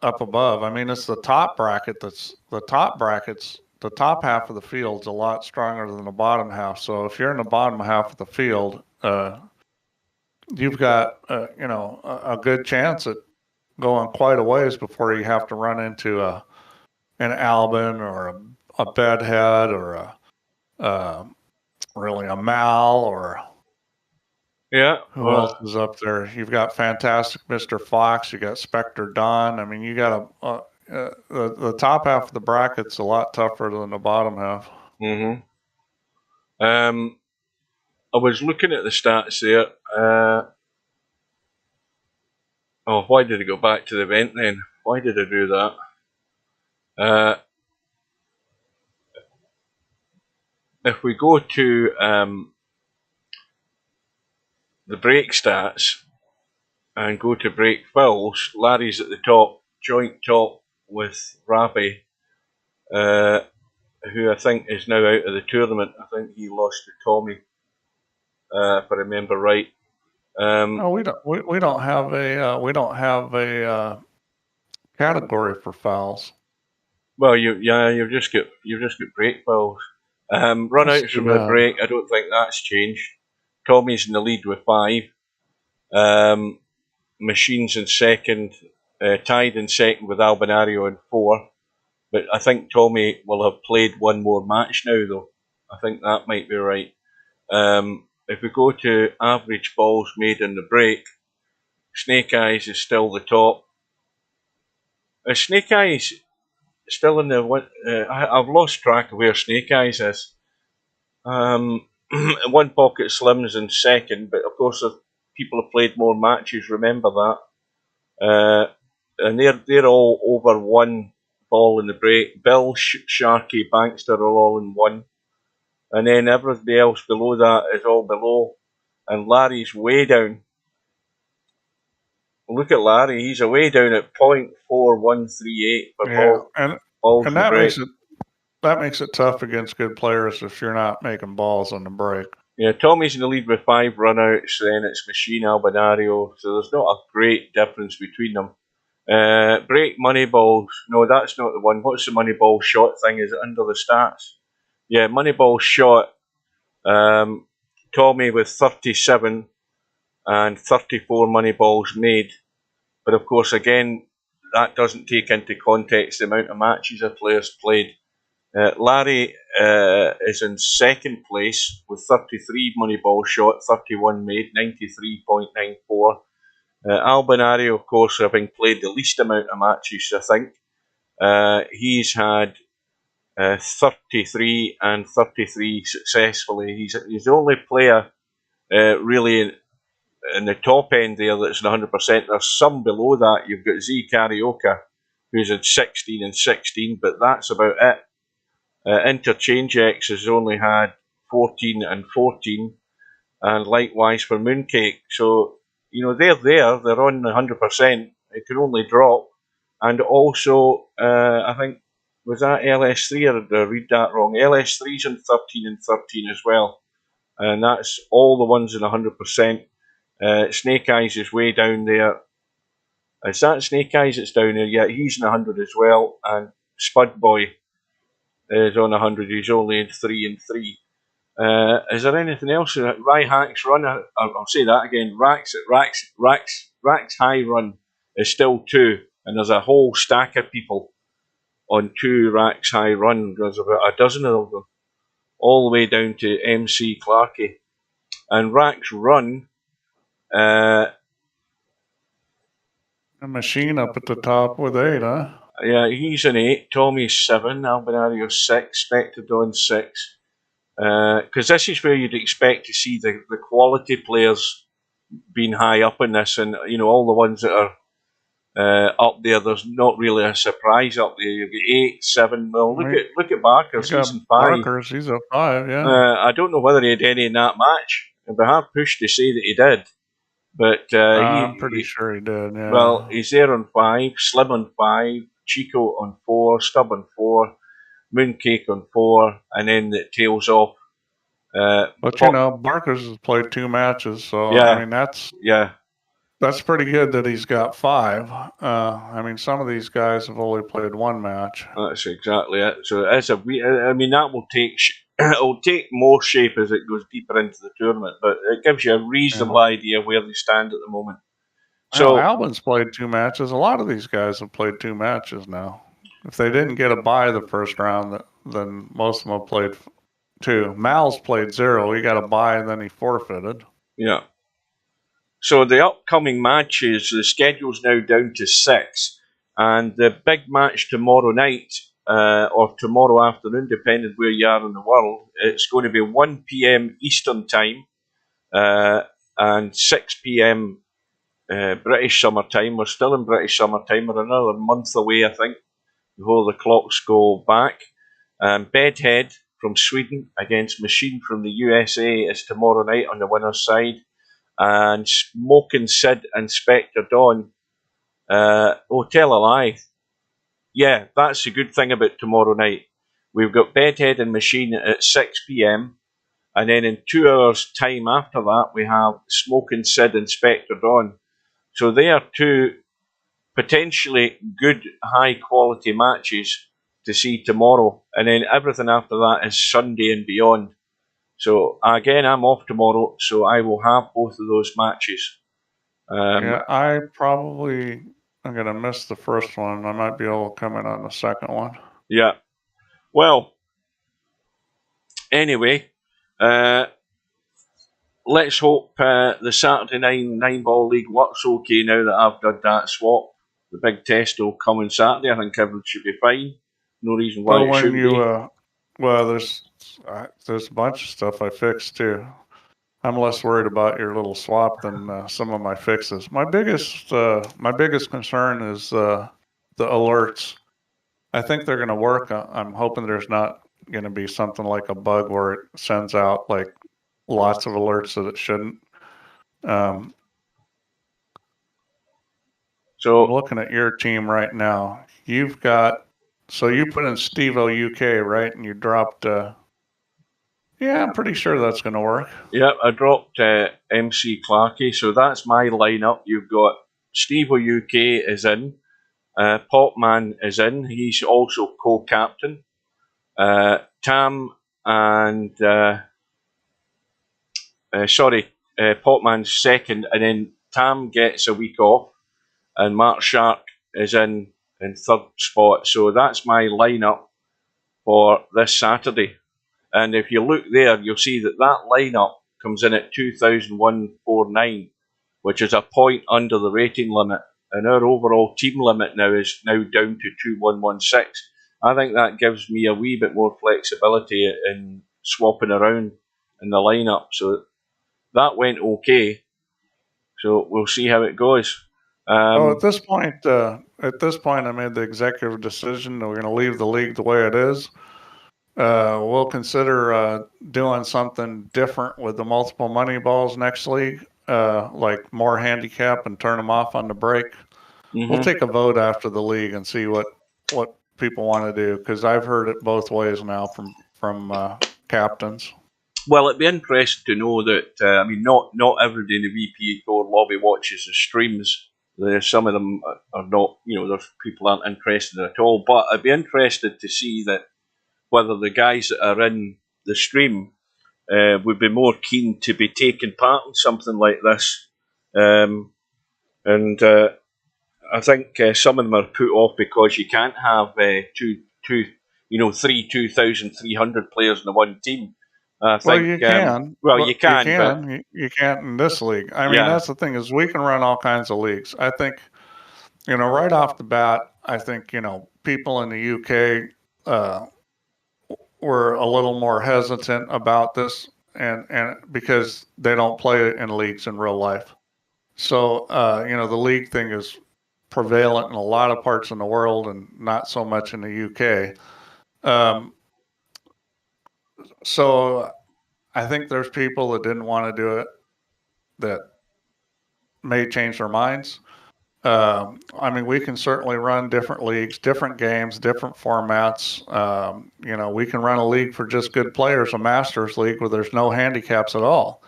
S5: up above. I mean, it's the top bracket the top half of the field's a lot stronger than the bottom half. So if you're in the bottom half of the field, you've got a good chance at going quite a ways before you have to run into an Albin or a Bedhead or really a Mal or who else is up there? You've got Fantastic Mr. Fox. You got Spectre Don. I mean, you got the top half of the bracket's a lot tougher than the bottom half.
S4: Mm-hmm. I was looking at the stats there. Why did I go back to the event then? Why did I do that? If we go to the break stats and go to break fills, Larry's at the top, joint top with Ravi, who I think is now out of the tournament. I think he lost to Tommy, if I remember right.
S5: We don't have a category for fouls.
S4: Well, you've just got break fouls. Run-outs from the break, I don't think that's changed. Tommy's in the lead with 5. Machines in second, tied in second with Albinario in 4. But I think Tommy will have played one more match now, though. I think that might be right. If we go to average balls made in the break, Snake Eyes is still the top. Snake Eyes still in the one. I've lost track of where Snake Eyes is. One Pocket Slim's in second, but of course people have played more matches. Remember that, and they're all over 1 ball in the break. Bill, Sharky, Bankster are all in 1, and then everybody else below that is all below, and Larry's way down. look at Larry. He's away down at 0.4138 per ball.
S5: And that makes it tough against good players if you're not making balls on the break.
S4: Yeah, Tommy's in the lead with 5 runouts, then it's Machine, Albinario, so there's not a great difference between them. Break Moneyball, no, that's not the one. What's the Moneyball shot thing? Is it under the stats? Yeah, Moneyball shot, Tommy with 37 and 34 Moneyballs made. But of course, again, that doesn't take into context the amount of matches a player's played. Larry is in second place with 33 Moneyball shot, 31 made, 93.94. Albinario, of course, having played the least amount of matches, I think. He's had 33 and 33 successfully. He's the only player really in the top end there that's 100%. There's some below that. You've got Z Karaoke, who's at 16 and 16, but that's about it. Interchange X has only had 14 and 14, and likewise for Mooncake. So, they're there, they're on 100%. It can only drop. And also, I think, was that LS3, or did I read that wrong? LS3's on 13 and 13 as well. And that's all the ones in 100%. Snake Eyes is way down there. Is that Snake Eyes that's down there? Yeah, he's in 100 as well. And Spud Boy is on 100. He's only in 3 and 3. Is there anything else? Ryhack's run, I'll say that again. Rack's high run is still 2, and there's a whole stack of people on 2 Rack's high run. There's about a dozen of them, all the way down to MC Clarkey. And Rack's run,
S5: a Machine up at the top with 8, huh?
S4: Yeah, he's an 8. Tommy's 7. Albinario 6. Spectrodon 6. Because this is where you'd expect to see the quality players being high up in this, and all the ones that are up there. There's not really a surprise up there. You've got 8, 7. Well, look at Barkers. He's in 5.
S5: Barkers, he's a 5. Yeah.
S4: I don't know whether he had any in that match. They have pushed to say that he did, but
S5: I'm pretty sure he did. Yeah.
S4: Well, he's there on 5. Slim on 5. Chico on 4. Stub on 4. Mooncake on 4, and then it tails off.
S5: But Barkers has played 2 matches, so
S4: yeah,
S5: I mean that's pretty good that he's got 5. I mean, some of these guys have only played 1 match.
S4: That's exactly it. So it's that will take it'll take more shape as it goes deeper into the tournament, but it gives you a reasonable idea where they stand at the moment. So
S5: Albin's played 2 matches. A lot of these guys have played 2 matches now. If they didn't get a bye the first round, then most of them have played 2. Mal's played 0. He got a bye and then he forfeited.
S4: Yeah. So the upcoming matches, the schedule's now down to 6. And the big match tomorrow night, or tomorrow afternoon, depending where you are in the world, it's going to be 1 p.m. Eastern Time and 6 p.m. British Summer Time. We're still in British Summer Time. We're another month away, I think, before the clocks go back. Bedhead from Sweden against Machine from the USA is tomorrow night on the winner's side. And Smoking Sid and Spectre Dawn. Tell a lie. Yeah, that's the good thing about tomorrow night. We've got Bedhead and Machine at 6 p.m. And then in 2 hours' time after that, we have Smoking Sid and Spectre Dawn. So they are 2 potentially good, high-quality matches to see tomorrow. And then everything after that is Sunday and beyond. So, again, I'm off tomorrow, so I will have both of those matches.
S5: I'm going to miss the first one. I might be able to come in on the second one.
S4: Yeah. Well, anyway, let's hope the Saturday 9-ball league works okay now that I've done that swap. The big test will come on Saturday. I think everything should be fine. No reason why it shouldn't be.
S5: Well, there's a bunch of stuff I fixed too. I'm less worried about your little swap than some of my fixes. My biggest concern is the alerts. I think they're going to work. I'm hoping there's not going to be something like a bug where it sends out like lots of alerts that it shouldn't.
S4: So
S5: I'm looking at your team right now. You've got, so you put in Steve-O UK, right? And you dropped, yeah, I'm pretty sure that's going to work.
S4: yeah, I dropped MC Clarkey, so that's my lineup. You've got Steve-O UK is in, Popman is in, he's also co-captain. Tam and Popman's second, and then Tam gets a week off, and Mark Shark is in third spot. So that's my lineup for this Saturday. And if you look there, you'll see that that lineup comes in at 2,149, which is a point under the rating limit. And our overall team limit now is now down to 2,116. I think that gives me a wee bit more flexibility in swapping around in the lineup. So that went okay. So we'll see how it goes.
S5: At this point, I made the executive decision that we're going to leave the league the way it is. We'll consider doing something different with the multiple money balls next league, like more handicap and turn them off on the break. We'll take a vote after the league and see what people want to do, because I've heard it both ways now from captains.
S4: Well, it'd be interesting to know that, I mean, not everybody in the VP4 lobby watches the streams. Some of them are not, there's people aren't interested at all. But I'd be interested to see that whether the guys that are in the stream would be more keen to be taking part in something like this. I think some of them are put off because you can't have three 2,300 players in the one team. I think,
S5: well, you can.
S4: But
S5: you can't in this league. I mean, that's the thing, is we can run all kinds of leagues. I think, right off the bat, I think, people in the UK were a little more hesitant about this, and because they don't play in leagues in real life. So, the league thing is prevalent in a lot of parts in the world and not so much in the UK. So I think there's people that didn't want to do it that may change their minds. I mean, we can certainly run different leagues, different games, different formats. We can run a league for just good players, a Masters League where there's no handicaps at all.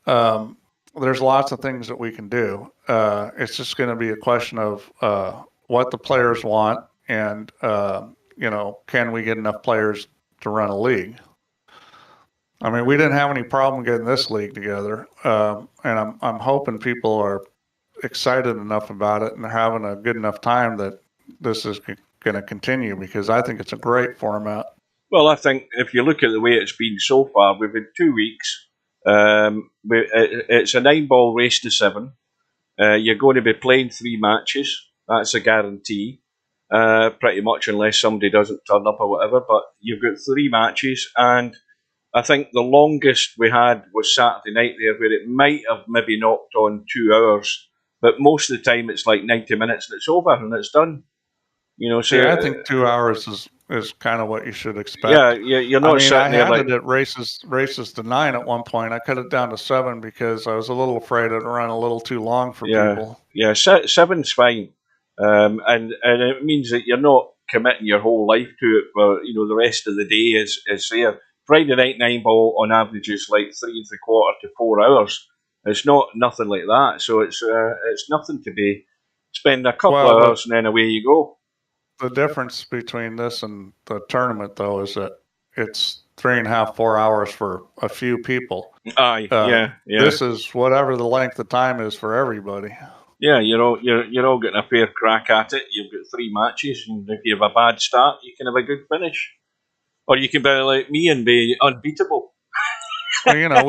S5: There's lots of things that we can do. It's just going to be a question of what the players want, and can we get enough players to run a league? I mean, we didn't have any problem getting this league together, and I'm hoping people are excited enough about it and they're having a good enough time that this is going to continue, because I think it's a great format.
S4: Well, I think if you look at the way it's been so far, we've had 2 weeks. It's a 9-ball race to 7. You're going to be playing 3 matches. That's a guarantee, pretty much, unless somebody doesn't turn up or whatever. But you've got 3 matches, and I think the longest we had was Saturday night there, where it might have maybe knocked on 2 hours. But most of the time it's like 90 minutes and it's over and it's done. So
S5: yeah, I think 2 hours is kind of what you should expect.
S4: Yeah, you're not sitting there like...
S5: I had it at races to 9 at one point. I cut it down to 7 because I was a little afraid it'd run a little too long for people.
S4: Yeah, 7's fine. And it means that you're not committing your whole life to it, but the rest of the day is there. Friday night 9-ball on average is like 3 3/4 to 4 hours. It's not nothing like that, so it's nothing to be spend a couple of hours and then away you go.
S5: The difference between this and the tournament, though, is that it's 3.5, 4 hours for a few people.
S4: Yeah.
S5: This is whatever the length of time is for everybody.
S4: Yeah, you're all getting a fair crack at it. You've got 3 matches, and if you have a bad start, you can have a good finish, or you can be like me and be unbeatable.
S5: Well,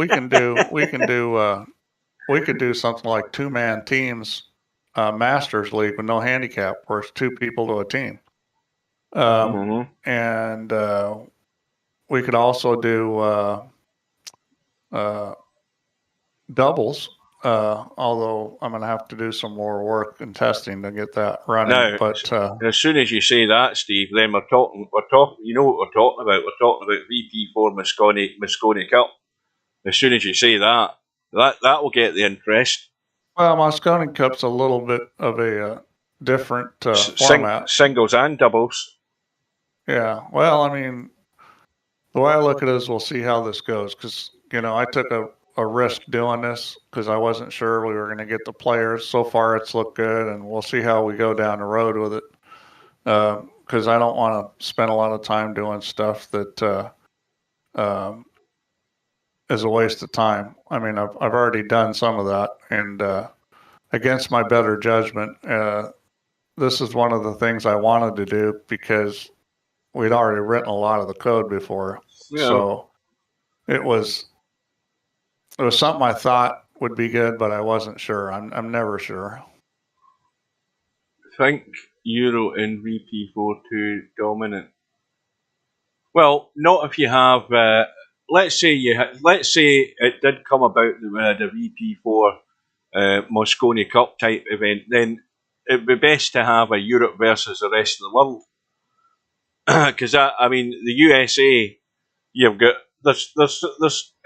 S5: we could do something like 2-man teams, Masters League with no handicap, where it's 2 people to a team. And we could also do doubles, although I'm going to have to do some more work and testing to get that running.
S4: Now,
S5: but
S4: as soon as you say that, Steve, then we're talking. You know what we're talking about? We're talking about VP4 Moscone Cup. As soon as you say that will get the interest.
S5: Well, Moscone Cup's a little bit of a different format.
S4: Singles and doubles.
S5: Yeah. Well, I mean, the way I look at it is we'll see how this goes, because, you know, I took a risk doing this because I wasn't sure we were going to get the players. So far, it's looked good, and we'll see how we go down the road with it. Because I don't want to spend a lot of time doing stuff that is a waste of time. I mean, I've already done some of that, and against my better judgment, this is one of the things I wanted to do because we'd already written a lot of the code before. Yeah. So it was something I thought would be good, but I wasn't sure. I'm never sure.
S4: Think Euro in VP4 too dominant. Well, not if you have. Let's say it did come about that we had a VP4 Moscone Cup type event. Then it'd be best to have a Europe versus the rest of the world. Because I mean, the USA, you've got there's.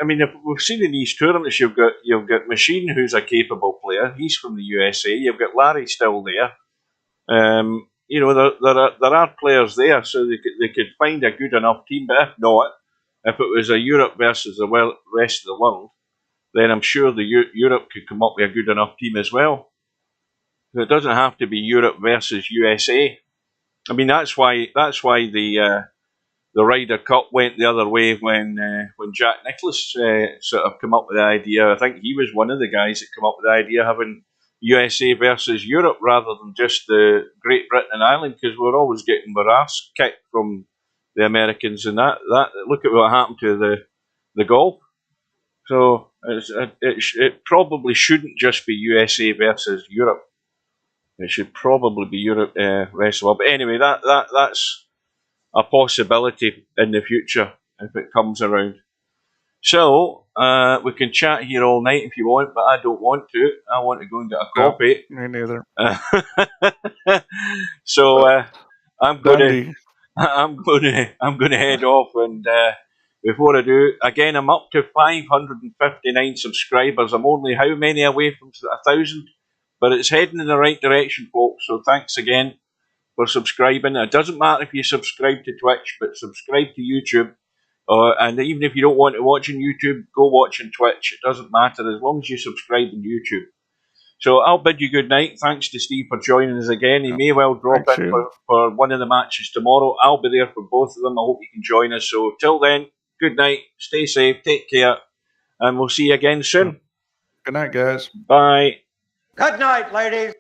S4: I mean, if we've seen in these tournaments, you've got Machine, who's a capable player. He's from the USA. You've got Larry still there. You know, there are players there, so they could find a good enough team. But if not, if it was a Europe versus the rest of the world, then I'm sure the Europe could come up with a good enough team as well. So it doesn't have to be Europe versus USA. I mean, that's why the Ryder Cup went the other way when Jack Nicklaus sort of come up with the idea. I think he was one of the guys that came up with the idea of having USA versus Europe rather than just the Great Britain and Ireland, because we're always getting our arse kicked from the Americans, and that look at what happened to the golf. So it probably shouldn't just be USA versus Europe. It should probably be Europe, rest of the world. But anyway, that's a possibility in the future if it comes around. So we can chat here all night if you want, but I don't want to. I want to go and get a coffee.
S5: Me neither.
S4: So I'm going to head off, and before I do, again, I'm up to 559 subscribers. I'm only how many away from 1,000? But it's heading in the right direction, folks. So thanks again for subscribing. It doesn't matter if you subscribe to Twitch, but subscribe to YouTube. And even if you don't want to watch on YouTube, go watch on Twitch. It doesn't matter as long as you subscribe on YouTube. So I'll bid you good night. Thanks to Steve for joining us again. He may well drop in for one of the matches tomorrow. I'll be there for both of them. I hope you can join us. So till then, good night. Stay safe. Take care. And we'll see you again soon.
S5: Good night, guys.
S4: Bye.
S6: Good night, ladies.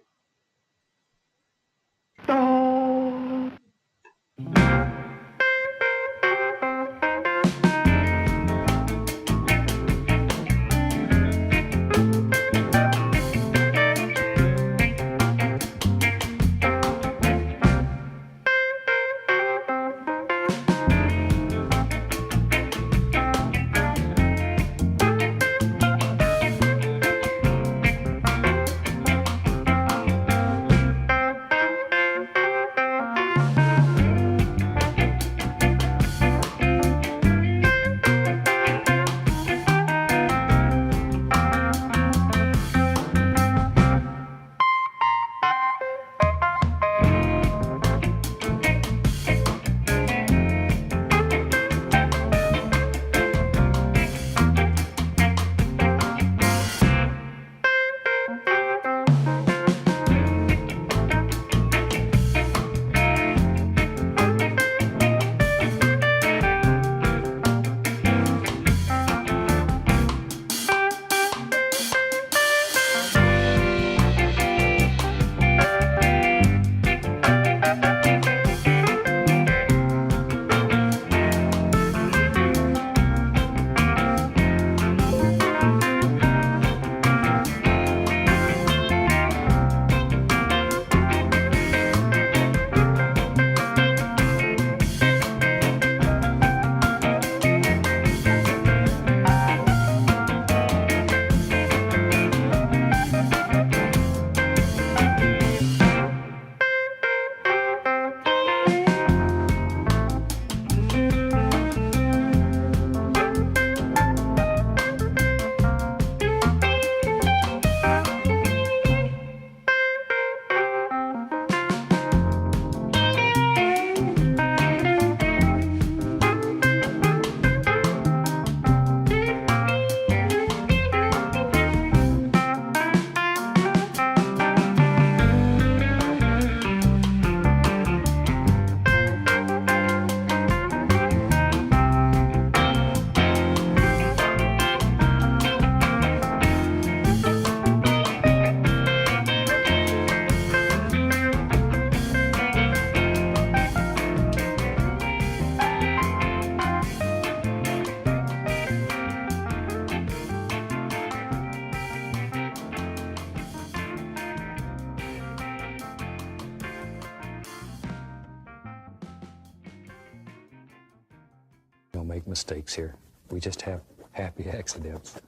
S7: don't make mistakes here. We just have happy accidents.